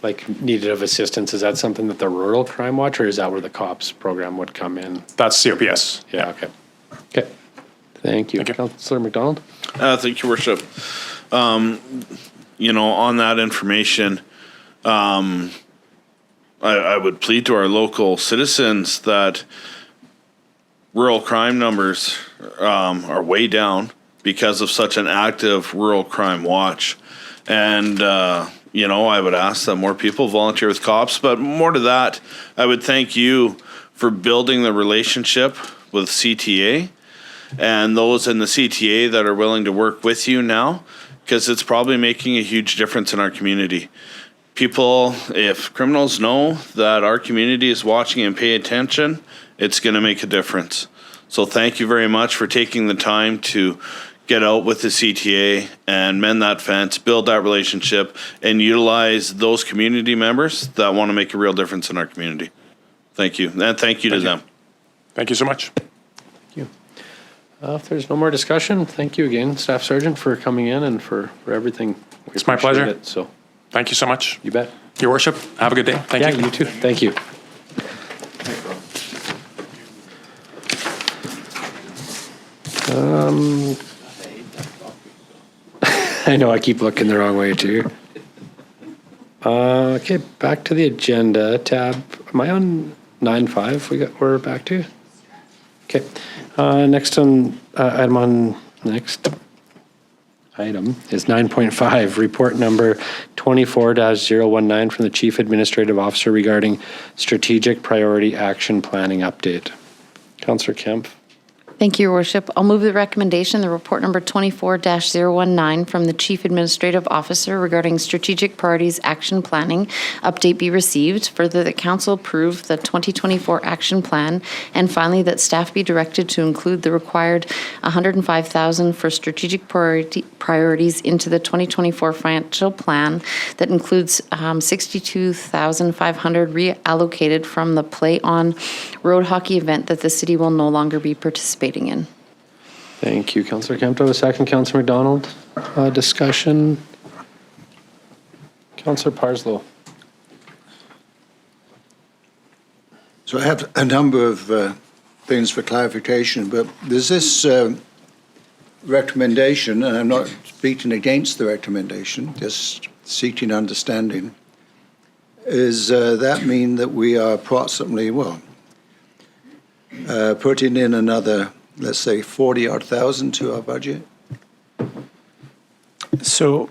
like needed of assistance, is that something that the Rural Crime Watch, or is that where the COPS program would come in? That's COPS. Yeah, okay. Okay. Thank you. Councillor McDonald? Thank you, Worship. You know, on that information, I would plead to our local citizens that rural crime numbers are way down because of such an active rural crime watch. And, you know, I would ask that more people volunteer with cops. But more to that, I would thank you for building the relationship with CTA and those in the CTA that are willing to work with you now, because it's probably making a huge difference in our community. People, if criminals know that our community is watching and pay attention, it's going to make a difference. So thank you very much for taking the time to get out with the CTA and mend that fence, build that relationship, and utilize those community members that want to make a real difference in our community. Thank you. And thank you to them. Thank you so much. Thank you. If there's no more discussion, thank you again, Staff Sergeant, for coming in and for everything. It's my pleasure. So, thank you so much. You bet. Your Worship, have a good day. Thank you. You too. Thank you. I know I keep looking the wrong way too. Okay, back to the agenda tab. Am I on 9.5? We're back to. Okay. Next item is 9.5, report number 24-019 from the Chief Administrative Officer regarding strategic priority action planning update. Councillor Kemp. Thank you, Your Worship. I'll move the recommendation, the report number 24-019 from the Chief Administrative Officer regarding strategic priorities action planning update be received. Further, that Council approve the 2024 action plan, and finally that staff be directed to include the required $105,000 for strategic priorities into the 2024 financial plan that includes $62,500 reallocated from the Play On road hockey event that the city will no longer be participating in. Thank you, Councillor Kemp. Do I have a second? Councillor McDonald. Discussion. Councillor Parslow. So I have a number of things for clarification, but there's this recommendation, and I'm not speaking against the recommendation, just seeking understanding. Is that mean that we are approximately, putting in another, let's say, 40-odd thousand to our budget? So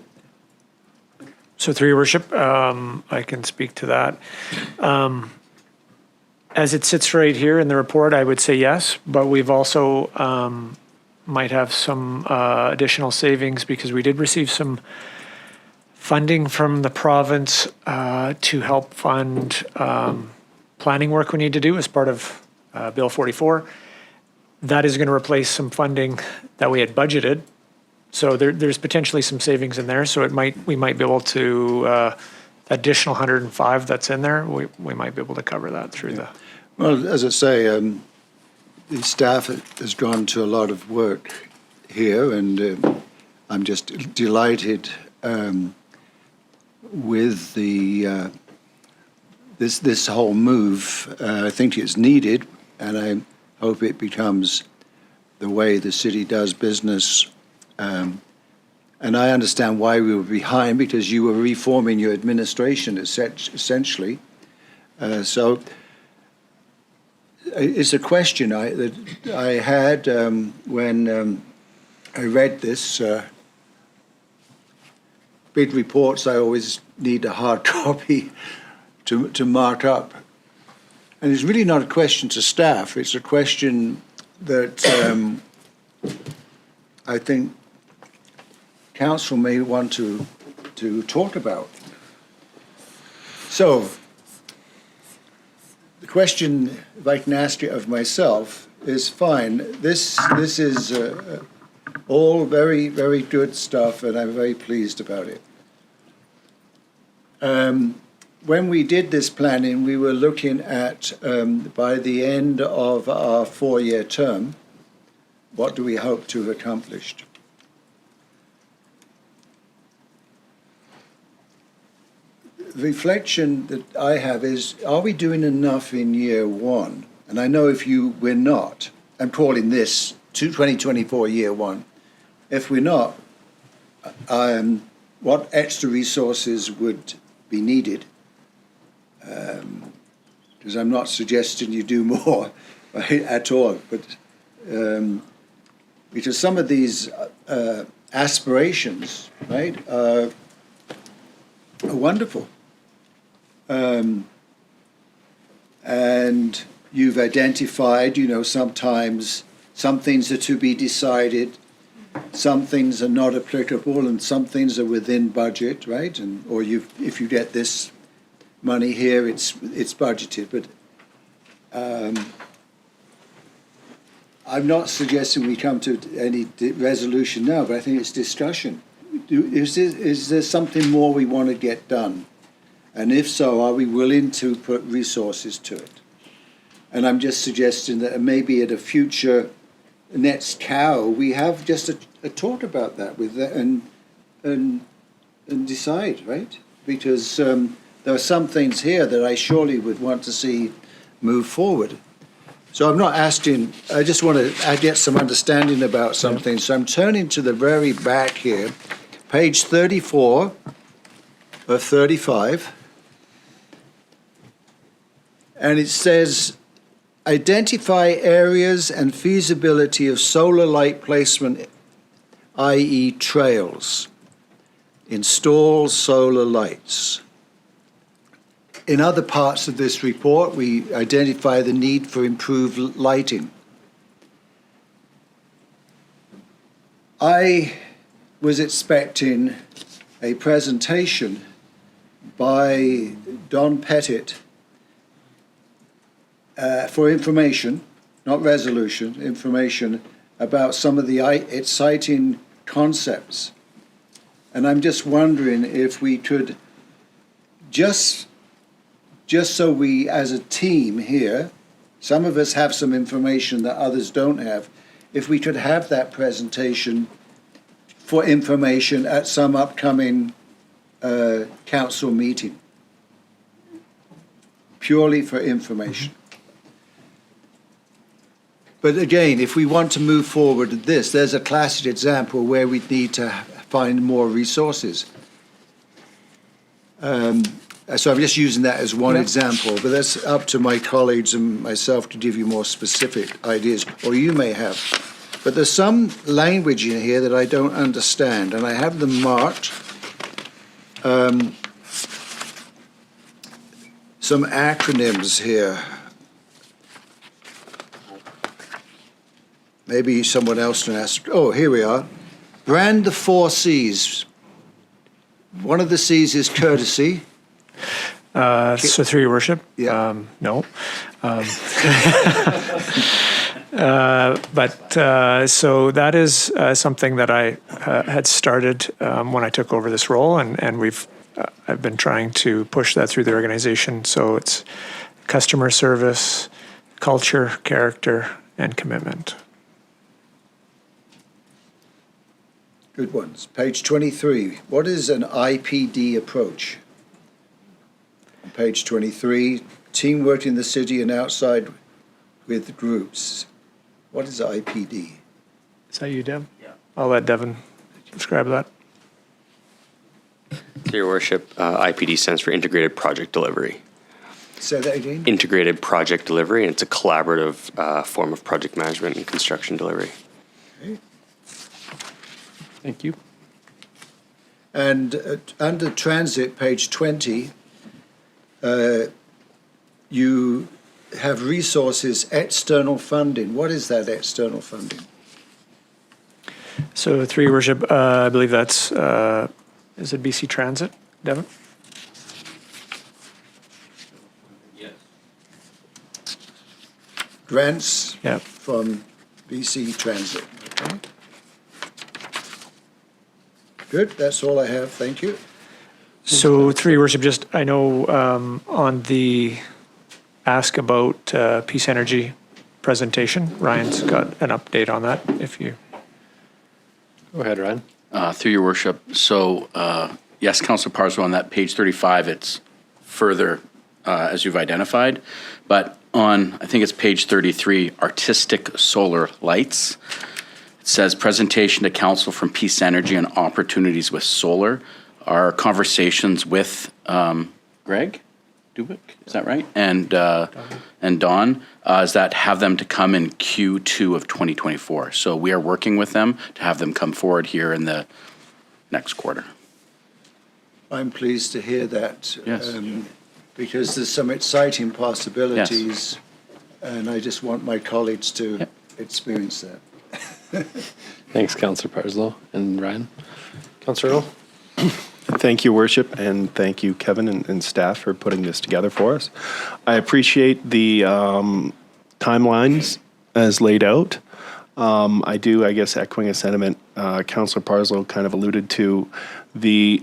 through your worship, I can speak to that. As it sits right here in the report, I would say yes, but we've also might have some additional savings because we did receive some funding from the province to help fund planning work we need to do as part of Bill 44. That is going to replace some funding that we had budgeted. So there's potentially some savings in there. So we might be able to, additional 105 that's in there, we might be able to cover that through the. Well, as I say, the staff has gone to a lot of work here, and I'm just delighted with the this whole move. I think it's needed, and I hope it becomes the way the city does business. And I understand why we were behind, because you were reforming your administration essentially. So it's a question that I had when I read this. Big reports, I always need a hard copy to mark up. And it's really not a question to staff. It's a question that I think council may want to talk about. So the question, if I can ask it of myself, is fine. This is all very, very good stuff, and I'm very pleased about it. when we did this planning, we were looking at, by the end of our 4-year term, what do we hope to have accomplished? The reflection that I have is, are we doing enough in year 1? And I know we're not, I'm calling this 2024 year 1. If we're not, what extra resources would be needed? Because I'm not suggesting you do more at all, but because some of these aspirations, right, are wonderful. And you've identified, sometimes some things are to be decided, some things are not applicable, and some things are within budget, right? Or if you get this money here, it's budgeted. But I'm not suggesting we come to any resolution now, but I think it's discussion. Is there something more we want to get done? And if so, are we willing to put resources to it? And I'm just suggesting that maybe at a future next cow, we have just a talk about that with that and decide, right? Because there are some things here that I surely would want to see move forward. So I'm not asking, I just want to get some understanding about something. So I'm turning to the very back here, page 34 of 35. And it says, identify areas and feasibility of solar light placement, i.e. trails. Install solar lights. In other parts of this report, we identify the need for improved lighting. I was expecting a presentation by Don Pettit for information, not resolution, information about some of the exciting concepts. And I'm just wondering if we could just so we as a team here, some of us have some information that others don't have, if we could have that presentation for information at some upcoming council meeting, purely for information. But again, if we want to move forward with this, there's a classic example where we need to find more resources. So I'm just using that as one example, but that's up to my colleagues and myself to give you more specific ideas, or you may have. But there's some language in here that I don't understand, and I have them marked. Some acronyms here. Maybe someone else can ask. Oh, here we are. Brand the 4 C's. One of the C's is courtesy. So through your worship? Yeah. No. So that is something that I had started when I took over this role, and I've been trying to push that through the organization. So it's customer service, culture, character, and commitment. Good ones. Page 23. What is an IPD approach? On page 23, teamwork in the city and outside with groups. What is IPD? Is that you, Deb? Yeah. I'll let Devin describe that. Your Worship, IPD stands for Integrated Project Delivery. Say that again? Integrated Project Delivery, and it's a collaborative form of project management and construction delivery. Okay. Thank you. And under transit, page 20, you have resources, external funding. What is that external funding? So through your worship, I believe that's, is it BC Transit, Devin? Yes. Grants Yep. from BC Transit. Okay. Good, that's all I have, thank you. So through your worship, just, I know on the ask about Peace Energy presentation, Ryan's got an update on that, if you. Go ahead, Ryan. Through your worship, so yes, Councillor Parslow, on that page 35, it's further as you've identified, but on, I think it's page 33, artistic solar lights, it says presentation to council from Peace Energy on opportunities with solar. Our conversations with Greg Dubik, is that right? And Dawn, is that have them to come in Q2 of 2024. So we are working with them to have them come forward here in the next quarter. I'm pleased to hear that. Yes. Because there's some exciting possibilities, and I just want my colleagues to experience that. Thanks, Councillor Parslow. And Ryan? Councillor Earl? Thank you, Worship, and thank you, Kevin and staff, for putting this together for us. I appreciate the timelines as laid out. I do, I guess, echoing a sentiment Councillor Parslow kind of alluded to, the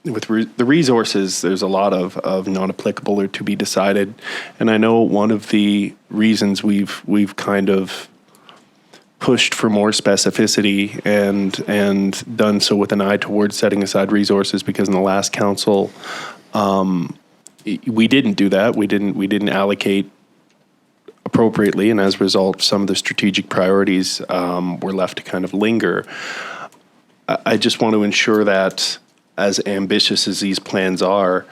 the resources, there's a lot of non-applicable or to be decided. And I know one of the reasons we've kind of pushed for more specificity and done so with an eye towards setting aside resources, because in the last council, we didn't do that. We didn't allocate appropriately, and as a result, some of the strategic priorities were left to kind of linger. I just want to ensure that, as ambitious as these plans are,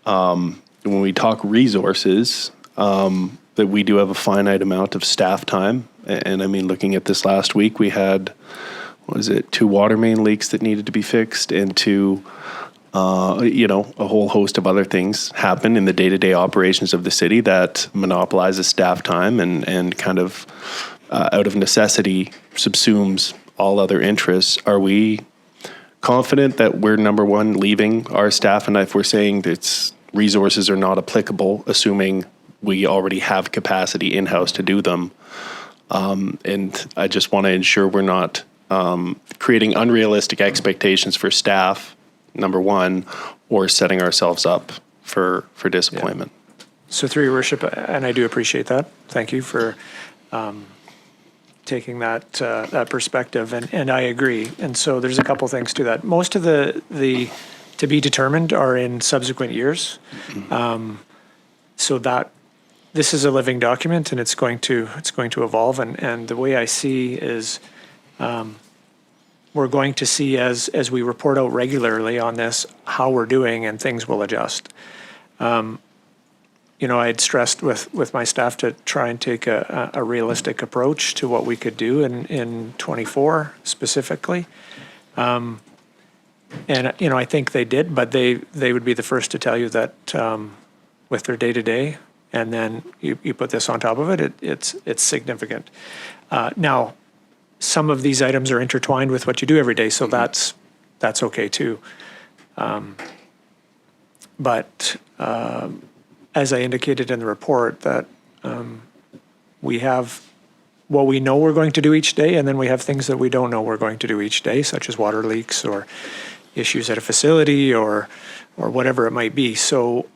when we talk resources, that we do have a finite amount of staff time. And I mean, looking at this last week, we had, 2 water main leaks that needed to be fixed, and 2, a whole host of other things happen in the day-to-day operations of the city that monopolizes staff time and kind of, out of necessity, subsumes all other interests. Are we confident that we're, number one, leaving our staff, and if we're saying that resources are not applicable, assuming we already have capacity in-house to do them? And I just want to ensure we're not creating unrealistic expectations for staff, number one, or setting ourselves up for disappointment. Yeah. So through your worship, and I do appreciate that, thank you for taking that perspective, and I agree. And so there's a couple things to that. Most of the to be determined are in subsequent years. So that this is a living document, and it's going to evolve. And the way I see is, we're going to see as we report out regularly on this how we're doing, and things will adjust. I had stressed with my staff to try and take a realistic approach to what we could do in 24 specifically. And I think they did, but they would be the first to tell you that with their day-to-day, and then you put this on top of it, it's significant. Now, some of these items are intertwined with what you do every day, so that's okay too. But as I indicated in the report, that we have what we know we're going to do each day, and then we have things that we don't know we're going to do each day, such as water leaks or issues at a facility or whatever it might be. So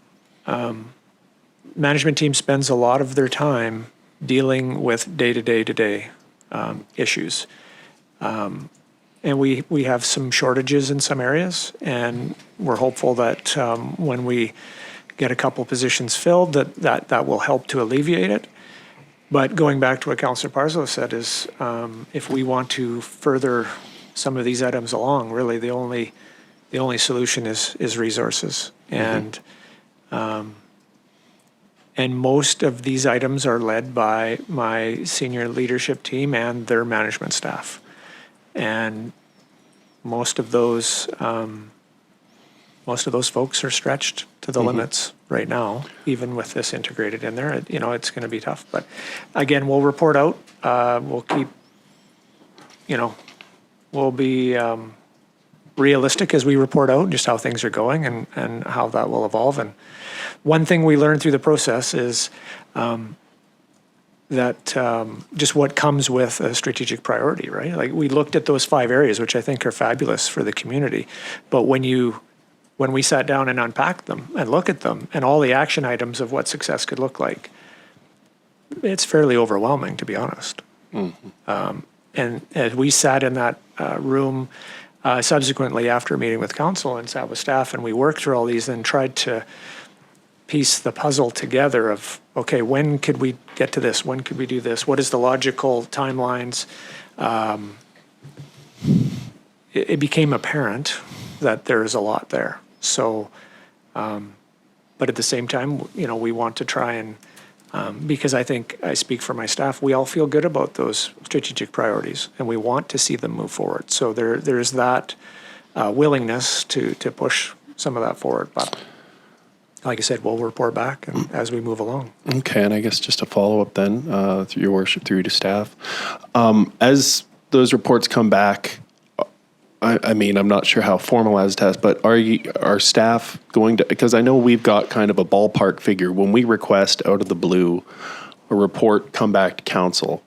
management team spends a lot of their time dealing with day-to-day issues. And we have some shortages in some areas, and we're hopeful that when we get a couple positions filled, that will help to alleviate it. But going back to what Councillor Parslow said is, if we want to further some of these items along, really the only solution is resources. And most of these items are led by my senior leadership team and their management staff. And most of those folks are stretched to the limits right now, even with this integrated in there. It's going to be tough. But again, we'll report out. We'll keep, we'll be realistic as we report out just how things are going and how that will evolve. And one thing we learned through the process is just what comes with a strategic priority, right? Like we looked at those 5 areas, which I think are fabulous for the community. But when we sat down and unpacked them and look at them and all the action items of what success could look like, it's fairly overwhelming, to be honest. And as we sat in that room subsequently after a meeting with council and sat with staff, and we worked through all these and tried to piece the puzzle together of, okay, when could we get to this? When could we do this? What is the logical timelines? It became apparent that there is a lot there. So, but at the same time, we want to try and, because I think I speak for my staff, we all feel good about those strategic priorities and we want to see them move forward. So there's that willingness to push some of that forward. But like I said, we'll report back and as we move along. Okay, and I guess just a follow-up then, through your worship, through to staff. As those reports come back, I mean, I'm not sure how formalized it is, but are staff going to, because I know we've got kind of a ballpark figure, when we request out of the blue a report come back to council,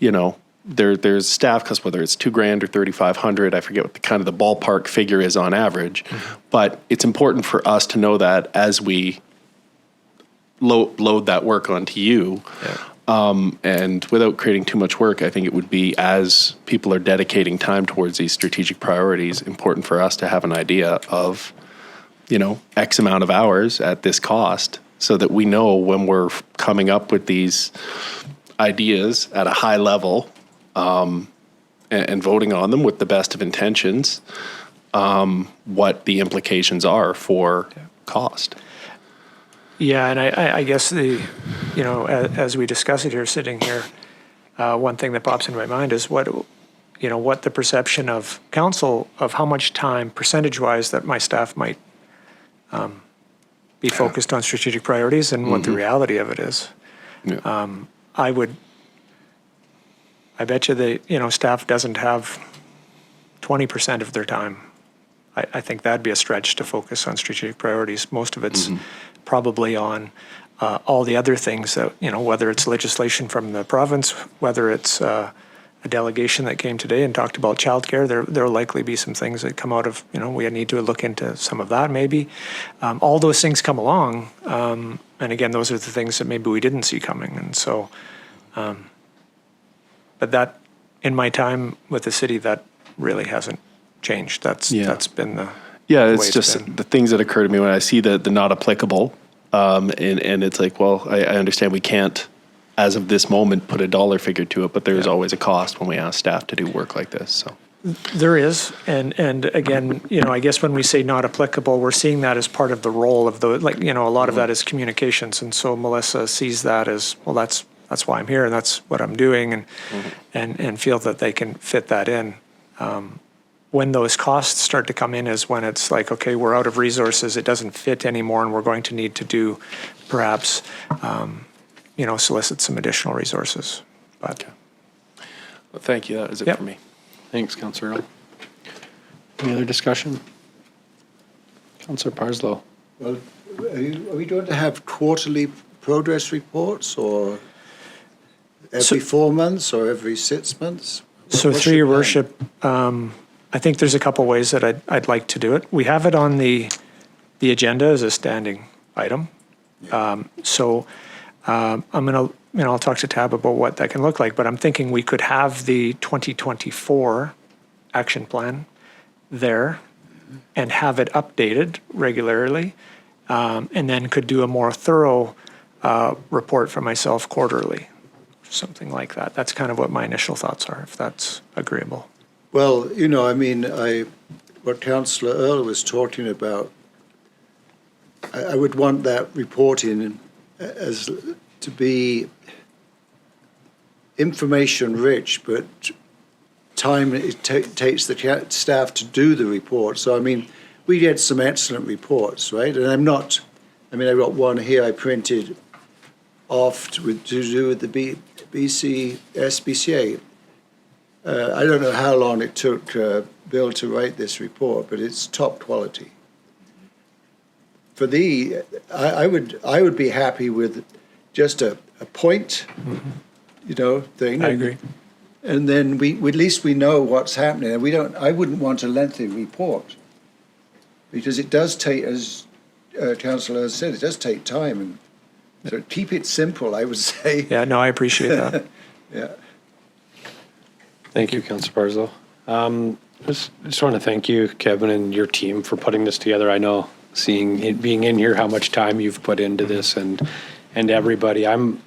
there's staff, because whether it's $2,000 or $3,500, I forget what the kind of the ballpark figure is on average, but it's important for us to know that as we load that work onto you. And without creating too much work, I think it would be, as people are dedicating time towards these strategic priorities, important for us to have an idea of, X amount of hours at this cost, so that we know when we're coming up with these ideas at a high level, and voting on them with the best of intentions, what the implications are for cost. Yeah, and I guess as we discuss it here, sitting here, one thing that pops into my mind is what the perception of council of how much time percentage-wise that my staff might be focused on strategic priorities and what the reality of it is. Yeah. I bet you staff doesn't have 20% of their time. I think that'd be a stretch to focus on strategic priorities. Most of it's probably on all the other things that, whether it's legislation from the province, whether it's a delegation that came today and talked about childcare, there'll likely be some things that come out of, we need to look into some of that maybe. All those things come along. And again, those are the things that maybe we didn't see coming. And so, but that, in my time with the city, that really hasn't changed. That's been the it's just the things that occur to me when I see the not applicable, and it's like, well, I understand we can't, as of this moment, put a dollar figure to it, but there's always a cost when we ask staff to do work like this. So there is, and again, I guess when we say not applicable, we're seeing that as part of the role of a lot of that is communications, and so Melissa sees that as, well, that's why I'm here and that's what I'm doing, and feel that they can fit that in. When those costs start to come in is when it's like, okay, we're out of resources, it doesn't fit anymore, and we're going to need to do perhaps, solicit some additional resources. But well, thank you. That is it for me. Thanks, Councillor Earl. Any other discussion? Councillor Parslow. Well, are we going to have quarterly progress reports, or every 4 months, or every 6 months? So through your worship, I think there's a couple ways that I'd like to do it. We have it on the agenda as a standing item. I'm gonna, I'll talk to Tab about what that can look like, but I'm thinking we could have the 2024 action plan there and have it updated regularly, and then could do a more thorough report for myself quarterly, something like that. That's kind of what my initial thoughts are, if that's agreeable. Well, what Councillor Earl was talking about, I would want that reporting as to be information rich, but time it takes the staff to do the report. So, we get some excellent reports, right? And I've got one here I printed off to do with the SPCA. I don't know how long it took Bill to write this report, but it's top quality. I would be happy with just a point, you know, thing. I agree. And then at least we know what's happening. And I wouldn't want a lengthy report, because it does take, as Councillor has said, it does take time. And so keep it simple, I would say. Yeah, no, I appreciate that. Yeah. Thank you, Councillor Barzil. Just want to thank you, Kevin, and your team for putting this together. I know being in here, how much time you've put into this, and everybody. I'm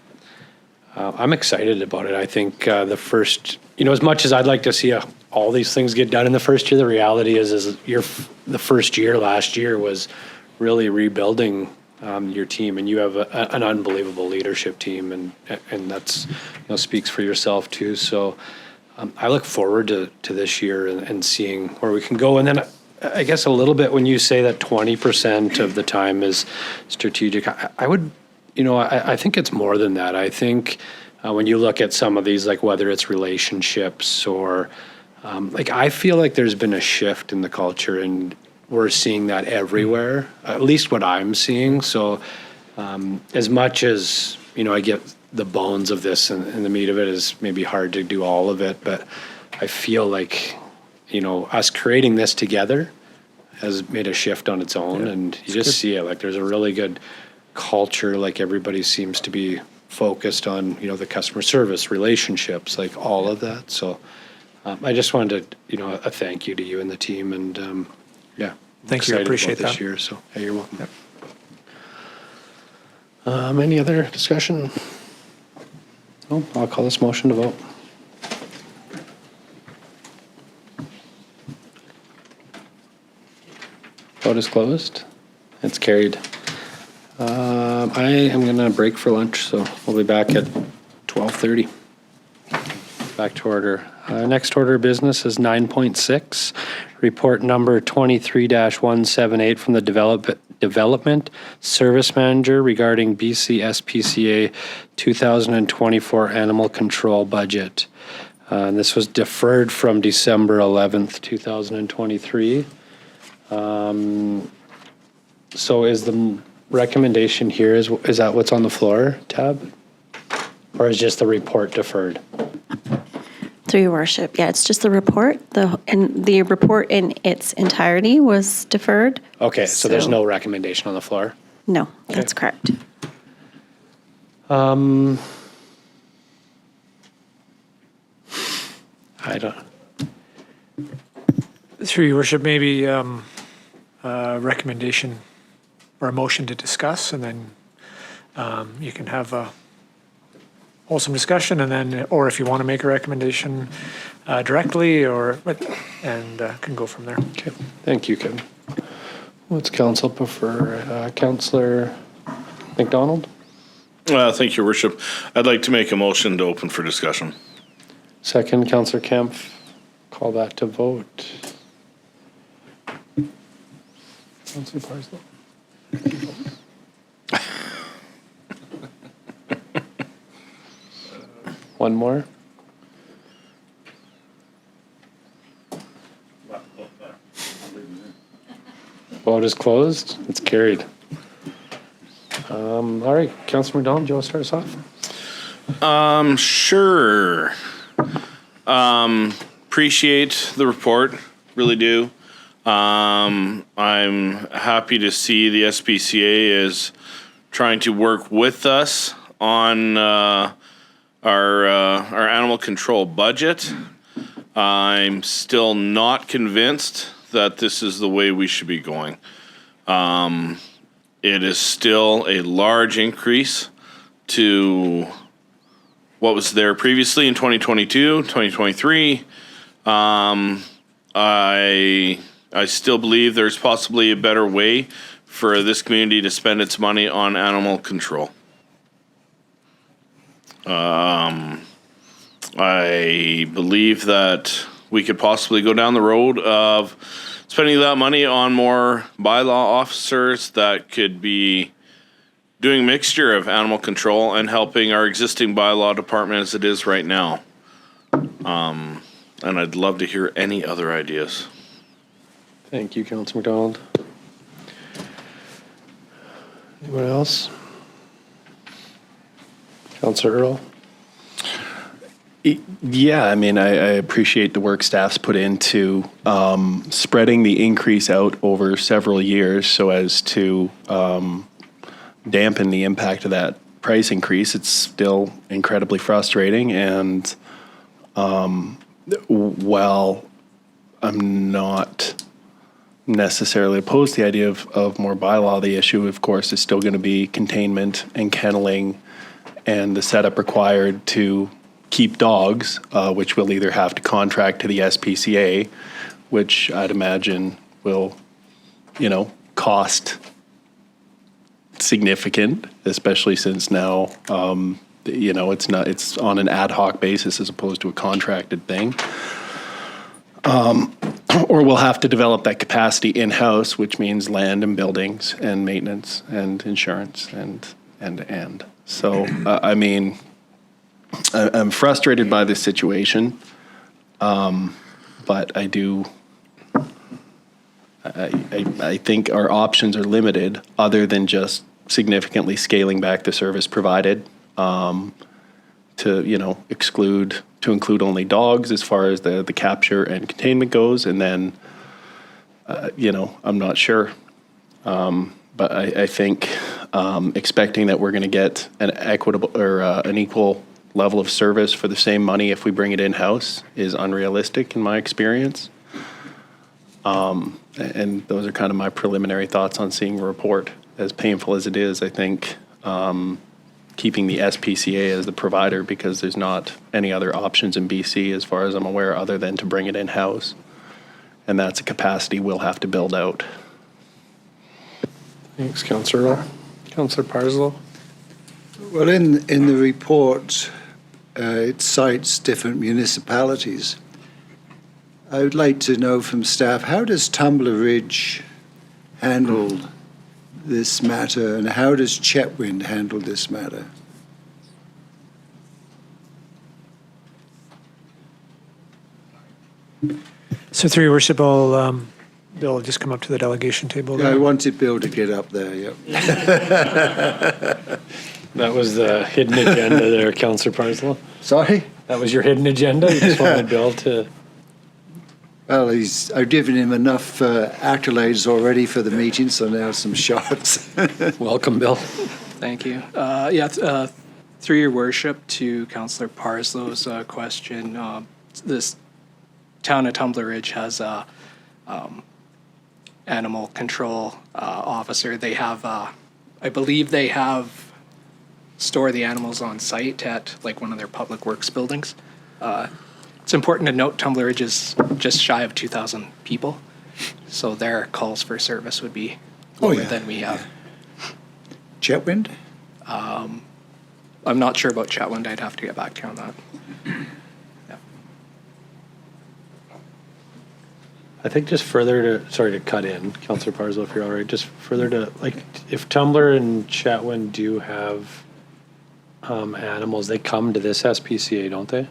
excited about it. I think the first, as much as I'd like to see all these things get done in the first year, the reality is the first year last year was really rebuilding your team, and you have an unbelievable leadership team, and that's speaks for yourself too. So I look forward to this year and seeing where we can go. And then I guess a little bit when you say that 20% of the time is strategic, I would, I think it's more than that. I think when you look at some of these, like whether it's relationships or I feel like there's been a shift in the culture, and we're seeing that everywhere, at least what I'm seeing. So as much as, I get the bones of this and the meat of it is maybe hard to do all of it, but I feel like, us creating this together has made a shift on its own, and you just see it. Like there's a really good culture, like everybody seems to be focused on, the customer service, relationships, like all of that. So I just wanted to, a thank you to you and the team, and yeah. Thank you, I appreciate that. This year, so hey, you're welcome. Yep. Any other discussion? No, I'll call this motion to vote. Vote is closed. It's carried. I am going to break for lunch, so we'll be back at 12:30. Back to order. Next order of business is 9.6, report number 23-178 from the Development Service Manager regarding BC SPCA 2024 Animal Control Budget. And this was deferred from December 11th, 2023. So is the recommendation here, is that what's on the floor, Tab? Or is just the report deferred? Through your worship, yeah, it's just the report. The report in its entirety was deferred. Okay, so there's no recommendation on the floor? No, that's correct. I don't. Through your worship, maybe a recommendation or a motion to discuss, and then you can have a wholesome discussion, and then, or if you want to make a recommendation directly, can go from there. Okay, thank you, Kevin. What's council prefer? Councillor McDonald? Thank you, Worship. I'd like to make a motion to open for discussion. Second, Councillor Kemp. Call that to vote. Councillor Parslow. One more. Vote is closed. It's carried. All right, Councillor McDonald, do you want to start us off? Sure. Appreciate the report, really do. I'm happy to see the SPCA is trying to work with us on our animal control budget. I'm still not convinced that this is the way we should be going. It is still a large increase to what was there previously in 2022, 2023. I still believe there's possibly a better way for this community to spend its money on animal control. I believe that we could possibly go down the road of spending that money on more bylaw officers that could be doing a mixture of animal control and helping our existing bylaw department as it is right now. And I'd love to hear any other ideas. Thank you, Councillor McDonald. Anyone else? Councillor Earl? Yeah, I mean, I appreciate the work staff's put into spreading the increase out over several years so as to dampen the impact of that price increase. It's still incredibly frustrating, and while I'm not necessarily opposed to the idea of more bylaw, the issue, of course, is still going to be containment and kenneling and the setup required to keep dogs, which we'll either have to contract to the SPCA, which I'd imagine will, cost significant, especially since now, it's on an ad hoc basis as opposed to a contracted thing. Or we'll have to develop that capacity in-house, which means land and buildings and maintenance and insurance and. So, I mean, I'm frustrated by this situation, but I do. I think our options are limited, other than just significantly scaling back the service provided to include only dogs as far as the capture and containment goes, and then I'm not sure, but I think expecting that we're going to get an equitable or an equal level of service for the same money if we bring it in-house is unrealistic in my experience. And those are kind of my preliminary thoughts on seeing the report. As painful as it is, I think keeping the SPCA as the provider, because there's not any other options in BC as far as I'm aware other than to bring it in-house. And that's a capacity we'll have to build out. Thanks, Councillor Earl. Councillor Parslow? Well, in the report, it cites different municipalities. I would like to know from staff, how does Tumbler Ridge handle this matter, and how does Chetwynd handle this matter? So through your worship, Bill, just come up to the delegation table. Yeah, I wanted Bill to get up there, yep. That was the hidden agenda there, Councillor Parslow. Sorry? That was your hidden agenda? You just wanted Bill to... Well, I've given him enough accolades already for the meeting, so now some shots. Welcome, Bill. Thank you. Through your worship, to Councillor Parslow's question, this town of Tumbler Ridge has a animal control officer. They have, I believe they have store the animals on site at like one of their public works buildings. It's important to note Tumbler Ridge is just shy of 2,000 people, so their calls for service would be lower than we have. Chetwynd? I'm not sure about Chetwynd. I'd have to get back to you on that. Yeah. I think just further to, sorry to cut in, Councillor Parslow, if you're all right, just further to, like, if Tumbler and Chetwynd do have animals, they come to this SPCA, don't they?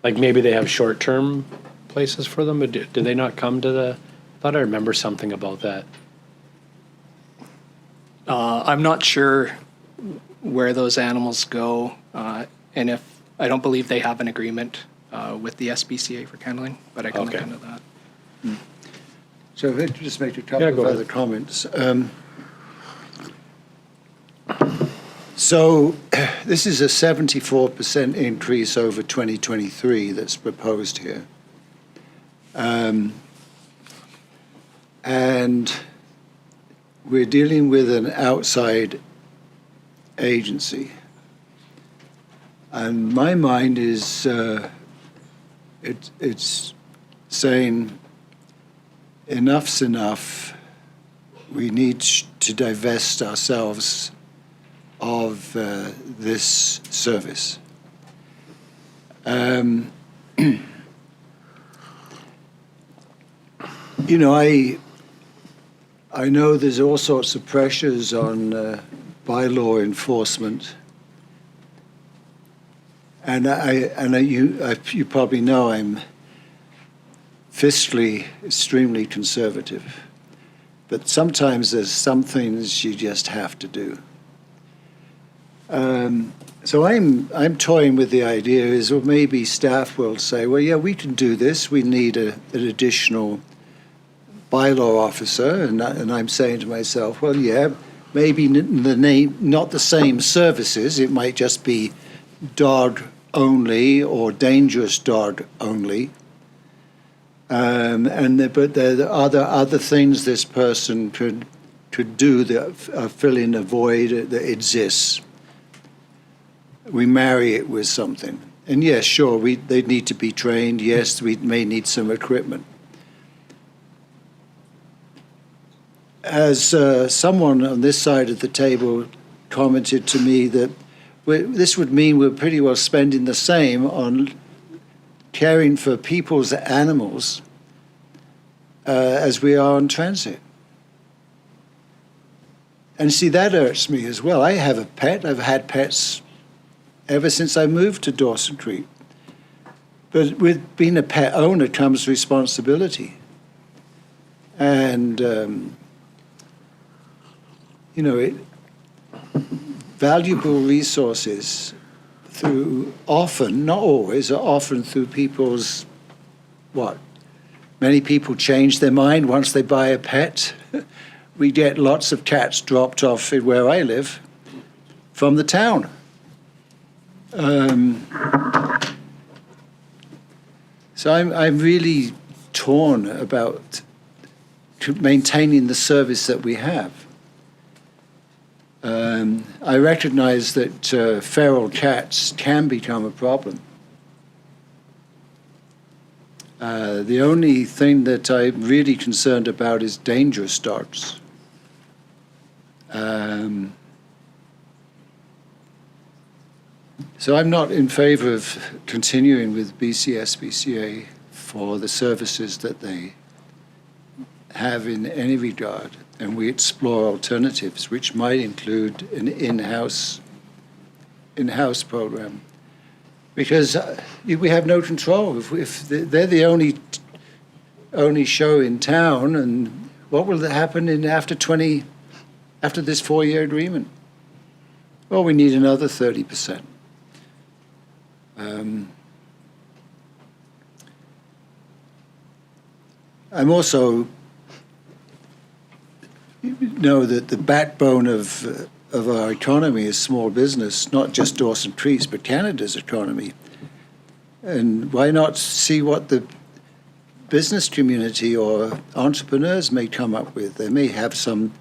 Like maybe they have short-term places for them, but do they not come to the, I thought I remember something about that. I'm not sure where those animals go, and if, I don't believe they have an agreement with the SPCA for kenneling, but I can look into that. So if I could just make a couple of other comments. So this is a 74% increase over 2023 that's proposed here. And we're dealing with an outside agency. And my mind is, it's saying enough's enough. We need to divest ourselves of this service. You know, I know there's all sorts of pressures on bylaw enforcement, and you probably know I'm fiscally extremely conservative, but sometimes there's some things you just have to do. So I'm toying with the idea is, well, maybe staff will say, well, yeah, we can do this. We need an additional bylaw officer, and I'm saying to myself, well, yeah, maybe the name, not the same services. It might just be dog only or dangerous dog only. But there are other things this person could do that fill in a void that exists. We marry it with something. And yes, sure, they need to be trained. Yes, we may need some equipment. As someone on this side of the table commented to me that this would mean we're pretty well spending the same on caring for people's animals as we are on transit. And see, that hurts me as well. I have a pet. I've had pets ever since I moved to Dawson Creek. But with being a pet owner comes responsibility. And, valuable resources through often, not always, are often through people's, many people change their mind once they buy a pet. We get lots of cats dropped off where I live from the town. So I'm really torn about maintaining the service that we have. I recognize that feral cats can become a problem. The only thing that I'm really concerned about is dangerous dogs. So I'm not in favor of continuing with BCSBCA for the services that they have in any regard, and we explore alternatives, which might include an in-house program, because we have no control. If they're the only show in town, and what will happen after this 4-year agreement? Well, we need another 30%. I'm also know that the backbone of our economy is small business, not just Dawson Creek's, but Canada's economy. And why not see what the business community or entrepreneurs may come up with? They may have some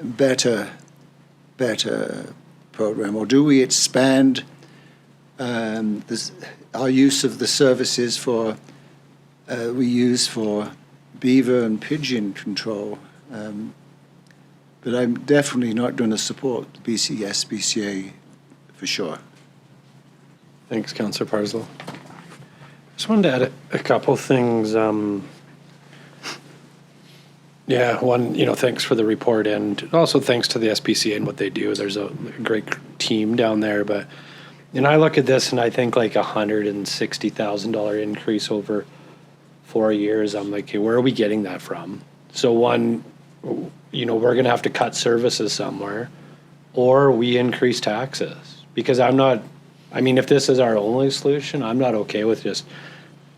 better program. Or do we expand our use of the services we use for beaver and pigeon control? But I'm definitely not going to support BCSBCA for sure. Thanks, Councillor Parslow. Just wanted to add a couple things. One, thanks for the report, and also thanks to the SPCA and what they do. There's a great team down there, but I look at this and I think like $160,000 increase over 4 years. I'm like, hey, where are we getting that from? So one, we're going to have to cut services somewhere, or we increase taxes. Because if this is our only solution, I'm not okay with just,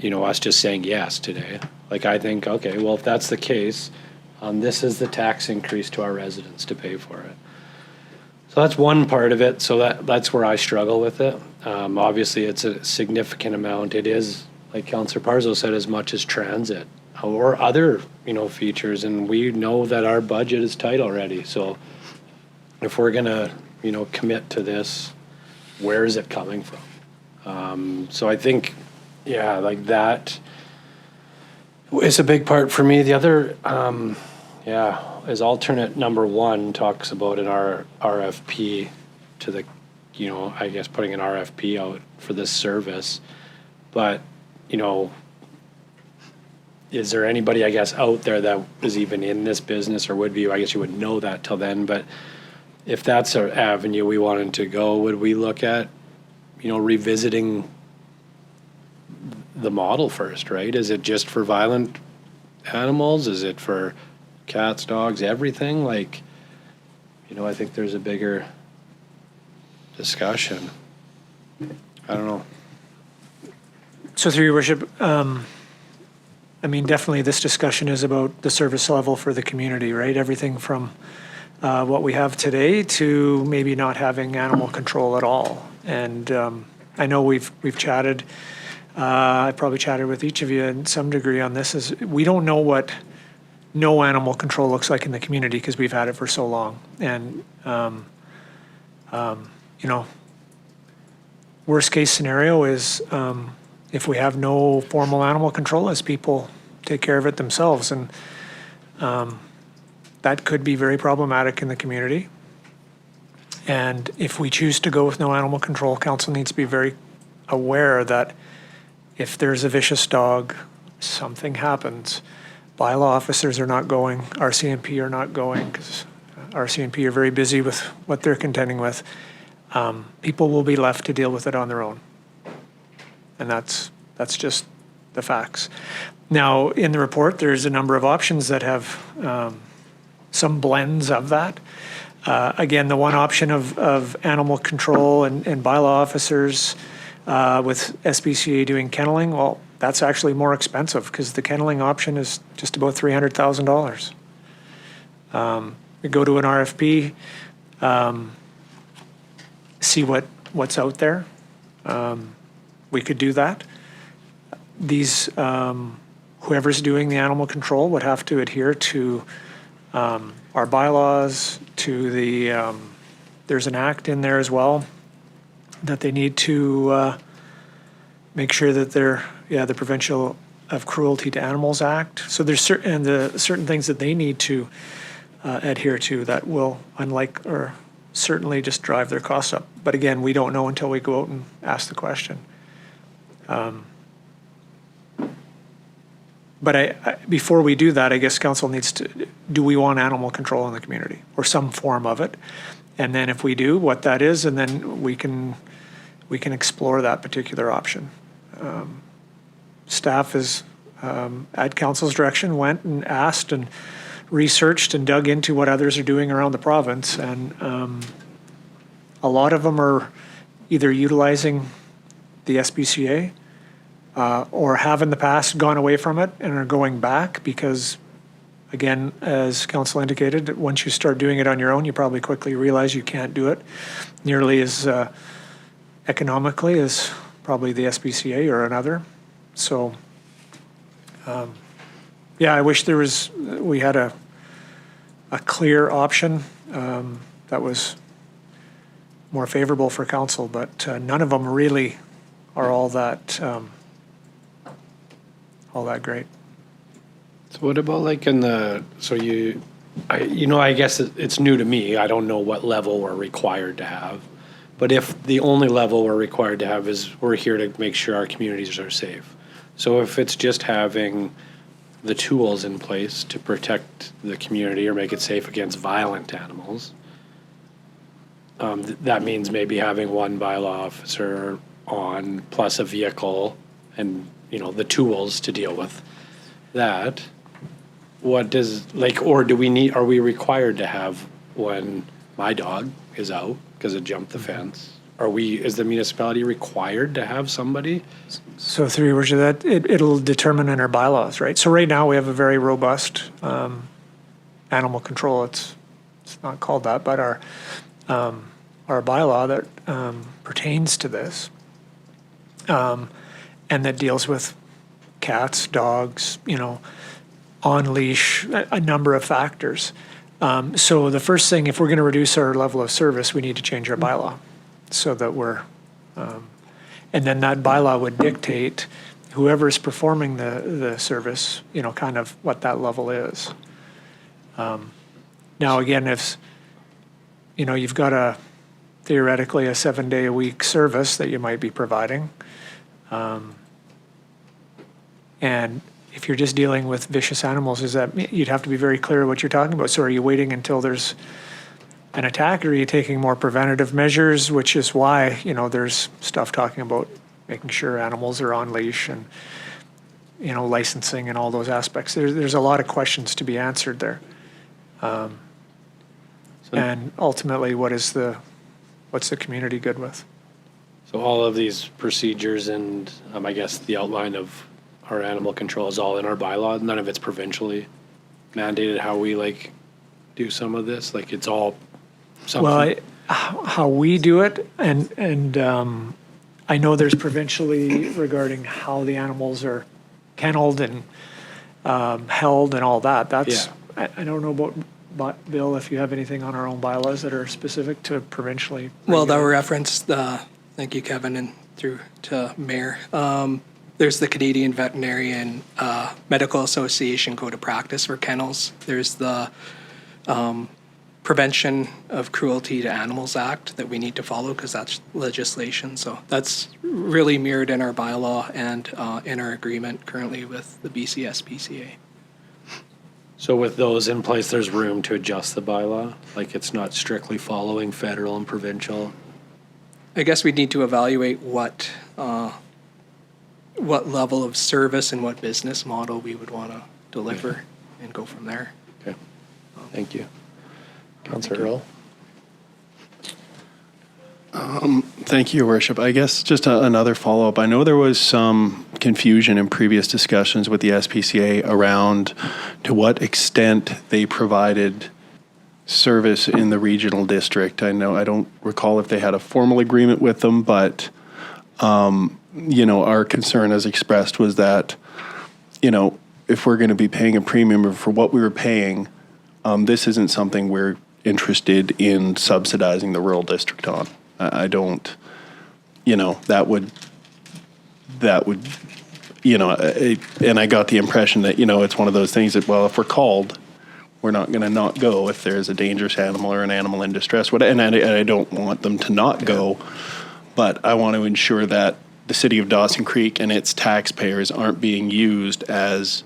us just saying yes today. Like, I think, okay, well, if that's the case, this is the tax increase to our residents to pay for it. So that's one part of it. So that's where I struggle with it. Obviously, it's a significant amount. It is, like Councillor Parslow said, as much as transit or other, features. And we know that our budget is tight already. So if we're going to, commit to this, where is it coming from? So I think, like that is a big part for me. The other, is alternate number 1 talks about an RFP to the, I guess putting an RFP out for this service. But, is there anybody, I guess, out there that is even in this business or would be? I guess you wouldn't know that till then. But if that's an avenue we wanted to go, would we look at, revisiting the model first, right? Is it just for violent animals? Is it for cats, dogs, everything? Like, I think there's a bigger discussion. I don't know. So through your worship, I mean, definitely this discussion is about the service level for the community, right? Everything from what we have today to maybe not having animal control at all. And I know we've chatted, I probably chatted with each of you in some degree on this, is we don't know what no animal control looks like in the community because we've had it for so long. And, you know, worst case scenario is if we have no formal animal control, as people take care of it themselves. And that could be very problematic in the community. And if we choose to go with no animal control, council needs to be very aware that if there's a vicious dog, something happens, bylaw officers are not going, RCMP are not going, because RCMP are very busy with what they're contending with. People will be left to deal with it on their own. And that's just the facts. Now, in the report, there's a number of options that have some blends of that. Again, the one option of animal control and bylaw officers with SPCA doing kenneling, well, that's actually more expensive because the kenneling option is just about $300,000. We go to an RFP, see what's out there. We could do that. These, whoever's doing the animal control would have to adhere to our bylaws, to the, there's an act in there as well that they need to make sure that they're, the Prevention of Cruelty to Animals Act. So there's certain things that they need to adhere to that will certainly just drive their costs up. But again, we don't know until we go out and ask the question. But before we do that, I guess council needs to, do we want animal control in the community or some form of it? And then if we do, what that is, and then we can explore that particular option. Staff is, at council's direction, went and asked and researched and dug into what others are doing around the province. And a lot of them are either utilizing the SPCA or have in the past gone away from it and are going back because, again, as council indicated, once you start doing it on your own, you probably quickly realize you can't do it nearly as economically as probably the SPCA or another. So, I wish we had a clear option that was more favorable for council, but none of them really are all that great. So what about like in the, I guess it's new to me. I don't know what level we're required to have. But if the only level we're required to have is we're here to make sure our communities are safe. So if it's just having the tools in place to protect the community or make it safe against violent animals, that means maybe having one bylaw officer on plus a vehicle and, the tools to deal with that. What does, or are we required to have when my dog is out because it jumped the fence? Is the municipality required to have somebody? So through your worship, that it'll determine in our bylaws, right? So right now we have a very robust animal control. It's not called that, but our bylaw that pertains to this, and that deals with cats, dogs, on leash, a number of factors. So the first thing, if we're going to reduce our level of service, we need to change our bylaw so that we're, and then that bylaw would dictate whoever's performing the service, kind of what that level is. Now, again, if, you've got theoretically a 7-day-a-week service that you might be providing, and if you're just dealing with vicious animals, you'd have to be very clear what you're talking about. So are you waiting until there's an attack, or are you taking more preventative measures, which is why, there's stuff talking about making sure animals are on leash and, licensing and all those aspects. There's a lot of questions to be answered there. And ultimately, what is the what's the community good with. So all of these procedures and I guess the outline of our animal control is all in our bylaw. None of it's provincially mandated how we like do some of this. Like it's all something. Well, how we do it, and I know there's provincially regarding how the animals are kennelled and held and all that. That's I don't know about Bill, if you have anything on our own bylaws that are specific to provincially. Well, that referenced thank you, Kevin, and through to Mayor. There's the Canadian Veterinarian Medical Association Code of Practice for kennels. There's the Prevention of Cruelty to Animals Act that we need to follow because that's legislation. So that's really mirrored in our bylaw and in our agreement currently with the BC SPCA. So with those in place, there's room to adjust the bylaw? Like it's not strictly following federal and provincial? I guess we need to evaluate what level of service and what business model we would want to deliver and go from there. Okay, thank you. Councillor Earl? Thank you, Your Worship. I guess just another follow-up. I know there was some confusion in previous discussions with the SPCA around to what extent they provided service in the regional district. I don't recall if they had a formal agreement with them, but our concern as expressed was that, if we're going to be paying a premium for what we were paying, this isn't something we're interested in subsidizing the rural district on. I don't, that would, and I got the impression that, it's one of those things that, well, if we're called, we're not going to not go if there's a dangerous animal or an animal in distress. And I don't want them to not go, but I want to ensure that the city of Dawson Creek and its taxpayers aren't being used as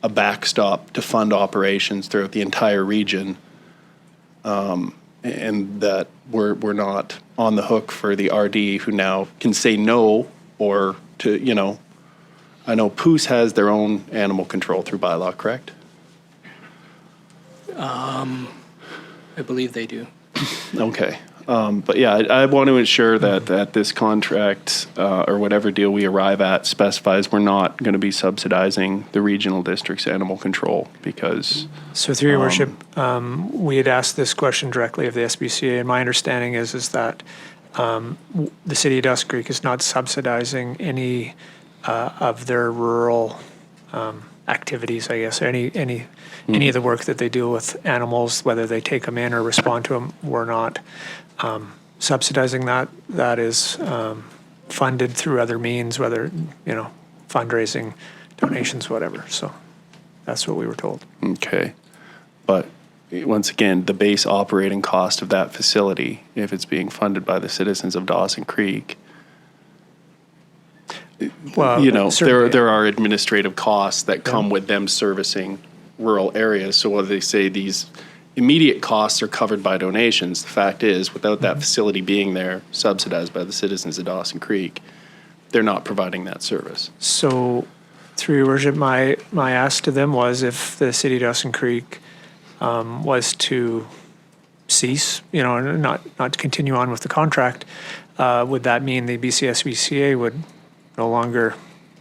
a backstop to fund operations throughout the entire region, and that we're not on the hook for the RD who now can say no or to, I know Poos has their own animal control through bylaw, correct? I believe they do. Okay. But yeah, I want to ensure that this contract or whatever deal we arrive at specifies we're not going to be subsidizing the regional district's animal control because. So through your worship, we had asked this question directly of the SPCA, and my understanding is that the city of Dawson Creek is not subsidizing any of their rural activities, I guess, any of the work that they do with animals, whether they take them in or respond to them. We're not subsidizing that. That is funded through other means, whether, fundraising, donations, whatever. So that's what we were told. Okay. But once again, the base operating cost of that facility, if it's being funded by the citizens of Dawson Creek, well, there are administrative costs that come with them servicing rural areas. So whether they say these immediate costs are covered by donations, the fact is, without that facility being there, subsidized by the citizens of Dawson Creek, they're not providing that service. So, through your worship, my ask to them was if the city of Dawson Creek was to cease, not continue on with the contract, would that mean the BCSBCA would no longer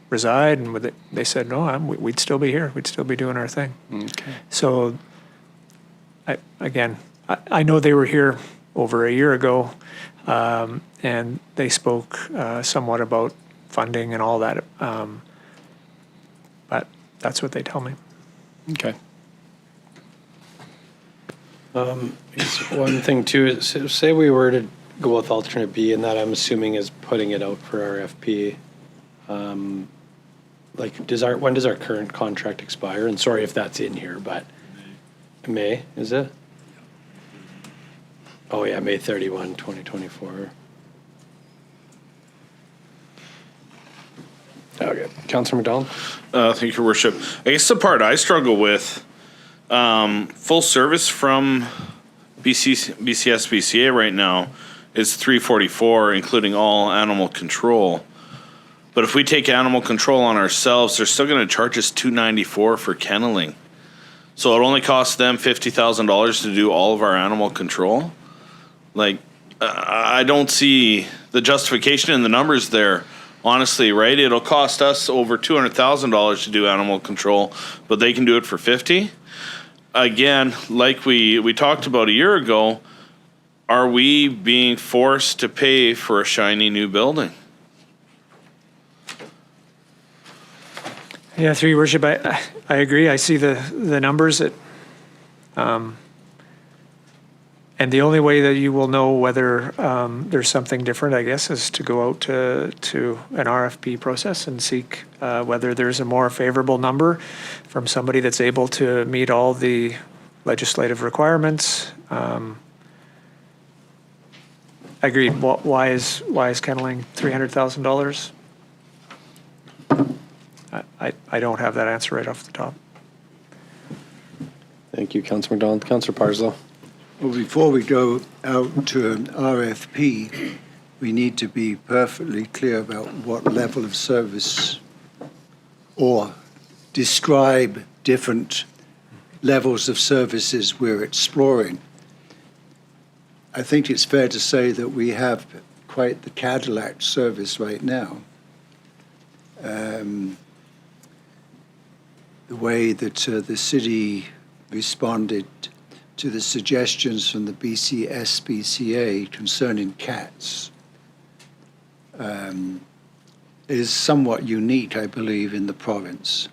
reside? And they said, no, we'd still be here. We'd still be doing our thing. Okay. So, I know they were here over a year ago, and they spoke somewhat about funding and all that, but that's what they tell me. Okay. I guess one thing too is, say we were to go with alternate B, and that I'm assuming is putting it out for RFP. When does our current contract expire? And sorry if that's in here, but May, is it? Oh yeah, May 31, 2024. Okay, Councillor McDonald. Thank you, Your Worship. I guess the part I struggle with, full service from BCSBCA right now is $344, including all animal control. But if we take animal control on ourselves, they're still going to charge us $294 for kenneling. So it only costs them $50,000 to do all of our animal control. Like, I don't see the justification in the numbers there, honestly, right? It'll cost us over $200,000 to do animal control, but they can do it for 50. Again, like we talked about a year ago, are we being forced to pay for a shiny new building? Yeah, through your worship, I agree. I see the numbers that, and the only way that you will know whether there's something different, I guess, is to go out to an RFP process and seek whether there's a more favorable number from somebody that's able to meet all the legislative requirements. Agreed. Why is kenneling $300,000? I don't have that answer right off the top. Thank you, Councillor McDonald. Councillor Parslow. Well, before we go out to an RFP, we need to be perfectly clear about what level of service or describe different levels of services we're exploring. I think it's fair to say that we have quite the Cadillac service right now. The way that the city responded to the suggestions from the BC SPCA concerning cats is somewhat unique, I believe, in the province.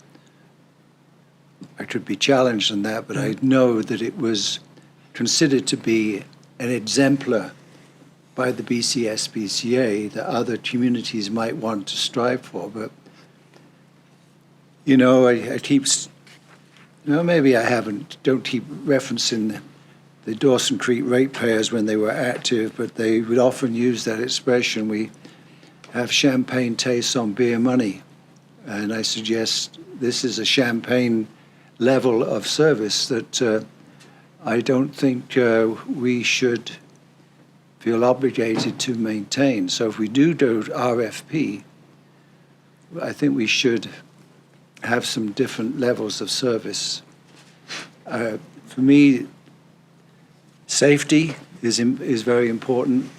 I could be challenged on that, but I know that it was considered to be an exemplar by the BC SPCA that other communities might want to strive for. But, you know, I keep, maybe I haven't, don't keep referencing the Dawson Creek ratepayers when they were active, but they would often use that expression, we have champagne tastes on beer money. And I suggest this is a champagne level of service that I don't think we should feel obligated to maintain. So if we do RFP, I think we should have some different levels of service. For me, safety is very important.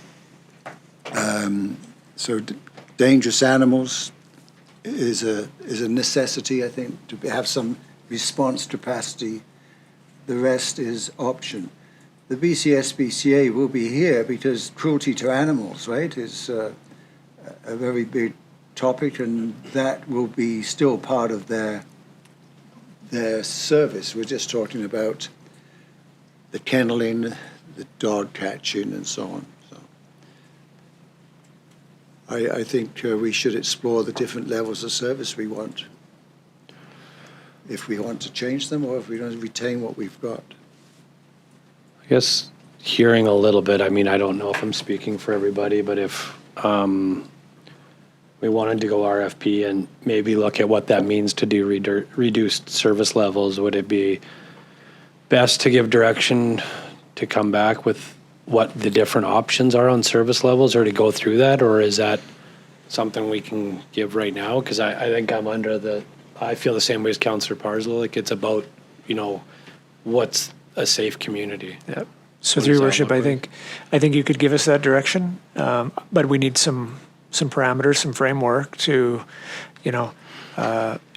So dangerous animals is a necessity, I think, to have some response capacity. The rest is option. The BCSPCA will be here because cruelty to animals, right, is a very big topic, and that will be still part of their service. We're just talking about the kenneling, the dog catching, and so on. So I think we should explore the different levels of service we want, if we want to change them or if we want to retain what we've got. I guess hearing a little bit, I mean, I don't know if I'm speaking for everybody, but if we wanted to go RFP and maybe look at what that means to do reduced service levels, would it be best to give direction to come back with what the different options are on service levels, or to go through that, or is that something we can give right now? Because I think I feel the same way as Councillor Parslow. Like, it's about, what's a safe community. Yeah. So through your worship, I think you could give us that direction, but we need some parameters, some framework to,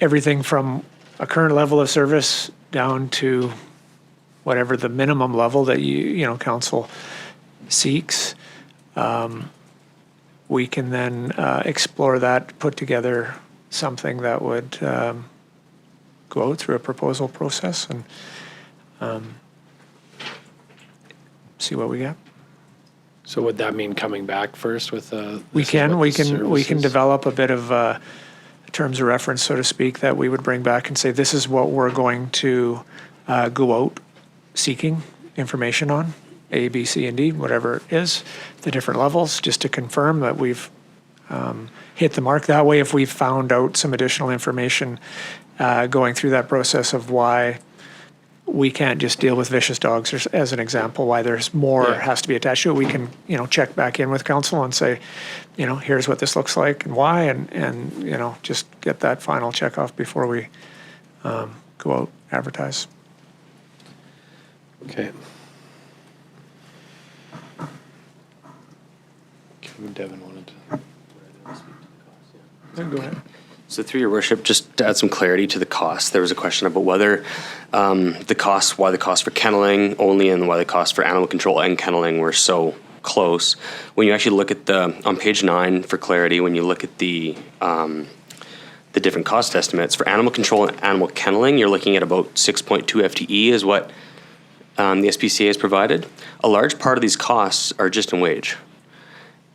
everything from a current level of service down to whatever the minimum level that council seeks. We can then explore that, put together something that would go through a proposal process and see what we got. So would that mean coming back first with we can develop a bit of terms of reference, so to speak, that we would bring back and say, this is what we're going to go out seeking information on, A, B, C, and D, whatever it is, the different levels, just to confirm that we've hit the mark. That way, if we've found out some additional information going through that process of why we can't just deal with vicious dogs, as an example, why there's more has to be attached to it, we can, check back in with council and say, here's what this looks like and why, and just get that final check off before we go out, advertise. Okay. Devin wanted to. Go ahead. So through your worship, just to add some clarity to the cost, there was a question about whether why the cost for kenneling only and why the cost for animal control and kenneling were so close. When you actually look at on page 9 for clarity, when you look at the different cost estimates for animal control and animal kenneling, you're looking at about 6.2 FTE is what the SPCA has provided. A large part of these costs are just in wage.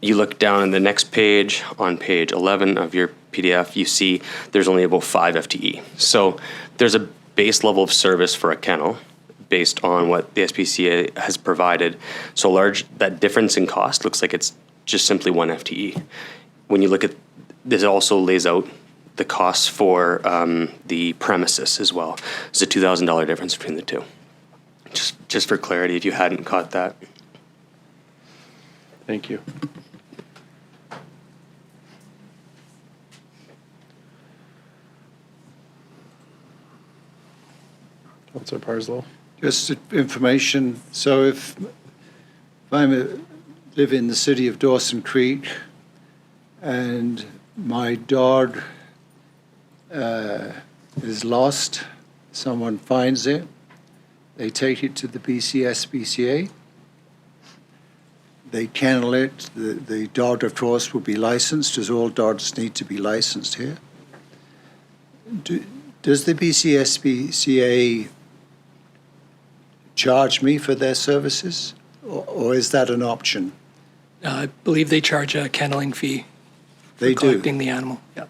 You look down in the next page, on page 11 of your PDF, you see there's only about 5 FTE. So there's a base level of service for a kennel based on what the SPCA has provided. So that difference in cost looks like it's just simply 1 FTE. When you look at this, also lays out the costs for the premises as well. There's a $2,000 difference between the two. Just for clarity, if you hadn't caught that. Thank you. Councillor Parslow. Just information. So if I live in the city of Dawson Creek and my dog is lost, someone finds it, they take it to the SPCA, they kennel it, the dog of course will be licensed, as all dogs need to be licensed here. Does the SPCA charge me for their services, or is that an option? I believe they charge a kenneling fee They for do. collecting the animal. Yep.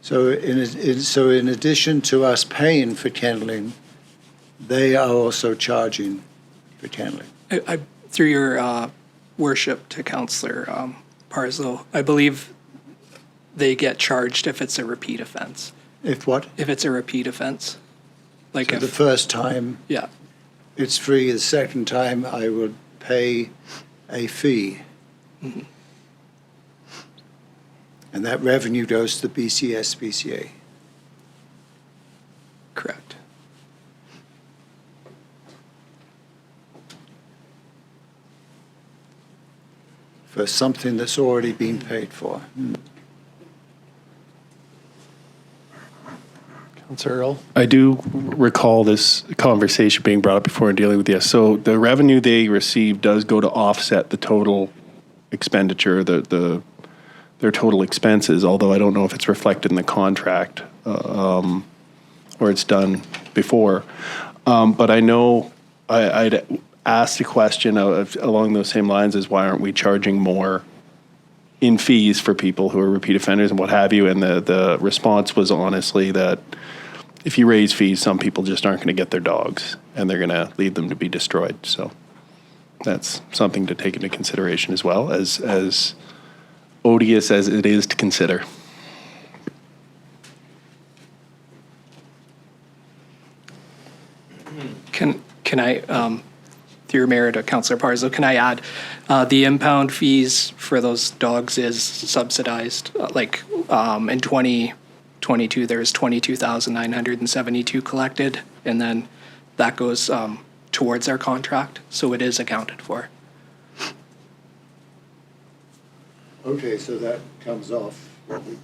So in addition to us paying for kenneling, they are also charging for kenneling. Through your worship to Councillor Parslow, I believe they get charged if it's a repeat offense. If what? If it's a repeat offense. Like So the first time, yeah. it's free. The second time, I would pay a fee. Mm-hmm. And that revenue goes to the SPCA. Correct. For something that's already been paid for. Councillor Earl. I do recall this conversation being brought up before in dealing with this. So the revenue they receive does go to offset the total expenditure, their total expenses, although I don't know if it's reflected in the contract or it's done before. But I know I'd asked a question along those same lines as why aren't we charging more in fees for people who are repeat offenders and what have you, and the response was honestly that if you raise fees, some people just aren't going to get their dogs and they're going to lead them to be destroyed. So that's something to take into consideration as well, as odious as it is to consider. Can I, through your mayor to Councillor Parslow, can I add the impound fees for those dogs is subsidized? Like in 2022, there's 22,972 collected, and then that goes towards our contract, so it is accounted for. Okay, so that comes off what we pay.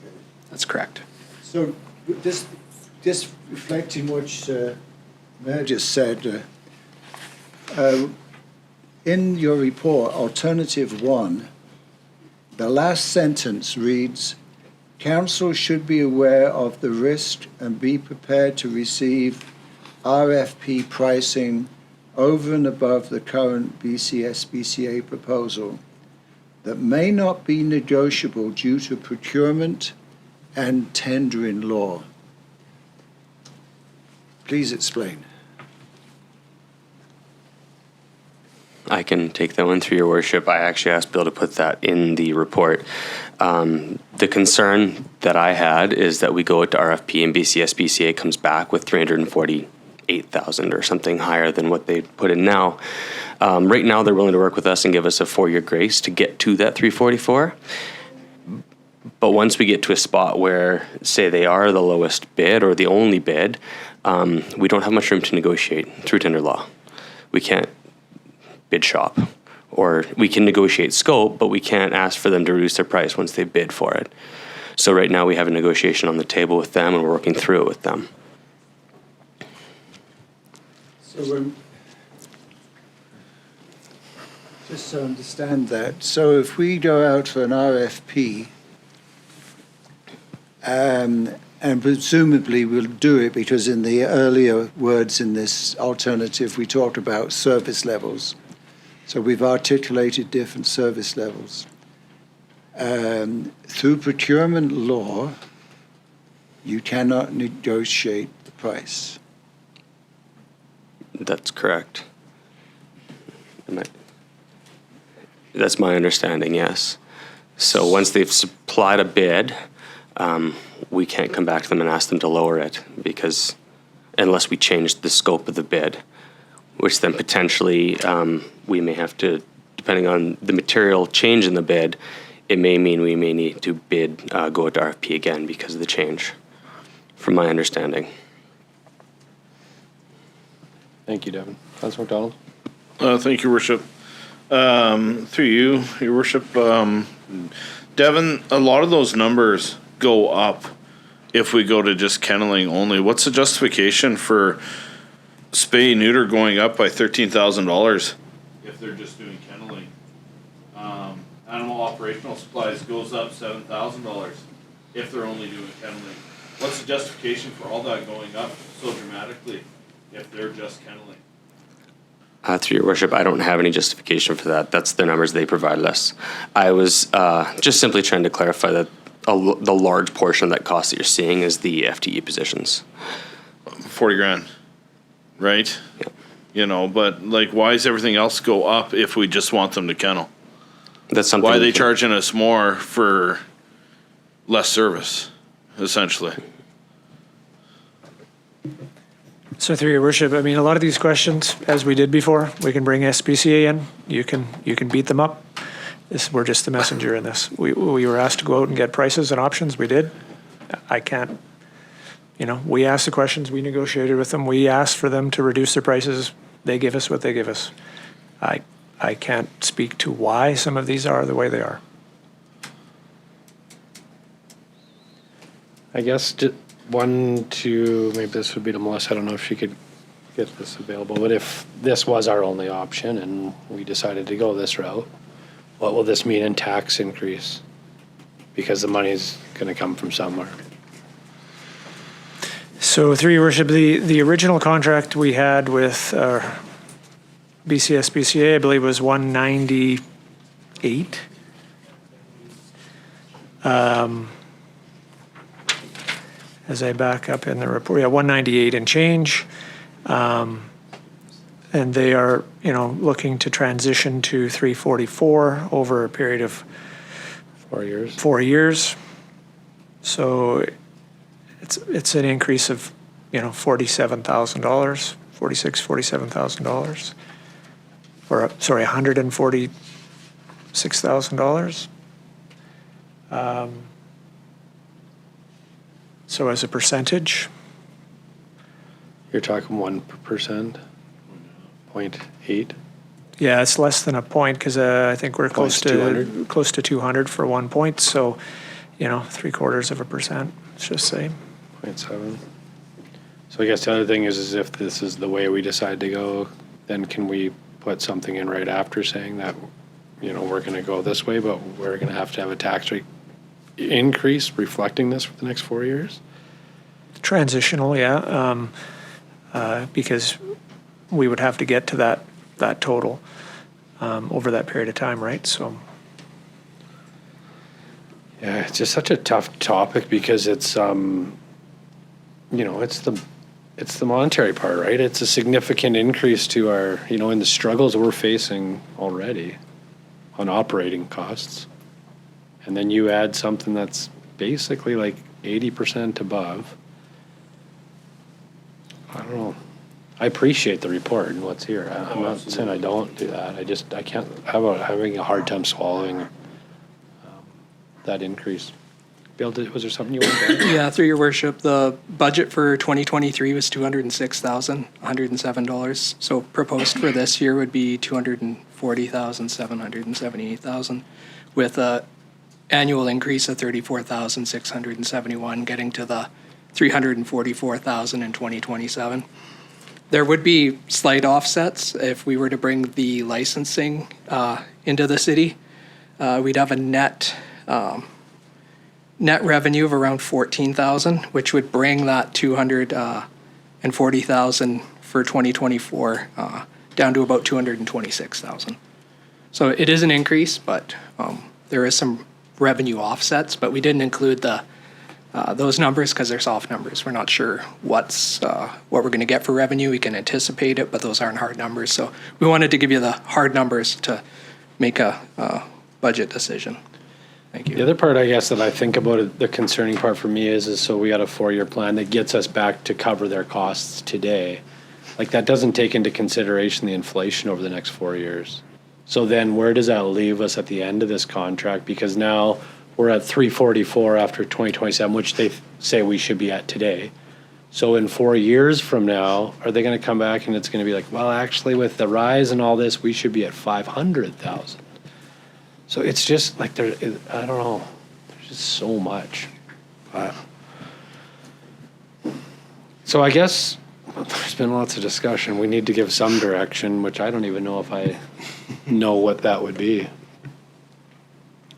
That's correct. So just reflecting what Mayor just said, in your report, alternative 1, the last sentence reads, Council should be aware of the risk and be prepared to receive RFP pricing over and above the current SPCA proposal that may not be negotiable due to procurement and tendering law. Please explain. I can take that one through your worship. I actually asked Bill to put that in the report. The concern that I had is that we go to RFP and SPCA comes back with 348,000 or something higher than what they put in now. Right now, they're willing to work with us and give us a 4-year grace to get to that 344. But once we get to a spot where, say, they are the lowest bid or the only bid, we don't have much room to negotiate through tender law. We can't bid shop Or we can negotiate scope, but we can't ask for them to reduce their price once they bid for it. So right now we have a negotiation on the table with them and we're working through it with them. So just to understand that, so if we go out for an RFP, and presumably we'll do it because in the earlier words in this alternative, we talked about service levels. So we've articulated different service levels. Through procurement law, you cannot negotiate the price. That's correct. That's my understanding, yes. So once they've supplied a bid, we can't come back to them and ask them to lower it because unless we change the scope of the bid, which then potentially we may have to, depending on the material change in the bid, it may mean we may need to go to RFP again because of the change, from my understanding. Thank you, Devin. Councillor McDonald? Thank you, Worship. Through you, Your Worship. Devin, a lot of those numbers go up if we go to just kenneling only. What's the justification for spay neuter going up by $13,000 if they're just doing kenneling? Animal operational supplies goes up $7,000 if they're only doing kenneling. What's the justification for all that going up so dramatically if they're just kenneling? Through your worship, I don't have any justification for that. That's the numbers they provided us. I was just simply trying to clarify that the large portion of that cost that you're seeing is the FTE positions. 40 grand, right? Yep. You know, but like, why does everything else go up if we just want them to kennel? That's something. Why are they charging us more for less service, essentially? So through your worship, I mean, a lot of these questions, as we did before, we can bring SPCA in. You can beat them up. We're just the messenger in this. We were asked to go out and get prices and options. We did. I can't, we asked the questions. We negotiated with them. We asked for them to reduce their prices. They give us what they give us. I can't speak to why some of these are the way they are. I guess maybe this would be to Melissa. I don't know if she could get this available, but if this was our only option and we decided to go this route, what will this mean in tax increase? Because the money's going to come from somewhere. So through your worship, the original contract we had with BCSBCA, I believe, was 198. As I back up in the report, 198 and change. And they are, looking to transition to 344 over a period of 4 years. 4 years. So it's an increase of, $47,000, $47,000. Or, sorry, $146,000. So as a percentage, You're talking 1%, 0.8. yeah, it's less than a point because I think we're close to 200. close to 200 for 1 point. So, 0.75%. Let's just say. 0.7. So I guess the other thing is if this is the way we decide to go, then can we put something in right after saying that, we're going to go this way, but we're going to have a tax rate increase reflecting this for the next 4 years? Transitional, yeah, because we would have to get to that total over that period of time, right? So. Yeah, it's just such a tough topic because it's, it's the monetary part, right? It's a significant increase to our, in the struggles we're facing already on operating costs. And then you add something that's basically like 80% above. I don't know. I appreciate the report and what's here. I'm not saying I don't do that. I can't, having a hard time swallowing that increase. Bill, was there something you wanted to add? Yeah, through your worship, the budget for 2023 was $206,107. So proposed for this year would be $240,778,000 with a annual increase of $34,671, getting to the $344,000 in 2027. There would be slight offsets if we were to bring the licensing into the city. We'd have a net revenue of around $14,000, which would bring that $240,000 for 2024 down to about $226,000. So it is an increase, but there is some revenue offsets. But we didn't include those numbers because they're soft numbers. We're not sure what we're going to get for revenue. We can anticipate it, but those aren't hard numbers. So we wanted to give you the hard numbers to make a budget decision. Thank you. The other part, I guess, that I think about it, the concerning part for me is so we got a 4-year plan that gets us back to cover their costs today. Like that doesn't take into consideration the inflation over the next 4 years. So then where does that leave us at the end of this contract? Because now we're at 344 after 2027, which they say we should be at today. So in 4 years from now, are they going to come back and it's going to be like, well, actually with the rise and all this, we should be at 500,000. So it's just like I don't know, there's just so much. So I guess there's been lots of discussion. We need to give some direction, which I don't even know if I know what that would be.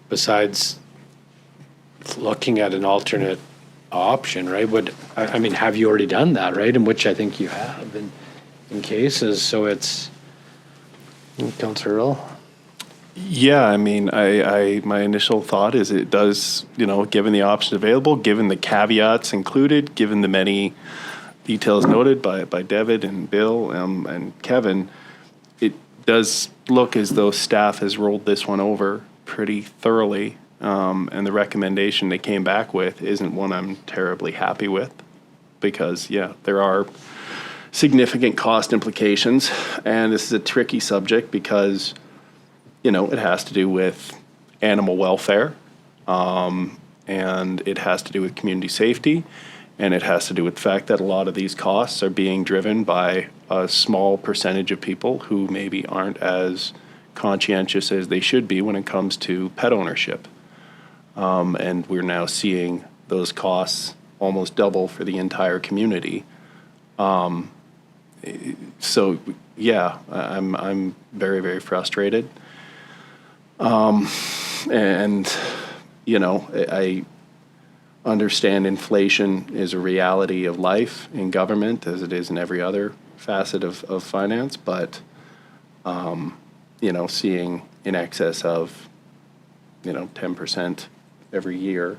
Besides looking at an alternate option, right? I mean, have you already done that, right? In which I think you have in cases. So it's, Councillor Earl? Yeah, I mean, I my initial thought is it does, given the options available, given the caveats included, given the many details noted by David and Bill and Kevin, it does look as though staff has rolled this one over pretty thoroughly, and the recommendation they came back with isn't one I'm terribly happy with, because, there are significant cost implications, and this is a tricky subject because it has to do with animal welfare, and it has to do with community safety, and it has to do with the fact that a lot of these costs are being driven by a small percentage of people who maybe aren't as conscientious as they should be when it comes to pet ownership. And we're now seeing those costs almost double for the entire community. So, I'm very, very frustrated. And, I understand inflation is a reality of life in government as it is in every other facet of finance, but, seeing in excess of, 10% every year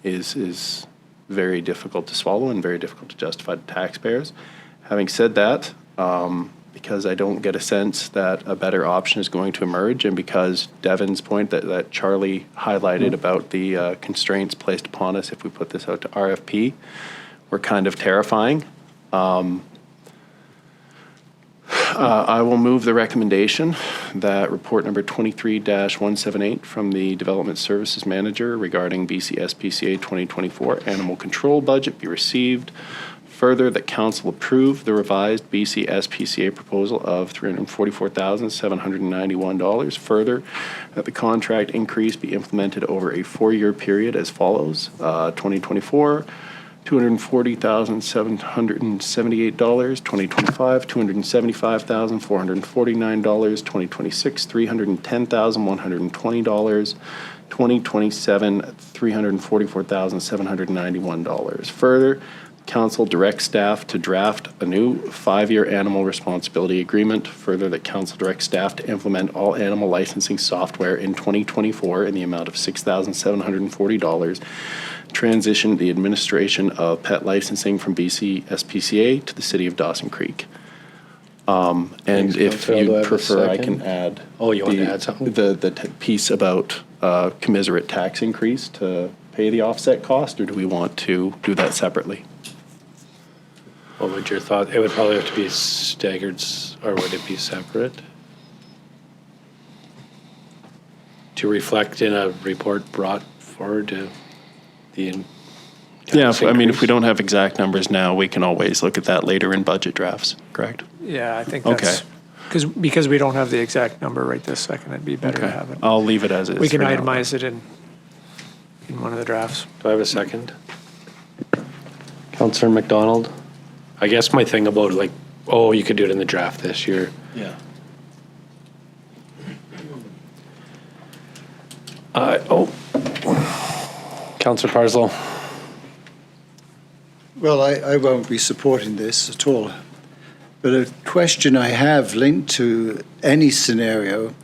is very difficult to swallow and very difficult to justify to taxpayers. Having said that, because I don't get a sense that a better option is going to emerge, and because Devin's point that Charlie highlighted about the constraints placed upon us if we put this out to RFP were kind of terrifying, I will move the recommendation that report number 23-178 from the Development Services Manager regarding BC SPCA 2024 Animal Control Budget be received. Further, that Council approve the revised BC SPCA proposal of $344,791. Further, that the contract increase be implemented over a 4-year period as follows. 2024, $240,778. 2025, $275,449. 2026, $310,120. 2027, $344,791. Further, Council directs staff to draft a new 5-year animal responsibility agreement. Further, that Council directs staff to implement all animal licensing software in 2024 in the amount of $6,740. Transition the administration of pet licensing from BC SPCA to the City of Dawson Creek. And Thanks, if Councillor. Do I you have a prefer, I second? can add. Oh, you want to add something? The piece about commiserate tax increase to pay the offset cost, or do we want to do that separately? What would your thought? It would probably have to be staggered, or would it be separate? To reflect in a report brought forward to the. Yeah, I mean, if we don't have exact numbers now, we can always look at that later in budget drafts, correct? Yeah, I think that's, because we don't have the exact number right this second, it'd be better to have it. I'll leave it as is. We can for now. itemize it in one of the drafts. Do I have a second? Councillor McDonald? I guess my thing about like, oh, you could do it in the draft this year. Yeah. Councillor Parslow. Well, I won't be supporting this at all. But a question I have linked to any scenario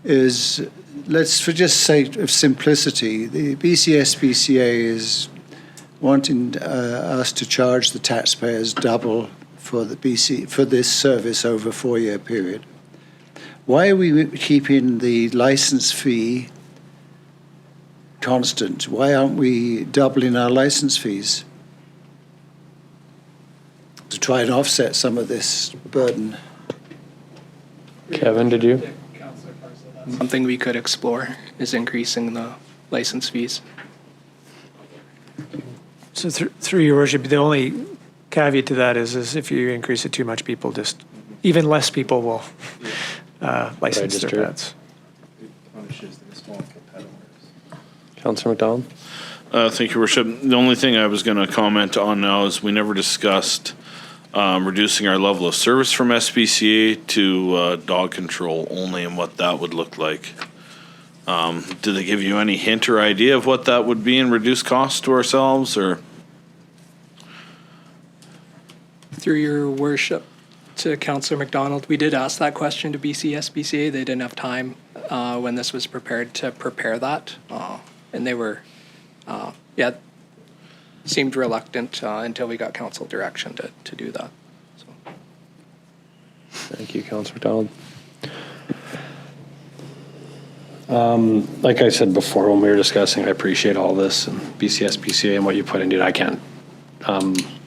is, let's, for just sake of simplicity, the BC-SPCA is wanting us to charge the taxpayers double for this service over a 4-year period. Why are we keeping the license fee constant? Why aren't we doubling our license fees to try and offset some of this burden? Kevin, did you? Something we could explore is increasing the license fees. So through your worship, the only caveat to that is if you increase it too much, people just, even less people will license their pets. Councillor McDonald? Thank you, Worship. The only thing I was going to comment on now is we never discussed reducing our level of service from SPCA to dog control only and what that would look like. Did they give you any hint or idea of what that would be in reduced costs to ourselves, or? Through your worship to Councillor McDonald, we did ask that question to BC-SPCA. They didn't have time when this was prepared to prepare that. And they were, seemed reluctant until we got council direction to do that. So. Thank you, Councillor McDonald. Like I said before when we were discussing, I appreciate all this and BC-SPCA and what you put into it. I can't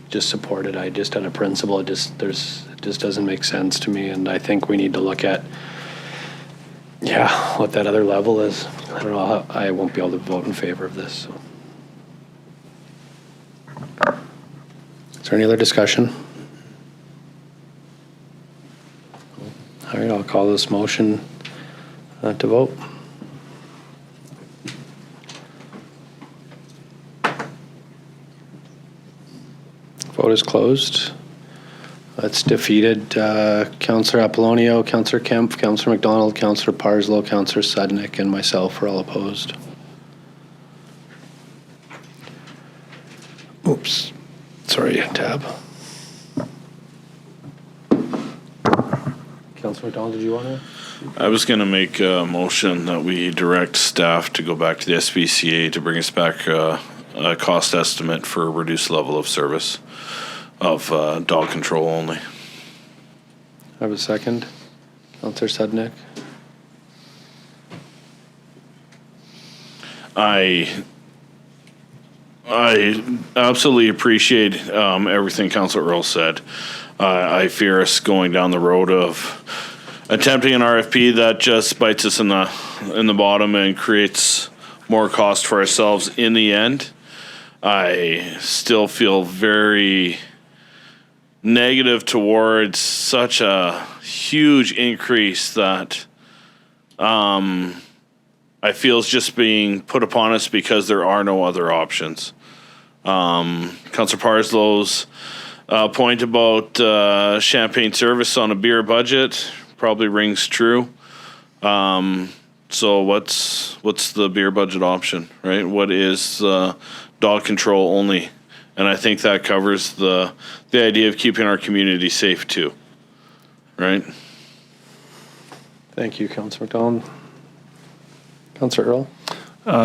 just support it. I just, on a principle, it just doesn't make sense to me. And I think we need to look at, what that other level is. I don't know. I won't be able to vote in favor of this. So. Is there any other discussion? All right, I'll call this motion to vote. Vote is closed. That's defeated. Councillor Apolonio, Councillor Kemp, Councillor McDonald, Councillor Parslow, Councillor Sudnick, and myself are all opposed. Oops. Sorry, tab. Councillor McDonald, did you want to? I was going to make a motion that we direct staff to go back to the SPCA to bring us back a cost estimate for a reduced level of service of dog control only. I have a second. Councillor Sudnick. I absolutely appreciate everything Councillor Earl said. I fear us going down the road of attempting an RFP that just bites us in the bottom and creates more cost for ourselves in the end. I still feel very negative towards such a huge increase that I feel is just being put upon us because there are no other options. Councillor Parslow's point about champagne service on a beer budget probably rings true. So what's the beer budget option, right? What is dog control only? And I think that covers the idea of keeping our community safe too, right? Thank you, Councillor McDonald. Councillor Earl?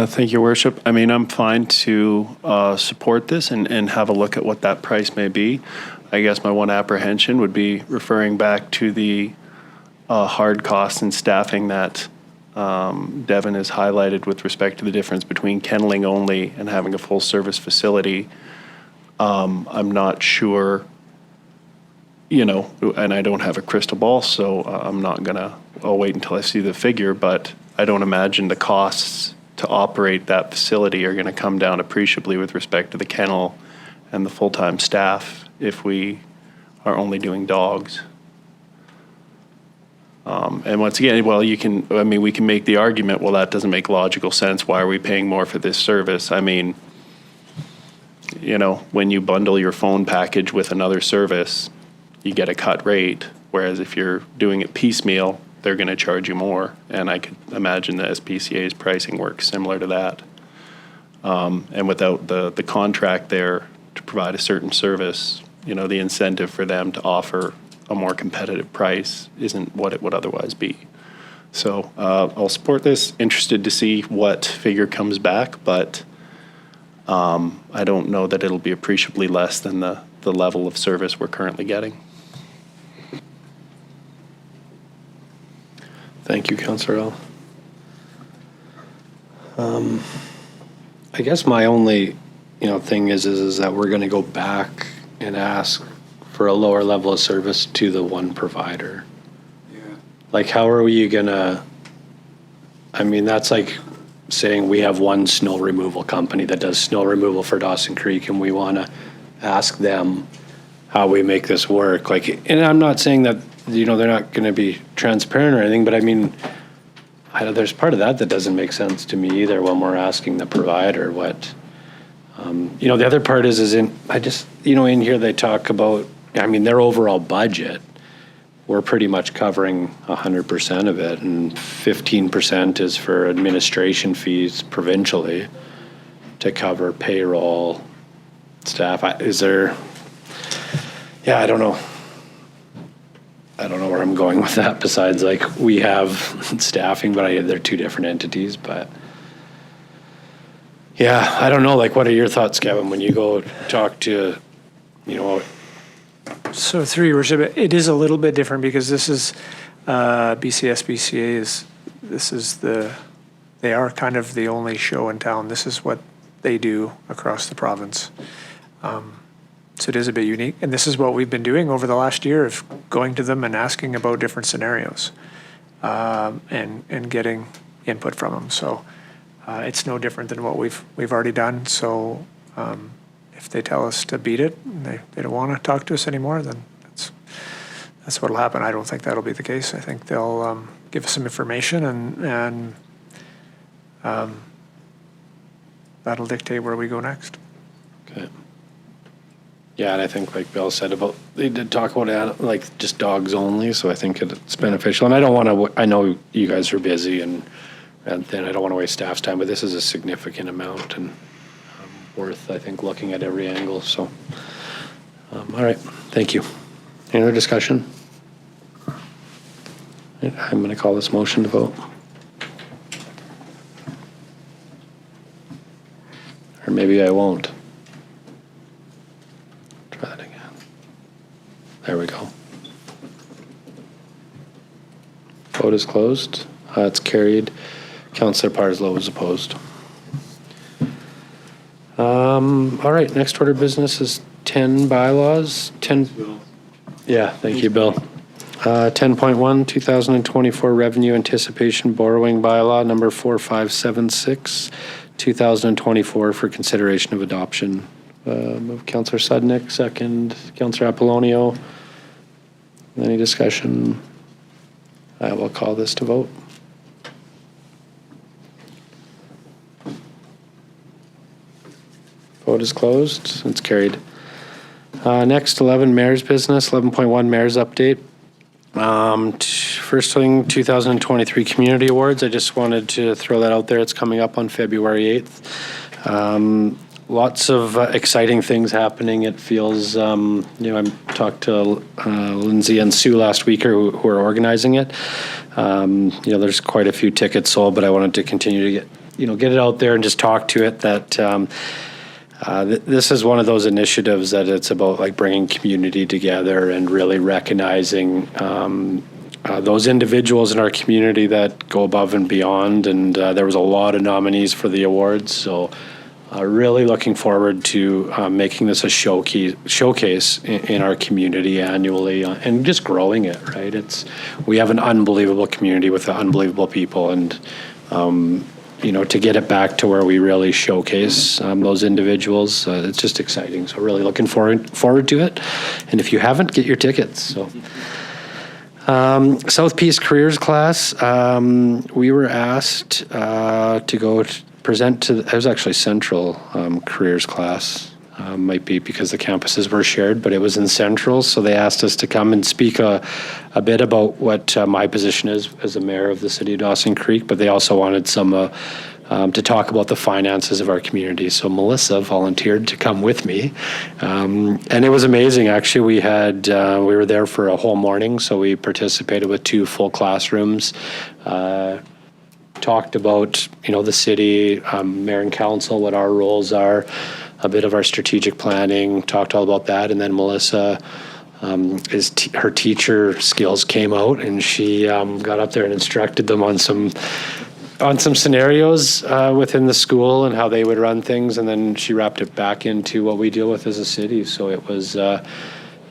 Thank you, Worship. I mean, I'm fine to support this and have a look at what that price may be. I guess my one apprehension would be referring back to the hard costs and staffing that Devin has highlighted with respect to the difference between kenneling only and having a full service facility. I'm not sure, and I don't have a crystal ball, so I'm not I'll wait until I see the figure, but I don't imagine the costs to operate that facility are going to come down appreciably with respect to the kennel and the full-time staff if we are only doing dogs. And once again, well, we can make the argument, well, that doesn't make logical sense. Why are we paying more for this service? I mean, when you bundle your phone package with another service, you get a cut rate. Whereas if you're doing it piecemeal, they're going to charge you more. And I could imagine the SPCA's pricing works similar to that. And without the contract there to provide a certain service, the incentive for them to offer a more competitive price isn't what it would otherwise be. So I'll support this. Interested to see what figure comes back, but I don't know that it'll be appreciably less than the level of service we're currently getting. Thank you, Councillor L. I guess my only, thing is that we're going to go back and ask for a lower level of service to the one provider. Yeah. Like, how are we gonna? I mean, that's like saying we have one snow removal company that does snow removal for Dawson Creek, and we want to ask them how we make this work. Like, and I'm not saying that they're not going to be transparent or anything, but I mean, there's part of that doesn't make sense to me either when we're asking the provider what. The other part is in here they talk about, their overall budget, we're pretty much covering 100% of it, and 15% is for administration fees provincially to cover payroll, staff. I don't know. I don't know where I'm going with that besides, like, we have staffing, but they're two different entities, but yeah, I don't know. Like, what are your thoughts, Kevin, when you go talk to, So through your worship, it is a little bit different because this is BCSBCA they are kind of the only show in town. This is what they do across the province. So it is a bit unique. And this is what we've been doing over the last year, of going to them and asking about different scenarios and getting input from them. So it's no different than what we've already done. So if they tell us to beat it and they don't want to talk to us anymore, then that's what'll happen. I don't think that'll be the case. I think they'll give us some information and that'll dictate where we go next. Okay. Yeah, and I think, like Bill said, they did talk about like just dogs only, so I think it's beneficial. And I don't want to. I know you guys are busy, and then I don't want to waste staff's time, but this is a significant amount and worth, I think, looking at every angle. So, all right, thank you. Any other discussion? I'm going to call this motion to vote. Or maybe I won't. Try that again. There we go. Vote is closed. It's carried. Councillor Parslow is opposed. All right, next order of business is 10 bylaws. 10. Yeah, thank you, Bill. 10.1, 2024 Revenue Anticipation Borrowing Bylaw, number 4576, 2024, for consideration of adoption. Move Councillor Sudnick, second Councillor Apolonio. Any discussion? I will call this to vote. Vote is closed. It's carried. Next, 11, Mayor's Business, 11.1, Mayor's Update. First thing, 2023 Community Awards. I just wanted to throw that out there. It's coming up on February 8th. Lots of exciting things happening. It feels, I talked to Lindsey and Sue last week who are organizing it. There's quite a few tickets sold, but I wanted to continue to get it out there and just talk to it that this is one of those initiatives that it's about, like, bringing community together and really recognizing those individuals in our community that go above and beyond. And there was a lot of nominees for the awards, so really looking forward to making this a showcase in our community annually and just growing it. Right, we have an unbelievable community with unbelievable people, and to get it back to where we really showcase those individuals. It's just exciting. So really looking forward to it. And if you haven't, get your tickets. So South Peace Careers class, we were asked to go present to, it was actually Central Careers class. Might be because the campuses were shared, but it was in Central, so they asked us to come and speak a bit about what my position is as a mayor of the city of Dawson Creek, but they also wanted some to talk about the finances of our community. So Melissa volunteered to come with me, and it was amazing. Actually, we were there for a whole morning, so we participated with 2 full classrooms. Talked about the city, mayor and council, what our roles are. A bit of our strategic planning, talked all about that, and then Melissa, her teacher skills came out, and she got up there and instructed them on some scenarios within the school and how they would run things, and then she wrapped it back into what we deal with as a city. So it was, I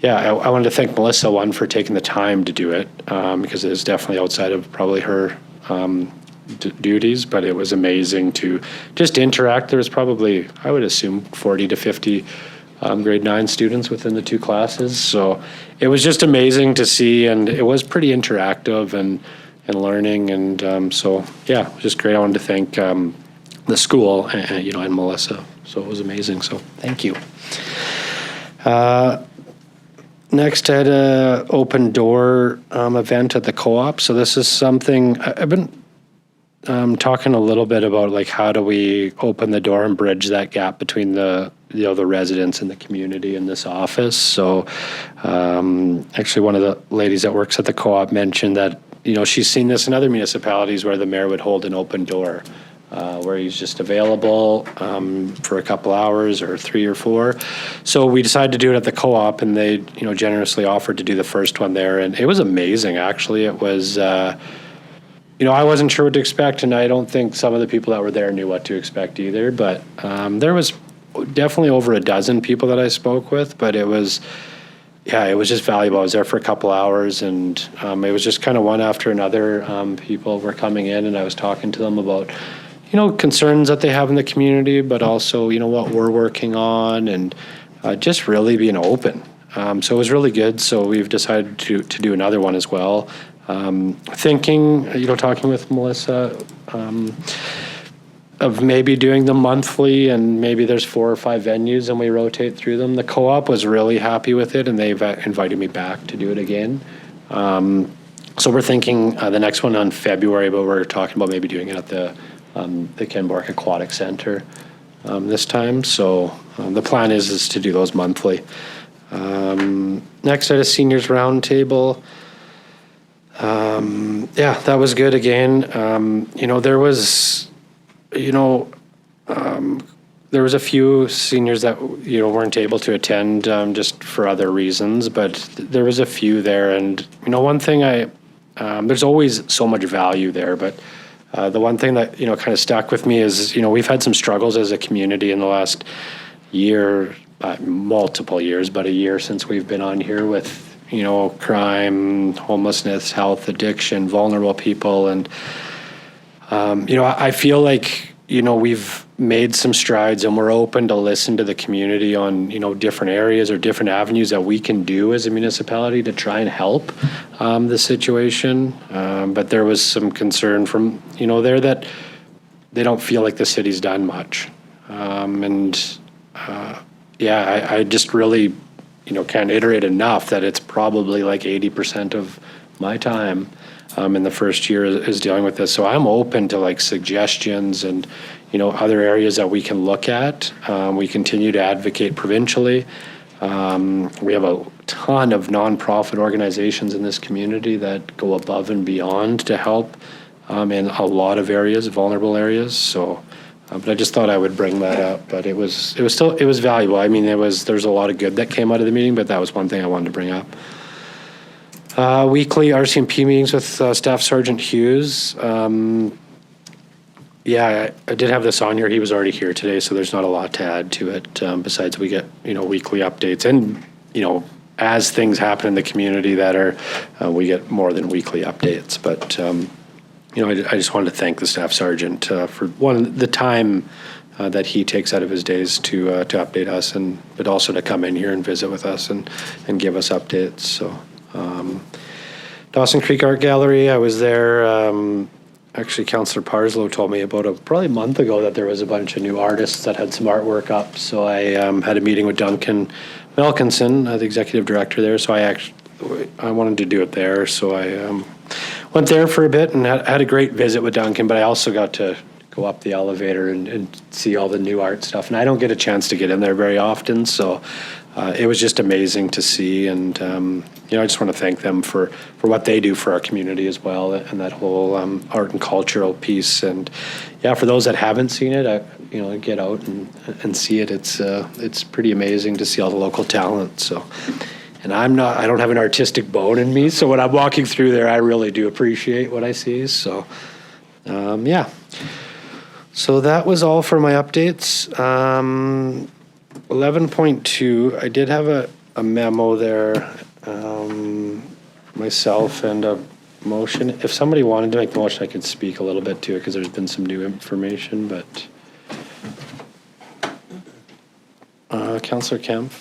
wanted to thank Melissa, one, for taking the time to do it, because it was definitely outside of probably her duties, but it was amazing to just interact. There was probably, I would assume, 40 to 50 grade 9 students within the 2 classes. So it was just amazing to see, and it was pretty interactive and learning. And so, yeah, it was just great. I wanted to thank the school and Melissa. So it was amazing. So thank you. Next, I had a open door event at the co-op. So this is something I've been talking a little bit about, like, how do we open the door and bridge that gap between the residents and the community in this office. So actually one of the ladies that works at the co-op mentioned that she's seen this in other municipalities where the mayor would hold an open door where he's just available for a couple hours or 3 or 4. So we decided to do it at the co-op, and they generously offered to do the first one there, and it was amazing. Actually, it was I wasn't sure what to expect, and I don't think some of the people that were there knew what to expect either. But there was definitely over a dozen people that I spoke with, but it was just valuable. I was there for a couple hours, and it was just kind of one after another. People were coming in, and I was talking to them about, concerns that they have in the community, but also, what we're working on, and just really being open. So it was really good. So we've decided to do another one as well. Thinking, talking with Melissa, of maybe doing them monthly, and maybe there's 4 or 5 venues and we rotate through them. The co-op was really happy with it, and they've invited me back to do it again. So we're thinking the next one on February, but we're talking about maybe doing it at the Borek Aquatic Centre this time. So the plan is to do those monthly. Next, I had a seniors roundtable. That was good again. There was a few seniors that weren't able to attend just for other reasons, but there was a few there. And one thing there's always so much value there, but the one thing that kind of stuck with me is we've had some struggles as a community in the last year, multiple years, but a year since we've been on here with crime, homelessness, health, addiction, vulnerable people. And, I feel like, we've made some strides, and we're open to listen to the community on, different areas or different avenues that we can do as a municipality to try and help the situation. But there was some concern from, there that they don't feel like the city's done much. I just really, can't iterate enough that it's probably like 80% of my time in the first year is dealing with this. So I'm open to like suggestions and, other areas that we can look at. We continue to advocate provincially. We have a ton of nonprofit organizations in this community that go above and beyond to help in a lot of areas, vulnerable areas. So, but I just thought I would bring that up. But it was valuable. I mean, there's a lot of good that came out of the meeting, but that was one thing I wanted to bring up. Weekly RCMP meetings with Staff Sergeant Hughes. I did have this on here. He was already here today, so there's not a lot to add to it. Besides, we get weekly updates, and as things happen in the community that are, we get more than weekly updates. But I just wanted to thank the staff sergeant for the time that he takes out of his days to update us, but also to come in here and visit with us and give us updates. So, Dawson Creek Art Gallery, I was there. Actually, Councillor Parslow told me about probably a month ago that there was a bunch of new artists that had some artwork up. So I had a meeting with Duncan Melkinson, the executive director there. So I wanted to do it there. So I went there for a bit and had a great visit with Duncan, but I also got to go up the elevator and see all the new art stuff. And I don't get a chance to get in there very often. So it was just amazing to see. And, I just want to thank them for what they do for our community as well, and that whole art and cultural piece. And yeah, for those that haven't seen it, get out and see it. It's pretty amazing to see all the local talent. So, and I don't have an artistic bone in me. So when I'm walking through there, I really do appreciate what I see. So, yeah. So that was all for my updates. 11.2, I did have a memo there, myself, and a motion. If somebody wanted to make the motion, I could speak a little bit to it because there's been some new information, but Councillor Kemp.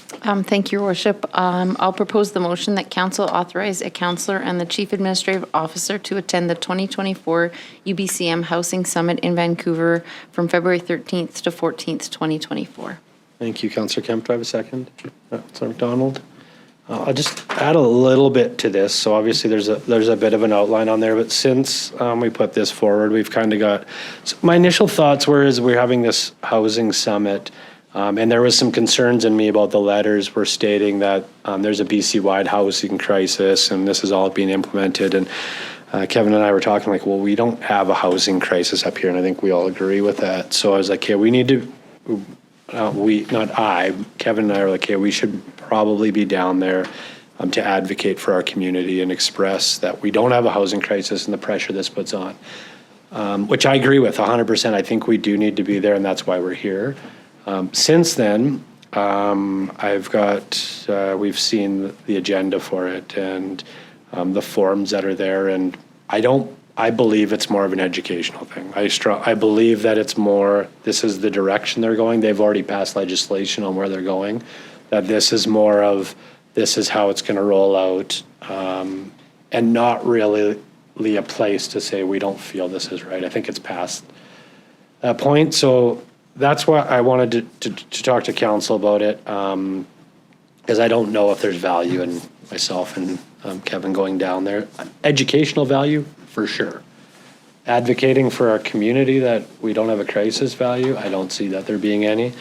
Thank you, Your Worship. I'll propose the motion that council authorize a councillor and the chief administrative officer to attend the 2024 UBCM Housing Summit in Vancouver from February 13th to 14th, 2024. Thank you, Councillor Kemp. Do I have a second? Councillor McDonald. I'll just add a little bit to this. So obviously there's a bit of an outline on there, but since we put this forward, we've kind of got, so my initial thoughts were as we're having this housing summit, and there was some concerns in me about the letters were stating that there's a BC-wide housing crisis and this is all being implemented. And Kevin and I were talking like, well, we don't have a housing crisis up here. And I think we all agree with that. So I was like, we need to, Kevin and I are like, we should probably be down there to advocate for our community and express that we don't have a housing crisis and the pressure this puts on, which I agree with 100%. I think we do need to be there, and that's why we're here. Since then, we've seen the agenda for it and the forms that are there, and I believe it's more of an educational thing. I believe that it's more, this is the direction they're going. They've already passed legislation on where they're going, that this is more of, this is how it's going to roll out, and not really a place to say we don't feel this is right. I think it's past that point. So that's why I wanted to talk to council about it, because I don't know if there's value in myself and Kevin going down there. Educational value, for sure. Advocating for our community that we don't have a crisis value, I don't see that there being any.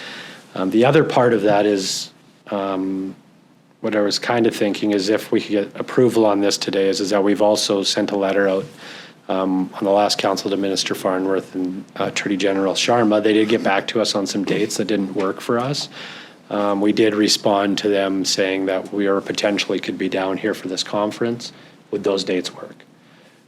The other part of that is, what I was kind of thinking is if we could get approval on this today is that we've also sent a letter out on the last council to Minister Farnworth and Attorney General Sharma. They did get back to us on some dates that didn't work for us. We did respond to them saying that we are potentially could be down here for this conference. Would those dates work?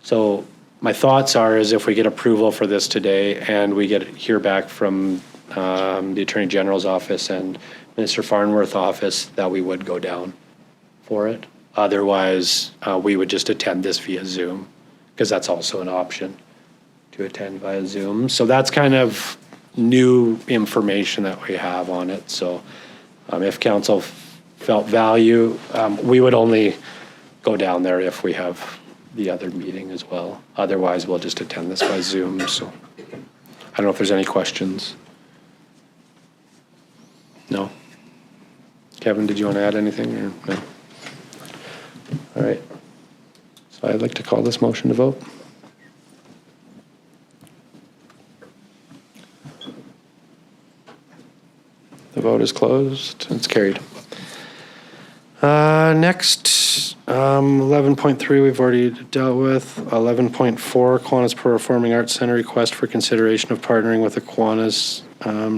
So my thoughts are is if we get approval for this today and we hear back from the Attorney General's office and Minister Farnworth office that we would go down for it. Otherwise, we would just attend this via Zoom, because that's also an option to attend via Zoom. So that's kind of new information that we have on it. So if council felt value, we would only go down there if we have the other meeting as well. Otherwise, we'll just attend this by Zoom. So I don't know if there's any questions. No? Kevin, did you want to add anything or no? All right. So I'd like to call this motion to vote. The vote is closed. It's carried. Next, 11.3 we've already dealt with. 11.4 Kiwanis Performing Arts Centre request for consideration of partnering with the Kiwanis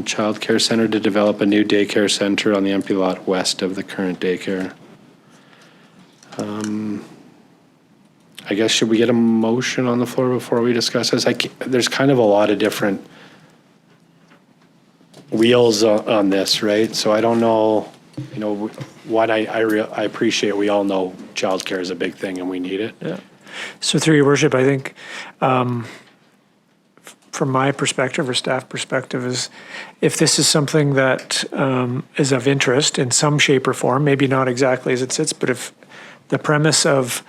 Child Care Centre to develop a new daycare centre on the empty lot west of the current daycare. I guess should we get a motion on the floor before we discuss this? There's kind of a lot of different wheels on this, right? So I don't know, what I appreciate, we all know childcare is a big thing and we need it. Yeah. So through your worship, I think from my perspective or staff perspective is if this is something that is of interest in some shape or form, maybe not exactly as it sits, but if the premise of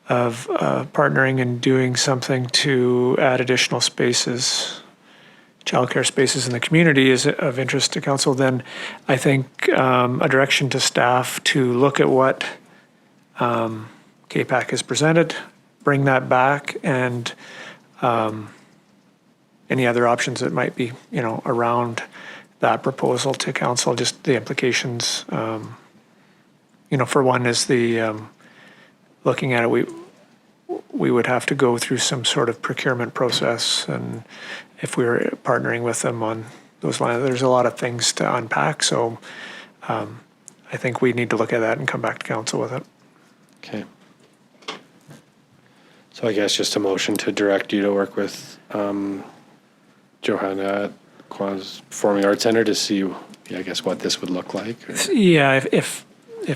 partnering and doing something to add additional spaces, childcare spaces in the community is of interest to council, then I think a direction to staff to look at what KPAC has presented, bring that back, and any other options that might be, around that proposal to council, just the implications. For one is the, looking at it, we would have to go through some sort of procurement process, and if we were partnering with them on those lines, there's a lot of things to unpack, so I think we need to look at that and come back to council with it. Okay. So I guess just a motion to direct you to work with Johanna at Kiwanis Performing Arts Centre to see, I guess, what this would look like. Or? Yeah, if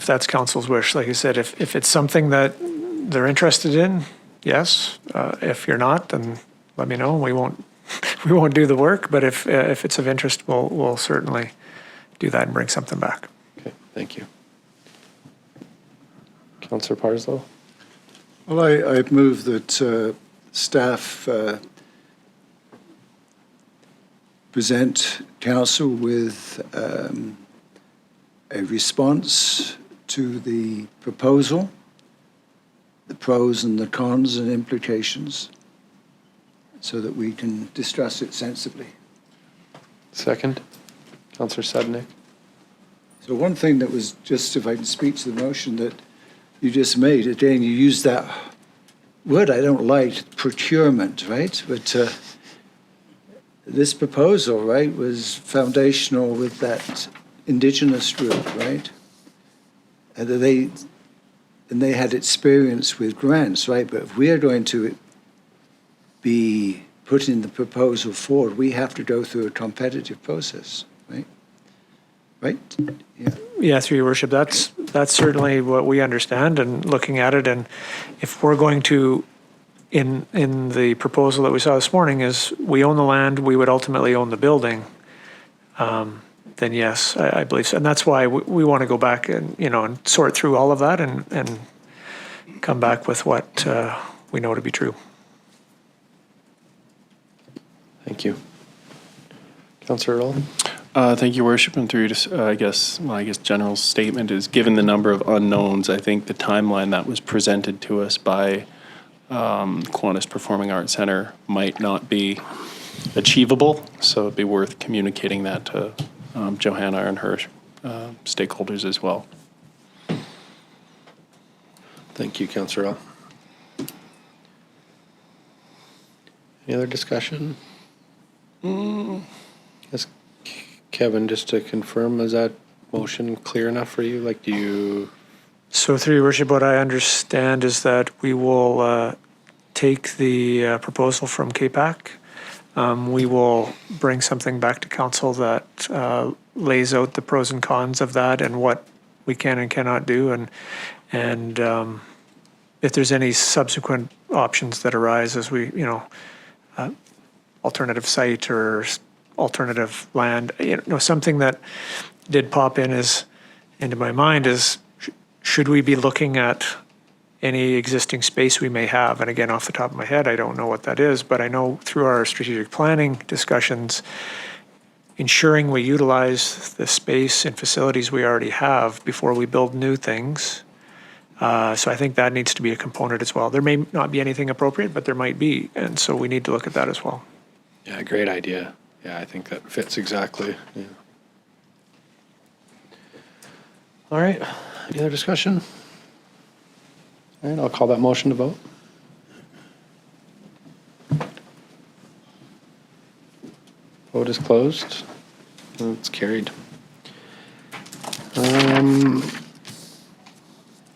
that's council's wish, like I said, if it's something that they're interested in, yes. If you're not, then let me know. We won't do the work. But if it's of interest, we'll certainly do that and bring something back. Okay, thank you. Councillor Parslow. Well, I move that staff present council with a response to the proposal, the pros and the cons and implications, so that we can discuss it sensibly. Second, Councillor Sednick. So one thing that was just, if I can speak to the motion that you just made, again, you used that word I don't like, procurement, right? But this proposal, right, was foundational with that Indigenous group, right? And they had experience with grants, right? But if we are going to be putting the proposal forward, we have to go through a competitive process, right? Right? Yeah. Yeah, through your worship, that's certainly what we understand and looking at it. And if we're going to, in the proposal that we saw this morning, is we own the land, we would ultimately own the building. Then yes, I believe so. And that's why we want to go back and, and sort through all of that and come back with what we know to be true. Thank you. Councillor Earl. Thank you, Worship. And through, I guess general statement is, given the number of unknowns, I think the timeline that was presented to us by Kiwanis Performing Arts Centre might not be achievable. So it'd be worth communicating that to Johanna and her stakeholders as well. Thank you, Councillor Earl. Any other discussion? Yes, Kevin, just to confirm, is that motion clear enough for you? Like, do you? So through your worship, what I understand is that we will take the proposal from KPAC. We will bring something back to council that lays out the pros and cons of that and what we can and cannot do. And if there's any subsequent options that arise as we, alternative site or alternative land, something that did pop into my mind is, should we be looking at any existing space we may have? And again, off the top of my head, I don't know what that is, but I know through our strategic planning discussions, ensuring we utilize the space and facilities we already have before we build new things. So I think that needs to be a component as well. There may not be anything appropriate, but there might be. And so we need to look at that as well. Yeah, great idea. Yeah, I think that fits exactly. Yeah. All right. Any other discussion? All right, I'll call that motion to vote. Vote is closed. It's carried.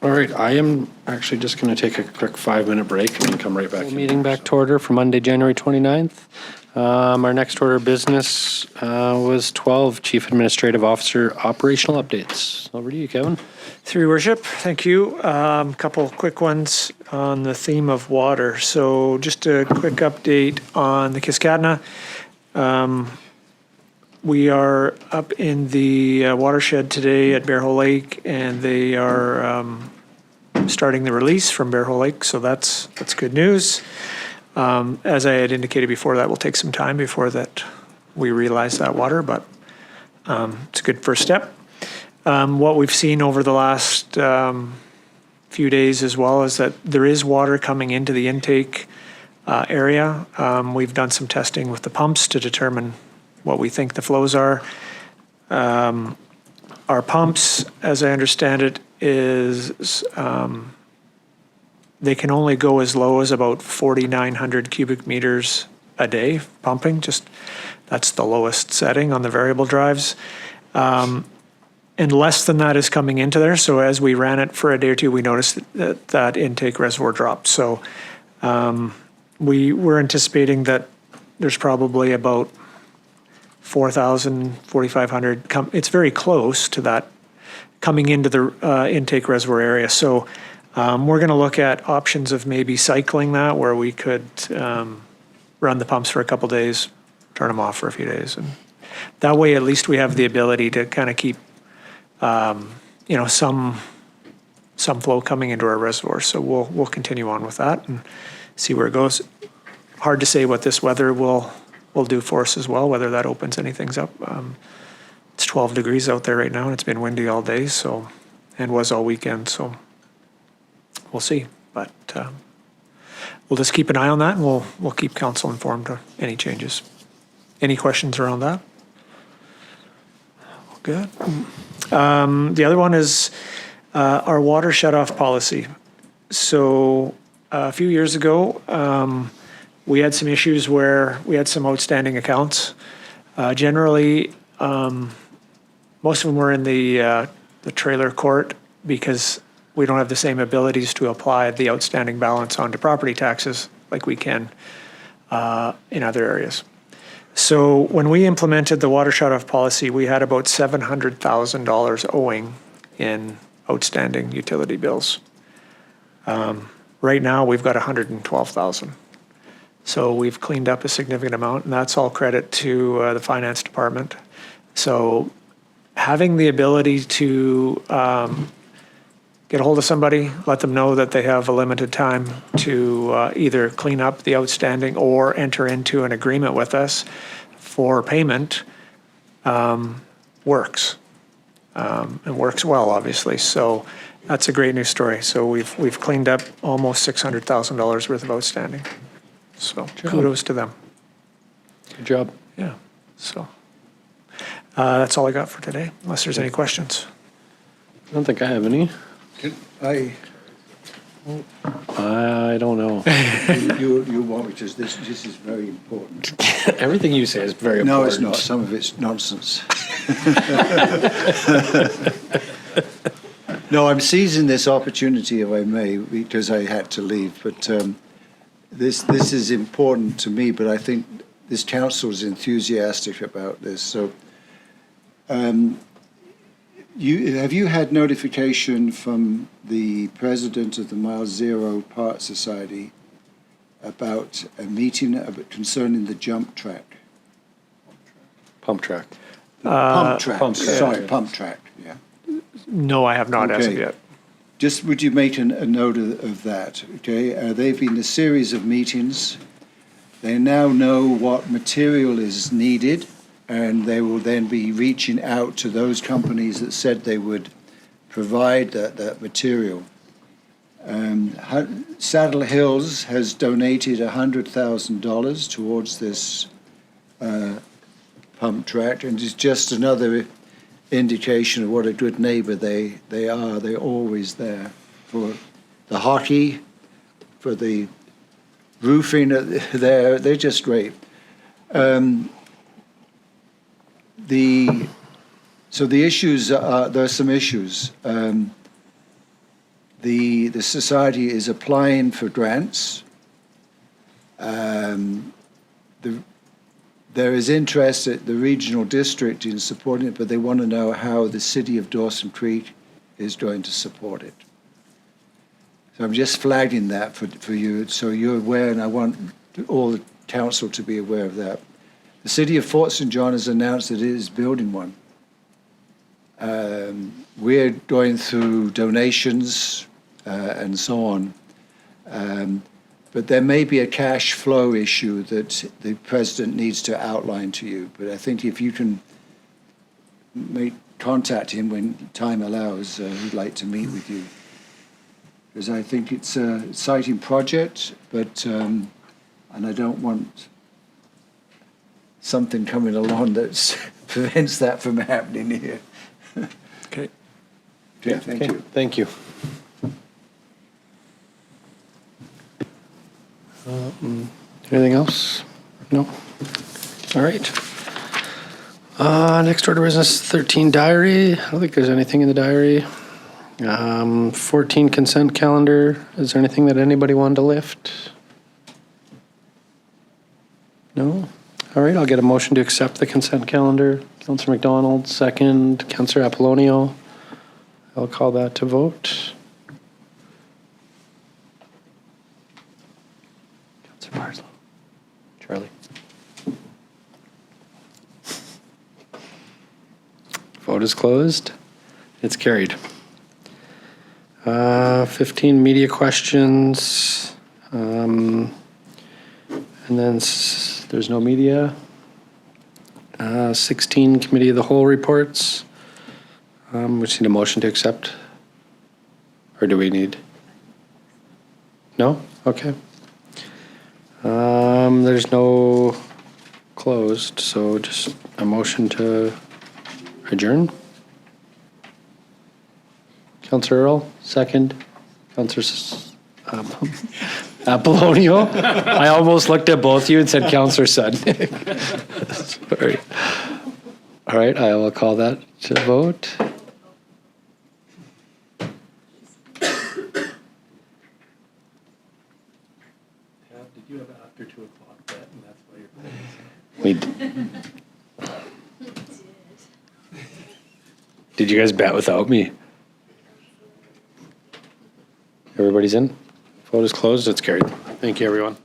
All right, I am actually just going to take a quick 5-minute break and then come right back. Meeting back to order for Monday, January 29th. Our next order of business was 12, Chief Administrative Officer Operational Updates. Over to you, Kevin. Through your worship, thank you. Couple quick ones on the theme of water. So just a quick update on the Kiskadna. We are up in the watershed today at Bear Hole Lake, and they are starting the release from Bear Hole Lake, so that's good news. As I had indicated before, that will take some time before that we realize that water, but it's a good first step. What we've seen over the last few days as well is that there is water coming into the intake area. We've done some testing with the pumps to determine what we think the flows are. Our pumps, as I understand it, is they can only go as low as about 4,900 cubic meters a day pumping. Just that's the lowest setting on the variable drives. And less than that is coming into there. So as we ran it for a day or two, we noticed that intake reservoir dropped. So we were anticipating that there's probably about 4,000, 4,500. It's very close to that coming into the intake reservoir area. So we're going to look at options of maybe cycling that, where we could run the pumps for a couple days, turn them off for a few days, and that way at least we have the ability to kind of keep some flow coming into our reservoir. So we'll continue on with that and see where it goes. Hard to say what this weather will do for us as well, whether that opens anything up. It's 12 degrees out there right now, and it's been windy all day, so, and was all weekend, so we'll see. But we'll just keep an eye on that, and we'll keep council informed of any changes. Any questions around that? Good. The other one is our water shutoff policy. So a few years ago, we had some issues where we had some outstanding accounts. Generally, most of them were in the trailer court because we don't have the same abilities to apply the outstanding balance onto property taxes like we can in other areas. So when we implemented the water shutoff policy, we had about $700,000 owing in outstanding utility bills. Right now, we've got $112,000. So we've cleaned up a significant amount, and that's all credit to the finance department. So having the ability to get a hold of somebody, let them know that they have a limited time to either clean up the outstanding or enter into an agreement with us for payment works. It works well, obviously. So that's a great news story. So we've cleaned up almost $600,000 worth of outstanding. So kudos to them. Good job. Yeah. So that's all I got for today, unless there's any questions. I don't think I have any. I don't know. you want me to, this is very important. Everything you say is very important. No, it's not. Some of it's nonsense. No, I'm seizing this opportunity, if I may, because I had to leave. But this is important to me, but I think this council is enthusiastic about this. So have you had notification from the president of the Mile Zero Part Society about a meeting concerning the jump track? Pump track. Pump track. Pump track. Yeah. No, I have not as of yet. Just would you make a note of that? Okay. They've been a series of meetings. They now know what material is needed, and they will then be reaching out to those companies that said they would provide that material. Saddle Hills has donated $100,000 towards this pump track, and it's just another indication of what a good neighbor they are. They're always there for the hockey, for the roofing. They're just great. So the issues are, there are some issues. The society is applying for grants. there is interest at the regional district in supporting it, but they want to know how the city of Dawson Creek is going to support it. So I'm just flagging that for you, so you're aware, and I want all the council to be aware of that. The city of Fort St. John has announced that it is building one. We're going through donations and so on. But there may be a cash flow issue that the president needs to outline to you. But I think if you can contact him when time allows, he'd like to meet with you. Because I think it's an exciting project, but, and I don't want something coming along that prevents that from happening here. Okay. Okay, thank you. Thank you. Anything else? No? All right. Next order of business, 13 diary. I don't think there's anything in the diary. 14 consent calendar. Is there anything that anybody wanted to lift? No? All right, I'll get a motion to accept the consent calendar. Councillor McDonald, second. Councillor Apolonio. I'll call that to vote. Councillor Parslow. Charlie. Vote is closed. It's carried. 15 media questions. And then there's no media. 16 committee of the whole reports. We just need a motion to accept. Or do we need? No? Okay. There's no closed, so just a motion to adjourn. Councillor Earl, second. Councillor Apolonio. I almost looked at both of you and said Councillor Sudnick. Sorry. All right, I will call that to vote. Did you have after 2 o'clock bet, and that's why you're We did you guys bet without me? Everybody's in? Vote is closed. It's carried. Thank you, everyone.